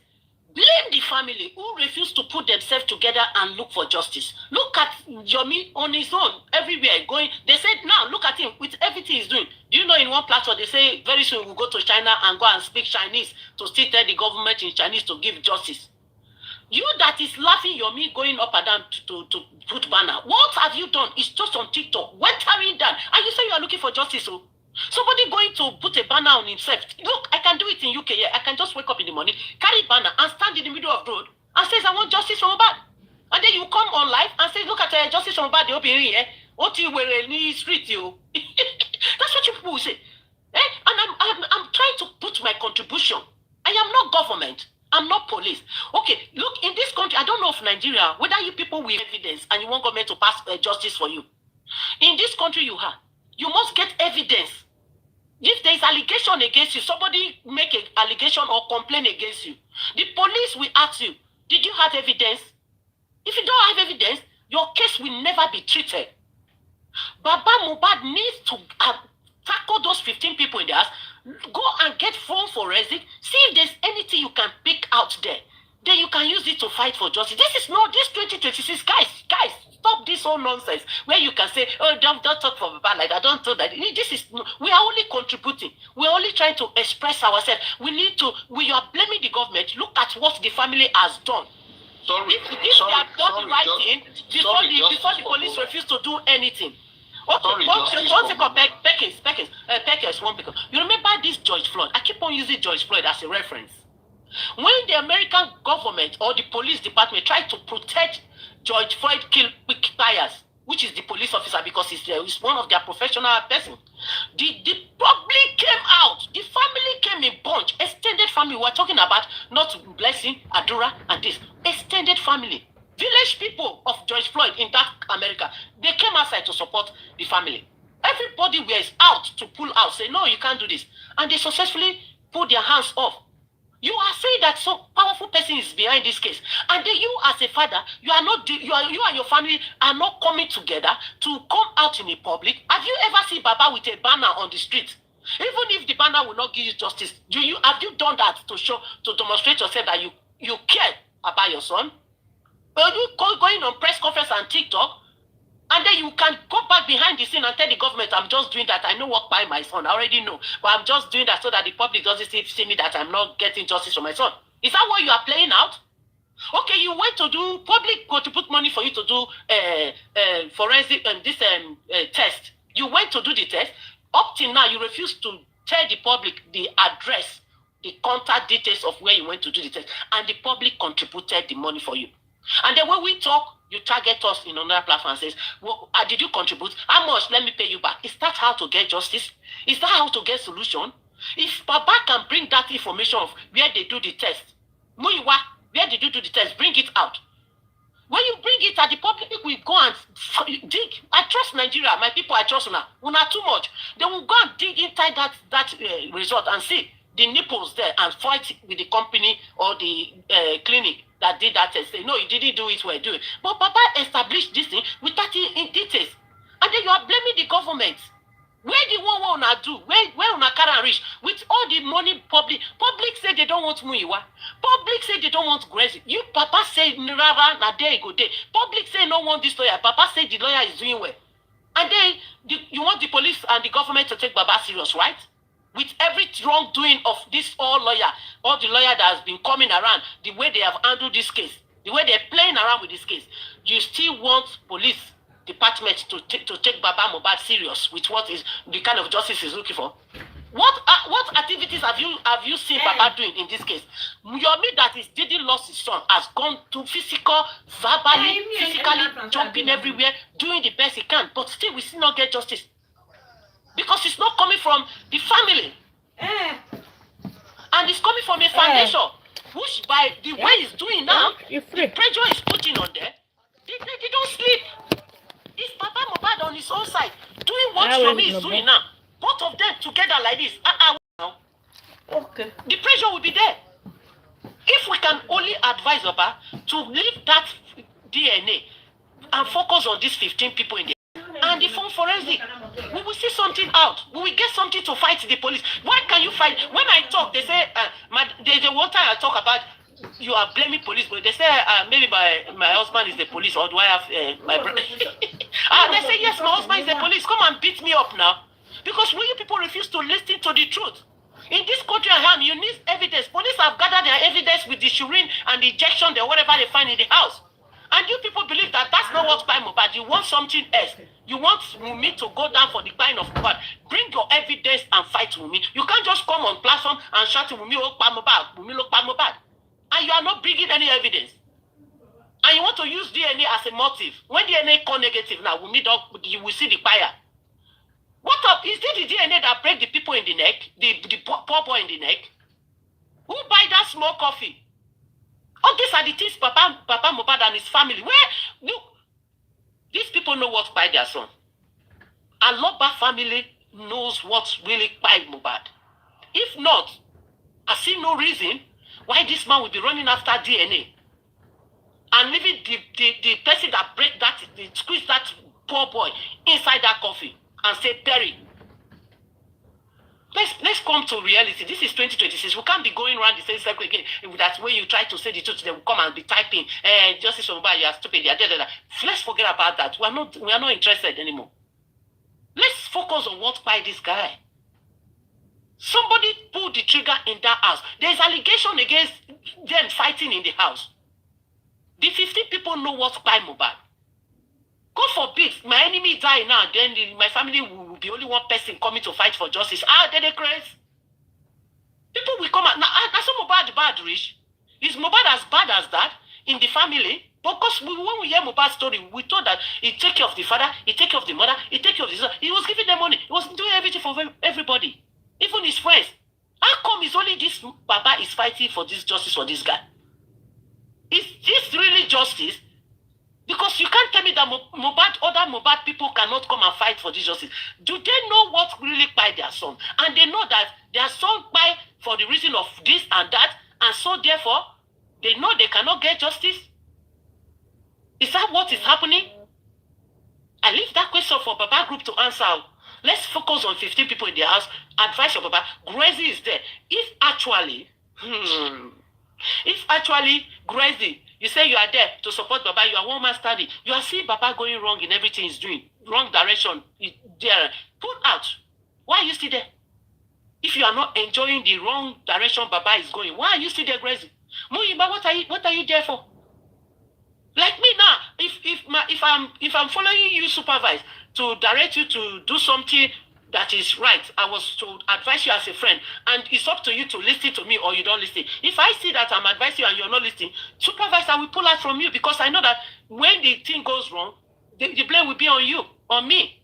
blame the family who refuse to put themselves together and look for justice. Look at Yomi on his own, everywhere going. They said, now look at him with everything he's doing. Do you know in one platform they say very soon we'll go to China and go and speak Chinese to still tell the government in Chinese to give justice? You that is laughing Yomi going up and down to put banner. What have you done? It's just on TikTok. Wentering down. And you say you are looking for justice. So somebody going to put a banner on himself. Look, I can do it in UK. Yeah. I can just wake up in the morning, carry banner and stand in the middle of the road and says, I want justice from Mohbad. And then you come on live and say, look at justice from Mohbad. They'll be here. What you were in the street, you. That's what you people will say. And I'm trying to put my contribution. I am not government. I'm not police. Okay, look, in this country, I don't know of Nigeria, whether you people with evidence and you want government to pass justice for you. In this country you must get evidence. If there is allegation against you, somebody make an allegation or complain against you, the police will ask you, did you have evidence? If you don't have evidence, your case will never be treated. Baba Mohbad needs to tackle those 15 people in the house, go and get phone forensic, see if there's anything you can pick out there. Then you can use it to fight for justice. This is not, this 2026, guys, stop this whole nonsense where you can say, oh, don't talk for Mohbad like I don't do that. This is, we are only contributing. We're only trying to express ourselves. We are blaming the government. Look at what the family has done. Sorry, if they have done the right thing before the police refuse to do anything. Okay, one second, Beckers, one because you remember this George Floyd. I keep on using George Floyd as a reference. When the American government or the police department tried to protect George Floyd killers, which is the police officer because he's one of their professional person, the public came out. The family came in bunch. Extended family. We're talking about not Blessing, Adura, and this extended family. Village people of George Floyd in that America, they came outside to support the family. Everybody was out to pull out, say, no, you can't do this. And they successfully pulled their hands off. You are saying that some powerful person is behind this case. And then you as a father, you and your family are not coming together to come out in the public. Have you ever seen Baba with a banner on the street? Even if the banner will not give you justice, have you done that to demonstrate yourself that you care about your son? Are you going on press conference and TikTok, and then you can go back behind the scene and tell the government, I'm just doing that. I know what by my son. I already know. But I'm just doing that so that the public doesn't see me that I'm not getting justice for my son. Is that what you are playing out? Okay, you went to do, public go to put money for you to do forensic test. You went to do the test. Up till now, you refuse to tell the public the address, the contact details of where you went to do the test. And the public contributed the money for you. And then when we talk, you target us in another platform and says, well, did you contribute? How much? Let me pay you back. Is that how to get justice? Is that how to get solution? If Baba can bring that information of where they do the test, Muiwa, where did you do the test? Bring it out. When you bring it out, the public will go and dig. I trust Nigeria. My people, I trust Una. Una too much. They will go and dig inside that result and see the nipples there and fight with the company or the clinic that did that test. Say, no, you didn't do it, we're doing. But Baba established this thing without in details. And then you are blaming the government. Where the one wanna do? Where una carry reach? With all the money public say they don't want Muiwa. Public say they don't want Grace. You Papa say Rara na there go there. Public say no want this lawyer. Papa say the lawyer is doing well. And then you want the police and the government to take Baba serious, right? With every wrongdoing of this all the lawyer that has been coming around, the way they have handled this case, the way they're playing around with this case, you still want police department to take Baba Mohbad serious with what is the kind of justice he's looking for. What activities have you seen Baba doing in this case? Yomi that is didn't lost his son has gone to physically jumping everywhere, doing the best he can, but still we still not get justice. Because it's not coming from the family. And it's coming from a foundation, which by the way it's doing now, the pressure is putting on them. They don't sleep. It's Papa Mohbad on his own side, doing what Yomi is doing now. Both of them together like this. Okay. The pressure will be there. If we can only advise Baba to leave that DNA and focus on these 15 people in the and the phone forensic, we will see something out. We will get something to fight the police. Why can you fight? When I talk, they say, there's a one time I talk about you are blaming police, but they say maybe my husband is the police, or do I have my brother? They say yes, my husband is the police. Come and beat me up now, because when you people refuse to listen to the truth. In this country I am, you need evidence. Police have gathered their evidence with the shooting and the injection, whatever they find in the house. And you people believe that that's not what's by Mohbad. You want something else. You want me to go down for the crime of Mohbad. Bring your evidence and fight with me. You can't just come on platform and shout with me, oh, Mohbad. And you are not bringing any evidence. And you want to use DNA as a motive. When DNA come negative now, you will see the fire. What up? Is it the DNA that break the people in the neck? The poor boy in the neck? Who buy that small coffee? All these are the things Papa Mohbad and his family. Look, these people know what by their son. Aloba family knows what really by Mohbad. If not, I see no reason why this man will be running after DNA and leaving the person that break that, squeeze that poor boy inside that coffee and say, Perry, let's come to reality. This is 2026. We can't be going around the same circle again. That's when you try to say the truth, they will come and be typing, Justice for Mohbad, you are stupid. Let's forget about that. We are not interested anymore. Let's focus on what by this guy. Somebody pulled the trigger in that house. There's allegation against them fighting in the house. The 15 people know what's by Mohbad. God forbid, my enemy die now, then my family will be only one person coming to fight for justice. Then they crazy. People will come out. Now, that's not Mohbad bad, Rich. Is Mohbad as bad as that in the family? Because when we hear Mohbad's story, we thought that he take care of the father, he take care of the mother, he take care of the son. He was giving them money. He was doing everything for everybody. Even his friends. How come it's only this Baba is fighting for this justice for this guy? Is this really justice? Because you can't tell me that other Mohbad people cannot come and fight for this justice. Do they know what really by their son? And they know that their son by for the reason of this and that, and so therefore, they know they cannot get justice? Is that what is happening? I leave that question for Baba Group to answer. Let's focus on 15 people in their house. Advice your Baba. Gracie is there. If actually, Gracie, you say you are there to support Baba, you are one man standing. You are seeing Baba going wrong in everything he's doing. Wrong direction. There. Pull out. Why are you still there? If you are not enjoying the wrong direction Baba is going, why are you still there, Gracie? Muyiba, what are you there for? Like me now, if I'm following you, supervise, to direct you to do something that is right, I was to advise you as a friend, and it's up to you to listen to me or you don't listen. If I see that I'm advising you and you're not listening, supervise, I will pull out from you, because I know that when the thing goes wrong, the blame will be on you, on me,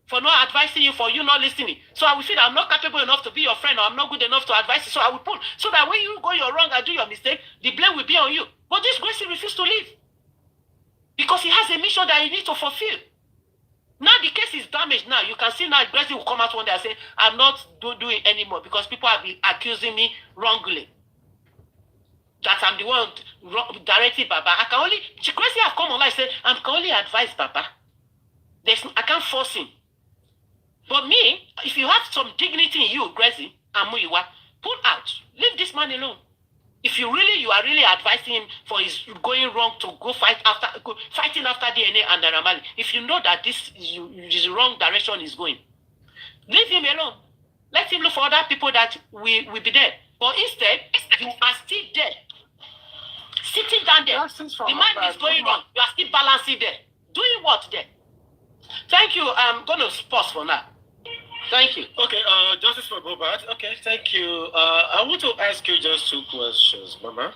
for not advising you, for you not listening. So I will feel that I'm not capable enough to be your friend, or I'm not good enough to advise you, so I will pull, so that when you go your wrong and do your mistake, the blame will be on you. But this Gracie refused to leave, because he has a mission that he needs to fulfill. Now the case is damaged. Now you can see now Gracie will come out one day and say, I'm not doing it anymore, because people have been accusing me wrongly that I'm the one directing Baba. Gracie have come online and say, I can only advise Baba. I can't force him. But me, if you have some dignity in you, Gracie and Muyiwa, pull out. Leave this man alone. If you are really advising him for his going wrong to go fighting after DNA and Naramali, if you know that this is the wrong direction he's going, leave him alone. Let him look for other people that will be there. But instead, you are still there, sitting down there. The man is going wrong. You are still balancing there. Doing what there? Thank you. I'm going to pause for now. Thank you. Okay, Justice for Mohbad. Okay, thank you. I want to ask you just 2 questions, Mama.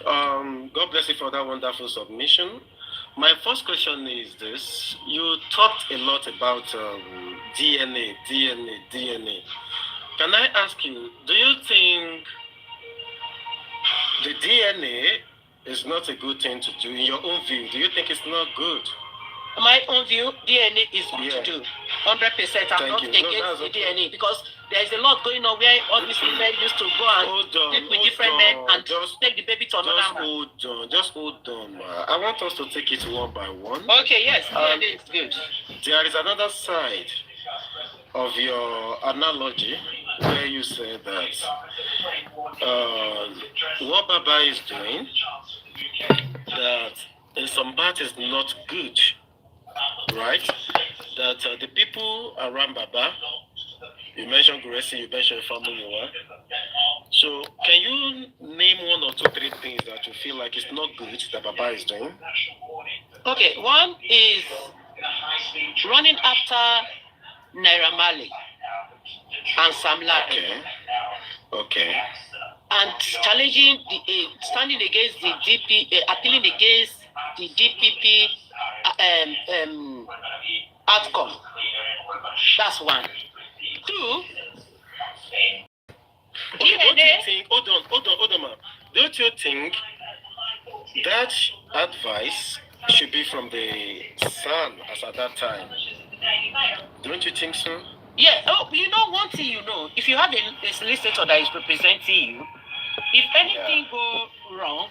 God bless you for that wonderful submission. My first question is this. You talked a lot about DNA. Can I ask you, do you think the DNA is not a good thing to do. In your own view, do you think it's not good? My own view, DNA is good to do. 100%. I'm not against the DNA because there is a lot going on where all these women used to go and sleep with different men and just take the baby to another man. Just hold on, ma. I want us to take it one by one. Okay, yes, DNA is good. There is another side of your analogy where you say that what Baba is doing, that in some part is not good. Right? That the people around Baba, you mentioned Gracie, you mentioned family, so can you name 1 or 2, 3 things that you feel like it's not good that Baba is doing? Okay, one is running after Naira Marley and Sam Larry. Okay. And challenging standing against the DP, appealing against the DPP outcome. That's one. 2. Okay, don't you think? Hold on, ma'am. Don't you think that advice should be from the son as at that time? Don't you think so? Yeah. Oh, one thing if you have a solicitor that is representing you, if anything go wrong,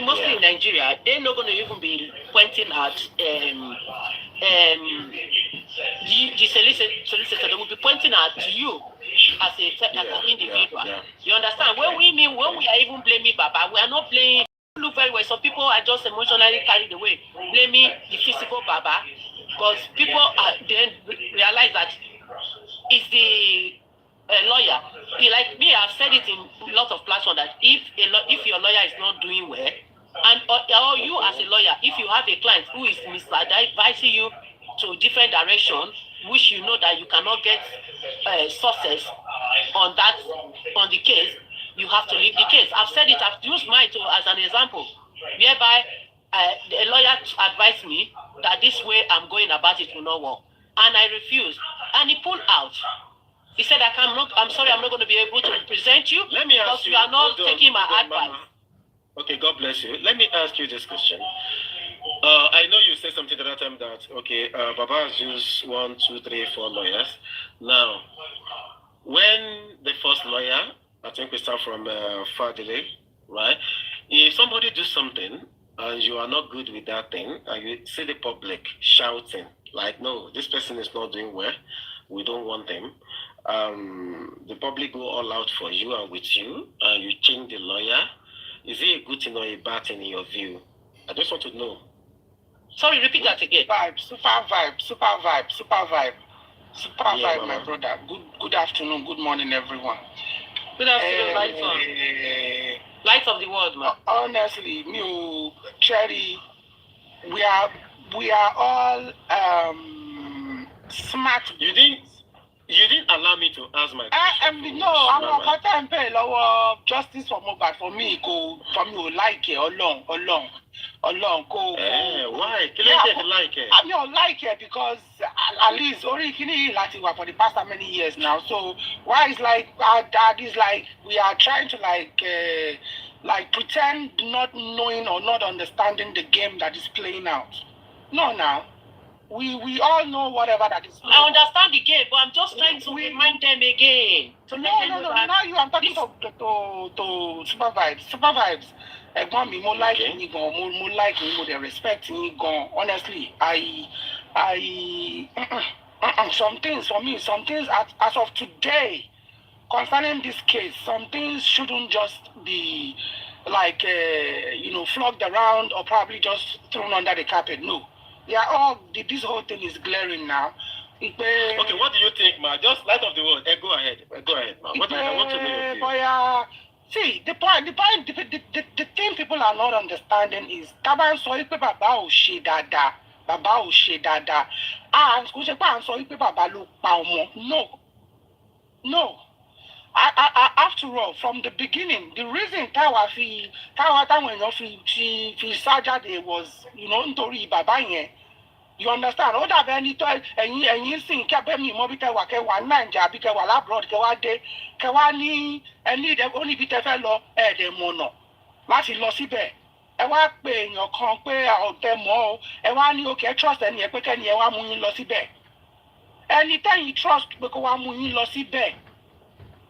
mostly in Nigeria, they're not going to even be pointing at the solicitor. They will be pointing at you as an individual. You understand? When we are even blaming Baba, we are not blaming. Look very well. Some people are just emotionally carried away, blaming the physical Baba, because people then realize that it's the lawyer. Like me, I've said it in a lot of platforms that if your lawyer is not doing well, and or you as a lawyer, if you have a client who is misadvising you to a different direction, which you know that you cannot get success on the case, you have to leave the case. I've said it. I've used mine as an example, whereby a lawyer advised me that this way I'm going about it will not work, and I refused, and he pulled out. He said, I'm sorry, I'm not going to be able to represent you. Let me ask you are not taking my advice. Mama. Okay, God bless you. Let me ask you this question. I know you said something at that time that, Baba has used 1, 2, 3, 4 lawyers. Now, when the first lawyer, I think we start from Fadile, right? If somebody do something and you are not good with that thing, and you see the public shouting, like, no, this person is not doing well, we don't want him. The public go all out for you and with you, and you change the lawyer. Is it a good thing or a bad thing in your view? I just want to know. Sorry, repeat that again. Super vibe, Yeah, my brother. Good afternoon, good morning, everyone. Good afternoon, light of the world, man. Honestly, Cherry, we are all smart. You didn't allow me to ask my question. No, I'm not pay lower justice for Mohbad. For me, like it along. Why? Can you like it? I don't like it because at least originally for the past how many years now. So why is like our dad is like we are trying to like pretend not knowing or not understanding the game that is playing out. No, now. We all know whatever that is. I understand the game, but I'm just trying to remind them again. No. Now I'm talking to Supervibetv. Ẹ̀gbọ́n mi, mo like yín gan, mo like yín, mo dey respect yín gan. Honestly, some things for me, some things as of today concerning this case, some things shouldn't just be like flogged around or probably just thrown under the carpet. No. They are all. This whole thing is glaring now. Okay, what do you think, ma? Just light of the world. Go ahead, ma. What do I want to know? See, the thing people are not understanding is Taban sọ pé bàbá ò ṣe dáadáa, and kò ṣe pé à ń sọ pé bàbá ló pa ọmọ. No. After all, from the beginning, the reason táwọn èèyàn fi sá jáde was, nítorí bàbá yẹn, You understand? Ó dàbí ẹni tó ẹ̀yin sìn kẹ́bẹ́ mi mọ́ bí kẹ́ wà Nàìjíríà bí kẹ́ wà lábroad kẹ́ wá dé kẹ́ wá ní ẹni ó níbi tẹ́ fẹ́ lọ ẹ̀ẹ́dẹ̀ mọ̀nà láti lọ síbẹ̀. Ẹ wá pe èèyàn kan pé àwọn tẹ́ mọ̀ ọ́ ẹ wá ní okay trust ẹni ẹ pé kẹ́ni ẹ wá mú yín lọ síbẹ̀. Ẹni tẹ́yìn trust pé kó wá mú yín lọ síbẹ̀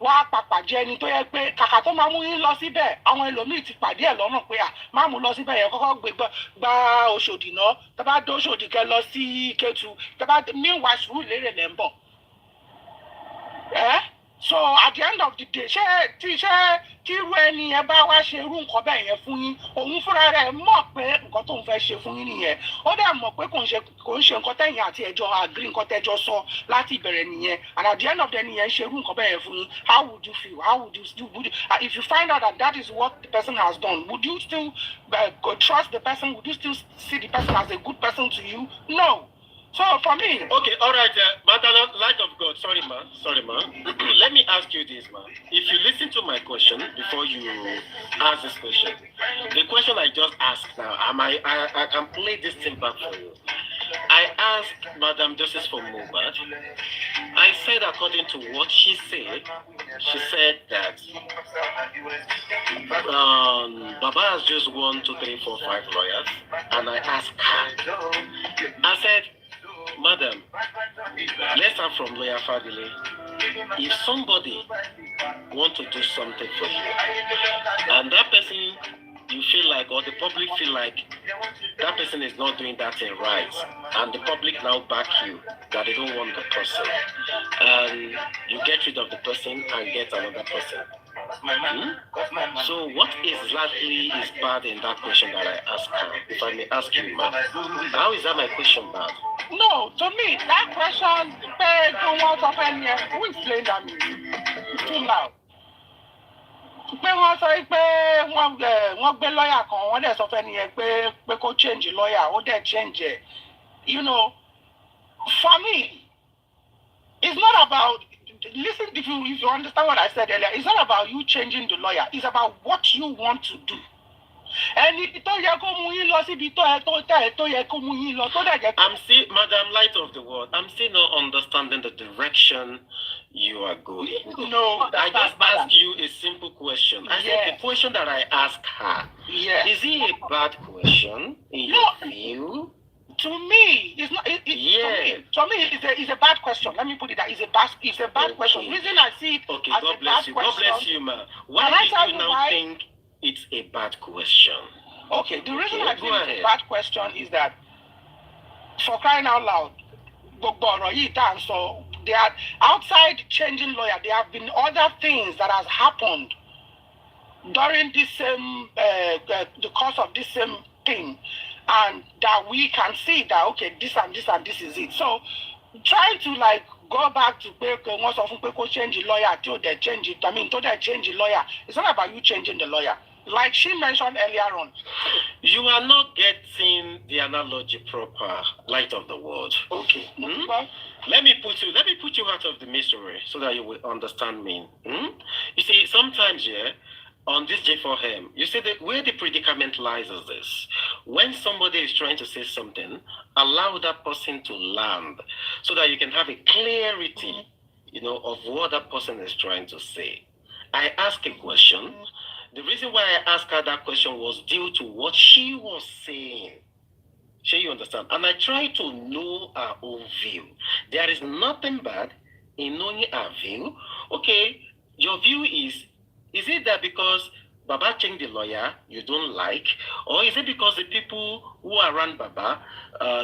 wá pàpà jẹ́ ẹni tó yẹ pé kàkà tó máa mú yín lọ síbẹ̀ àwọn ẹlòmíì ti pàdé ẹ̀ lọ́nà pé má mú lọ síbẹ̀ yẹn kọ́kọ́ gba Òṣòdì náà tó bá dé Òṣòdì kẹ́ lọ sí Kétu tó bá meanwhile sùúrù lérè lẹ́ ń bọ̀. So at the end of the day tí irú ẹni yẹn bá wá ṣe irú nǹkan bẹ́ẹ̀ yẹn fún yín òun fúnra rẹ̀ mọ̀ pé nǹkan tó ń fẹ́ ṣe fún yín nìyẹn ó dẹ̀ mọ̀ pé kò ń ṣe nǹkan tẹ̀yìn àti ẹjọ́ agree nǹkan tẹ́jọ́ sọ láti ìbẹ̀rẹ̀ nìyẹn and at the end of the day nìyẹn ṣe irú nǹkan bẹ́ẹ̀ yẹn fún yín how would you feel if you find out that is what the person has done would you still trust the person would you still see the person as a good person to you? No. So for me, okay, all right, light of God. Sorry, ma. Let me ask you this, ma. If you listen to my question before you ask this question, the question I just asked now, I can play this thing back for you. I asked Madam Justice for Mohbad. I said according to what she said that Baba has just 1, 2, 3, 4, 5 lawyers, and I asked her. I said, Madam, let's start from Lawyer Fadile. If somebody wants to do something for you, and that person you feel like, or the public feel like that person is not doing that thing right, and the public now back you that they don't want the person, and you get rid of the person and get another person. So what exactly is bad in that question that I asked her? If I may ask you, ma'am, how is that my question bad? No, to me, that question, who is playing that music? It's too loud. Pé wọ́n sọ pé wọ́n gbé lọ́ọ̀yà kan wọ́n dẹ̀ sọ fẹ́ nìyẹn pé kó change lọ́ọ̀yà ó dẹ̀ change ẹ̀. You know, for me, it's not about, listen, if you understand what I said earlier, it's not about you changing the lawyer. It's about what you want to do. Ẹni tó yẹ kó mú yín lọ síbi tó yẹ kó mú yín lọ tó dẹ̀ jẹ́. I'm still, Madam Light of the World, I'm still not understanding the direction you are going. No, I just asked you a simple question. I said the question that I asked her, is it a bad question in your view? To me, it's not. To me, it's a bad question. Let me put it that it's a bad question. Reason I see it as God a bless bad you. question. God bless you, ma. Why do you now think it's a bad question? Okay, the reason I think it's a bad question is that, for crying out loud, they are outside changing lawyer. There have been other things that has happened during this same the course of this same thing, and that we can see that okay, this and this and this is it. So trying to like go back to once of change the lawyer till they change it. I mean, till they change the lawyer. It's not about you changing the lawyer. Like she mentioned earlier on. You are not getting the analogy proper, Light of the World. Okay. Hmm? Let me put you out of the misery so that you will understand me. Hmm? You see, sometimes on this J4M, you see where the predicament lies is this. When somebody is trying to say something, allow that person to land so that you can have a clarity, of what that person is trying to say. I asked a question. The reason why I asked her that question was due to what she was saying. Sure, you understand? And I try to know her own view. There is nothing bad in knowing her view. Okay, your view is it that because Baba changed the lawyer you don't like? Or is it because the people who are around Baba,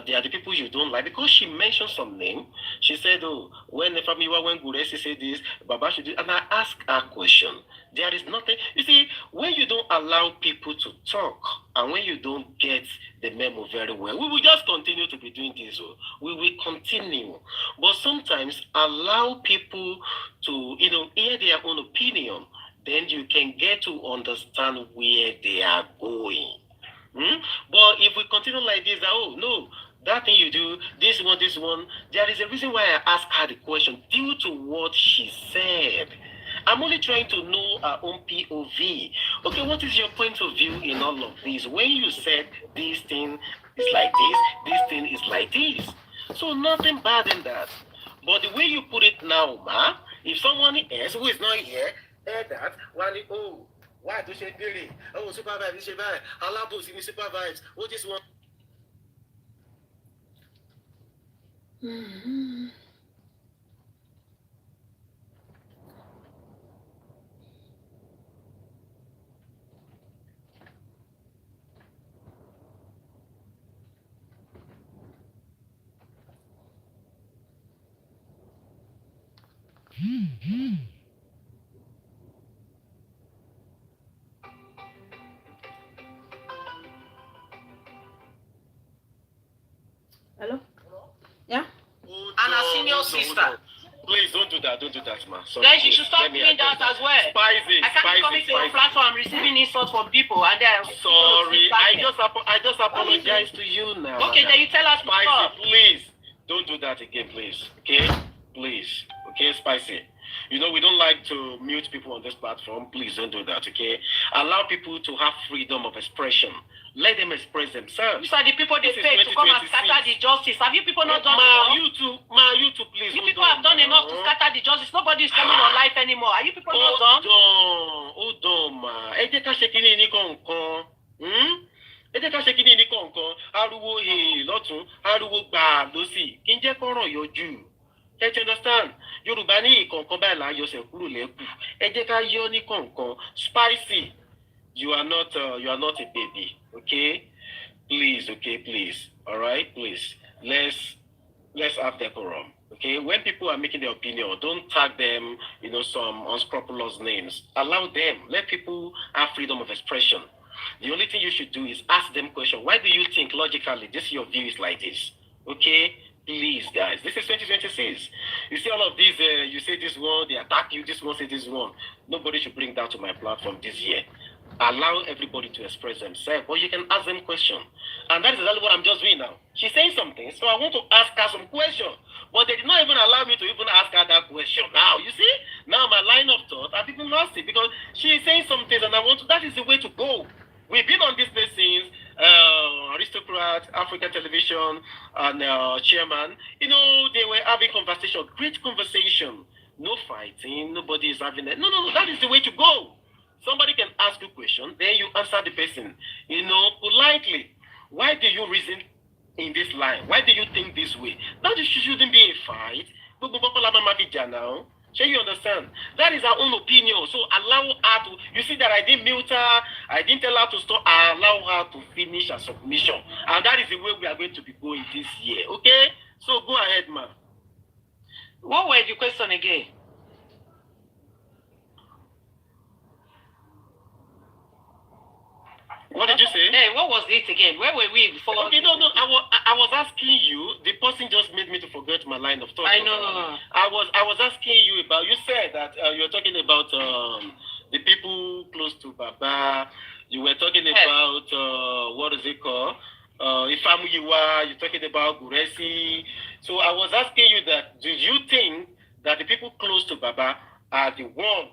they are the people you don't like? Because she mentioned some name. She said, when Guresi said this, Baba should do. And I asked her a question. There is nothing. You see, when you don't allow people to talk and when you don't get the memo very well, we will just continue to be doing this. We will continue. But sometimes allow people to, hear their own opinion. Then you can get to understand where they are going. But if we continue like this, no, that thing you do, this one, there is a reason why I asked her the question due to what she said. I'm only trying to know our own POV. Okay, what is your point of view in all of this? When you said this thing is like this thing is like this. So nothing bad in that. But the way you put it now, ma, if someone else who is not here heard that, oh, why do you say oh, Supervibetv, Alabos in Supervibetv, what is one? Mm-hmm. Hello? Yeah? And a senior sister. Please don't do that, ma. Sorry, Then she should stop doing that as well. Spicy, I can't be coming to your platform receiving insults from people and then sorry, I just apologize to you now. Okay, then you tell us to Spicy, stop. please don't do that again, please. Okay? Please. Okay, Spicy. You know, we don't like to mute people on this platform. Please don't do that, okay? Allow people to have freedom of expression. Let them express themselves. These are the people they pay to come and scatter the justice. Have you people not done enough? You too, please. You people have done enough to scatter the justice. Nobody is coming on life anymore. Are you people not done? Hold on, ma. Ẹ jẹ́ ká ṣe kíní ní kọ̀ọ̀kan. Ẹ jẹ́ ká ṣe kíní ní kọ̀ọ̀kan. Ariwo lọ́tún, ariwo gbà lósì. Kí n jẹ́ kọ́rọ̀ yọjú. Ẹ ti understand? Yorùbá ní ìkọ̀ọ̀kan báyìí là ń yọsẹ̀ kúrò lẹ́kù. Ẹ jẹ́ ká yọ ní kọ̀ọ̀kan. Spicy, you are not a baby, okay? Please, okay, please. All right, please. Let's have decorum. Okay, when people are making their opinion, don't tag them, some unscrupulous names. Allow them. Let people have freedom of expression. The only thing you should do is ask them question. Why do you think logically your view is like this? Okay, please, guys. This is 2026. You see all of these. You say this one, they attack you. This one say this one. Nobody should bring that to my platform this year. Allow everybody to express themselves, or you can ask them questions. And that is exactly what I'm just doing now. She's saying something, so I want to ask her some questions. But they did not even allow me to even ask her that question. Now, you see? Now my line of thought, I've even lost it because she is saying some things and that is the way to go. We've been on this place since Aristocrat, African Television, and Chairman. They were having conversation, great conversation. No fighting, nobody is having that. No, that is the way to go. Somebody can ask you a question, then you answer the person, politely. Why do you reason in this line? Why do you think this way? That shouldn't be a fight. Shall you understand? That is our own opinion. So allow her to, you see that I didn't mute her, I didn't tell her to stop, I allow her to finish her submission. And that is the way we are going to be going this year. Okay? So go ahead, ma'am. What was your question again? What did you say? Hey, what was it again? Where were we before? Okay, no. I was asking you. The person just made me to forget my line of thought. I know. I was asking you about. You said that you were talking about the people close to Baba. You were talking about what is it called? Ifamuyiwa. You're talking about Guresi. So I was asking you that. Do you think that the people close to Baba are the one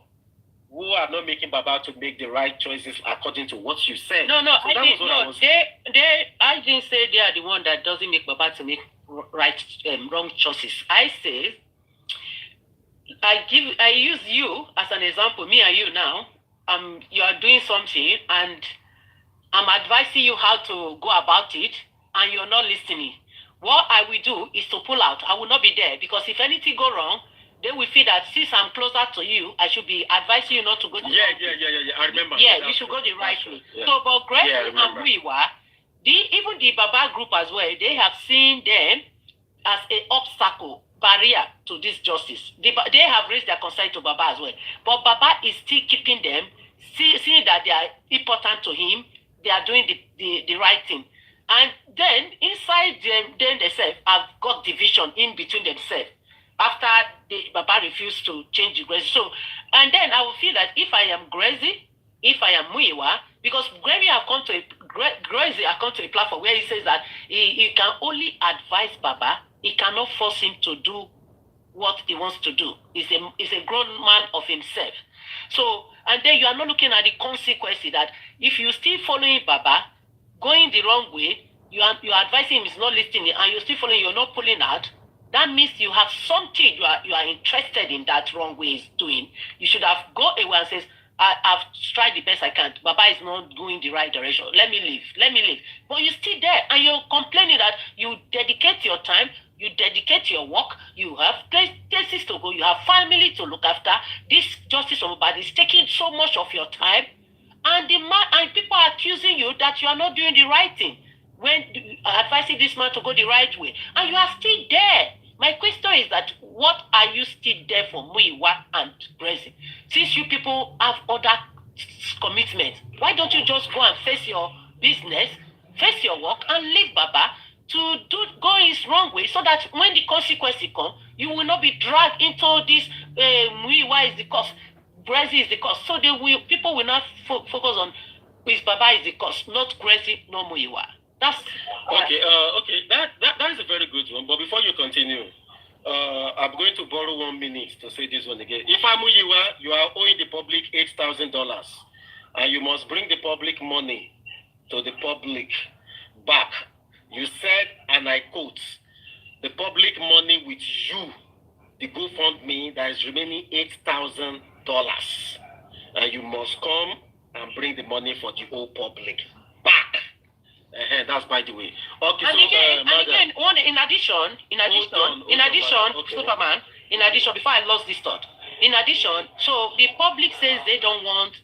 who are not making Baba to make the right choices according to what you said? No, so I didn't say they are the one that doesn't make Baba to make wrong choices. I say, I use you as an example, me and you now. You are doing something and I'm advising you how to go about it and you're not listening. What I will do is to pull out. I will not be there because if anything go wrong, they will feel that since I'm closer to you, I should be advising you not to go to I remember. Yeah, you should go the right way. Yeah. So, but Greg and Muiwa, even the Baba group as well, they have seen them as an obstacle, barrier to this justice. They have raised their concern to Baba as well. But Baba is still keeping them, seeing that they are important to him, they are doing the right thing. And then inside them themselves have got division in between themselves. After Baba refused to change the Gracie. So, and then I will feel that if I am Gracie, if I am Muiwa, because Gracie have come to a platform where he says that he can only advise Baba, he cannot force him to do what he wants to do. He's a grown man of himself. So, and then you are not looking at the consequences that if you still following Baba, going the wrong way, you are advising him is not listening, and you're still following, you're not pulling out. That means you have something you are interested in that wrong way is doing. You should have go away and says, I've tried the best I can. Baba is not going the right direction. Let me leave. Let me leave. But you're still there, and you're complaining that you dedicate your time, you dedicate your work, you have places to go, you have family to look after. This justice of Mohbad is taking so much of your time, and and people are accusing you that you are not doing the right thing when advising this man to go the right way, and you are still there. My question is that what are you still there for, Muyiwa and Gracie? Since you people have other commitments, why don't you just go and face your business, face your work, and leave Baba to go his wrong way, so that when the consequences come, you will not be dragged into this. Muyiwa is the cause, Gracie is the cause. So people will not focus on is Baba is the cause, not Gracie, no Muyiwa. That's okay. Okay, that is a very good one. But before you continue, I'm going to borrow 1 minute to say this one again. If I'm Muyiwa, you are owing the public $8,000, and you must bring the public money to the public back. You said, and I quote, the public money with you, the GoFundMe that is remaining $8,000, and you must come and bring the money for the whole public back. That's by the way. Okay, and again, in addition, Superman, in addition, before I lost this thought, in addition, so the public says they don't want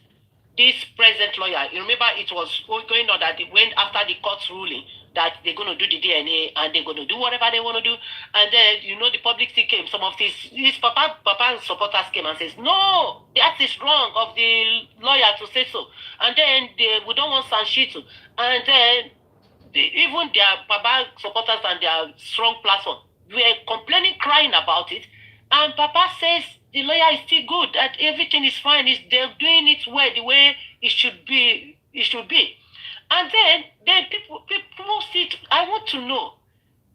this present lawyer. You remember it was going on that they went after the court's ruling that they're going to do the DNA and they're going to do whatever they want to do. And then, the public still came. Some of his Papa supporters came and says, no, that is wrong of the lawyer to say so. And then we don't want Sanshito. And then even their Papa supporters and their strong platform were complaining, crying about it. And Papa says the lawyer is still good, that everything is fine. They're doing it well, the way it should be. And then people see. I want to know,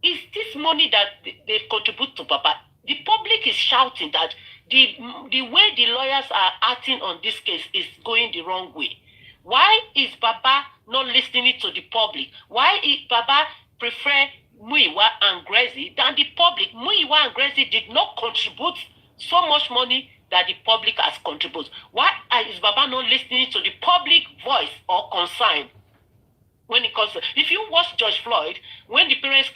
is this money that they contribute to Papa? The public is shouting that the way the lawyers are acting on this case is going the wrong way. Why is Baba not listening to the public? Why is Baba prefer Muyiwa and Gracie than the public? Muyiwa and Gracie did not contribute so much money that the public has contributed. Why is Baba not listening to the public voice or concern? When it comes to, if you watch George Floyd, when the parents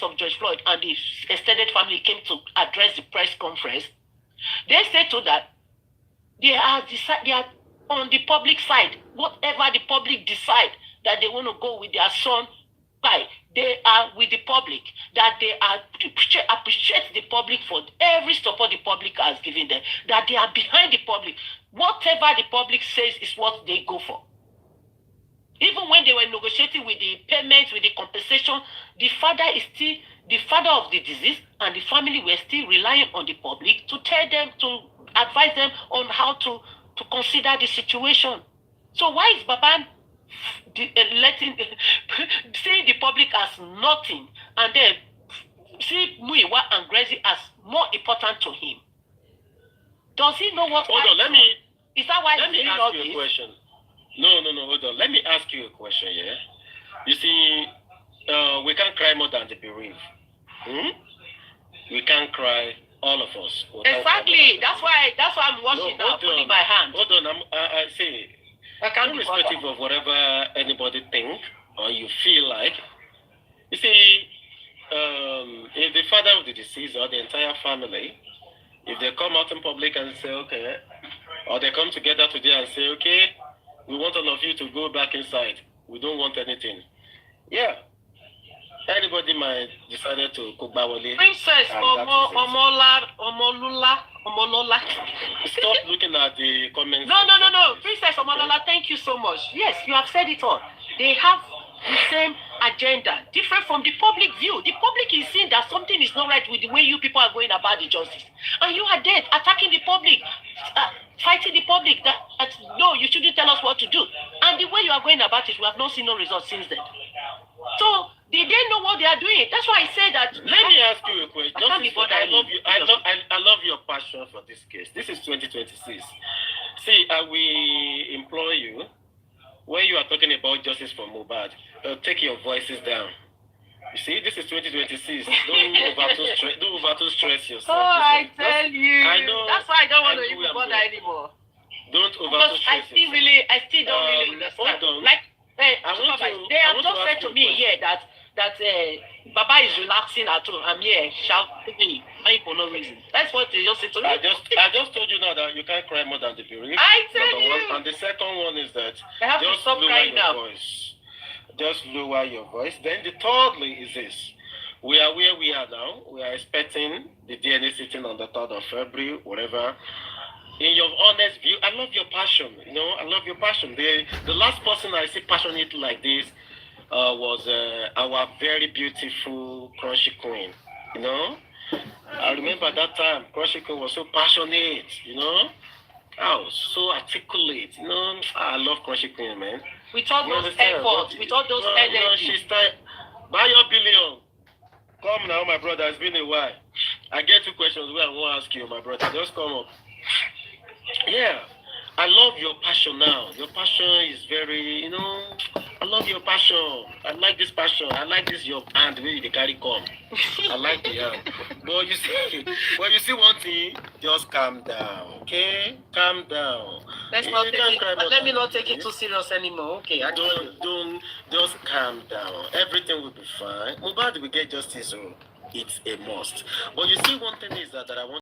of George Floyd and the extended family came to address the press conference, they said to that they are on the public side. Whatever the public decide that they want to go with their son by, they are with the public. That they appreciate the public for every support the public has given them. That they are behind the public. Whatever the public says is what they go for. Even when they were negotiating with the payments, with the compensation, the father is still the father of the disease, and the family were still relying on the public to tell them, to advise them on how to consider the situation. So why is Baba seeing the public as nothing, and then see Muyiwa and Gracie as more important to him? Does he know what? Hold on, is that why let me ask you a question. No, hold on. Let me ask you a question, yeah? You see, we can't cry more than the bereaved. We can't cry, all of us. Exactly. That's why I'm watching now, putting my hand. Hold on, I say, irrespective of whatever anybody think or you feel like, you see, if the father of the deceased or the entire family, if they come out in public and say, okay, or they come together today and say, okay, we want all of you to go back inside. We don't want anything. Yeah. Anybody might decide to cook bawale. Princess Omolola. Stop looking at the comments. No. Princess Omolola, thank you so much. Yes, you have said it all. They have the same agenda, different from the public view. The public is seeing that something is not right with the way you people are going about the justice. And you are there attacking the public, fighting the public that no, you shouldn't tell us what to do. And the way you are going about it, we have not seen no results since then. So Did they know what they are doing? That's why I said that. Let me ask you a question. I can't be bothered. I love you. I love your passion for this case. This is 2026. See, I will implore you, when you are talking about justice for Mohbad, take your voices down. You see, this is 2026. Don't over to stress yourself. Oh, I tell you. I know. That's why I don't want to even bother anymore. Don't over Because to stress I still don't really understand. Hold on. Like, they have just said to me here that Baba is relaxing at home. I'm here shouting for no reason. That's what they just said to me. I just told you now that you can't cry more than the bereaved. I tell you. And the second one is that I have just to stop lower crying your now. voice. Just lower your voice. Then the thirdly is this. We are where we are now. We are expecting the DNA sitting on the 3rd of February, whatever. In your honest view, I love your passion. You know, I love your passion. The last person I see passionate like this was our very beautiful Crunchy Queen. You know, I remember that time Crunchy Queen was so passionate. You know, I was so articulate. You know, I love Crunchy Queen, man. With all those efforts, with all those energy. She's tired. Buy your billion. Come now, my brother. It's been a while. I get 2 questions where I want to ask you, my brother. Just come up. Yeah, I love your passion now. Your passion is very, you know, I love your passion. I like this passion. I like this your hand where you carry come. I like the hand. But you see one thing, just calm down, okay? Calm down. Let me not take it too serious anymore. Okay, don't just calm down. Everything will be fine. Mohbad will get justice, so it's a must. But you see, one thing is that I want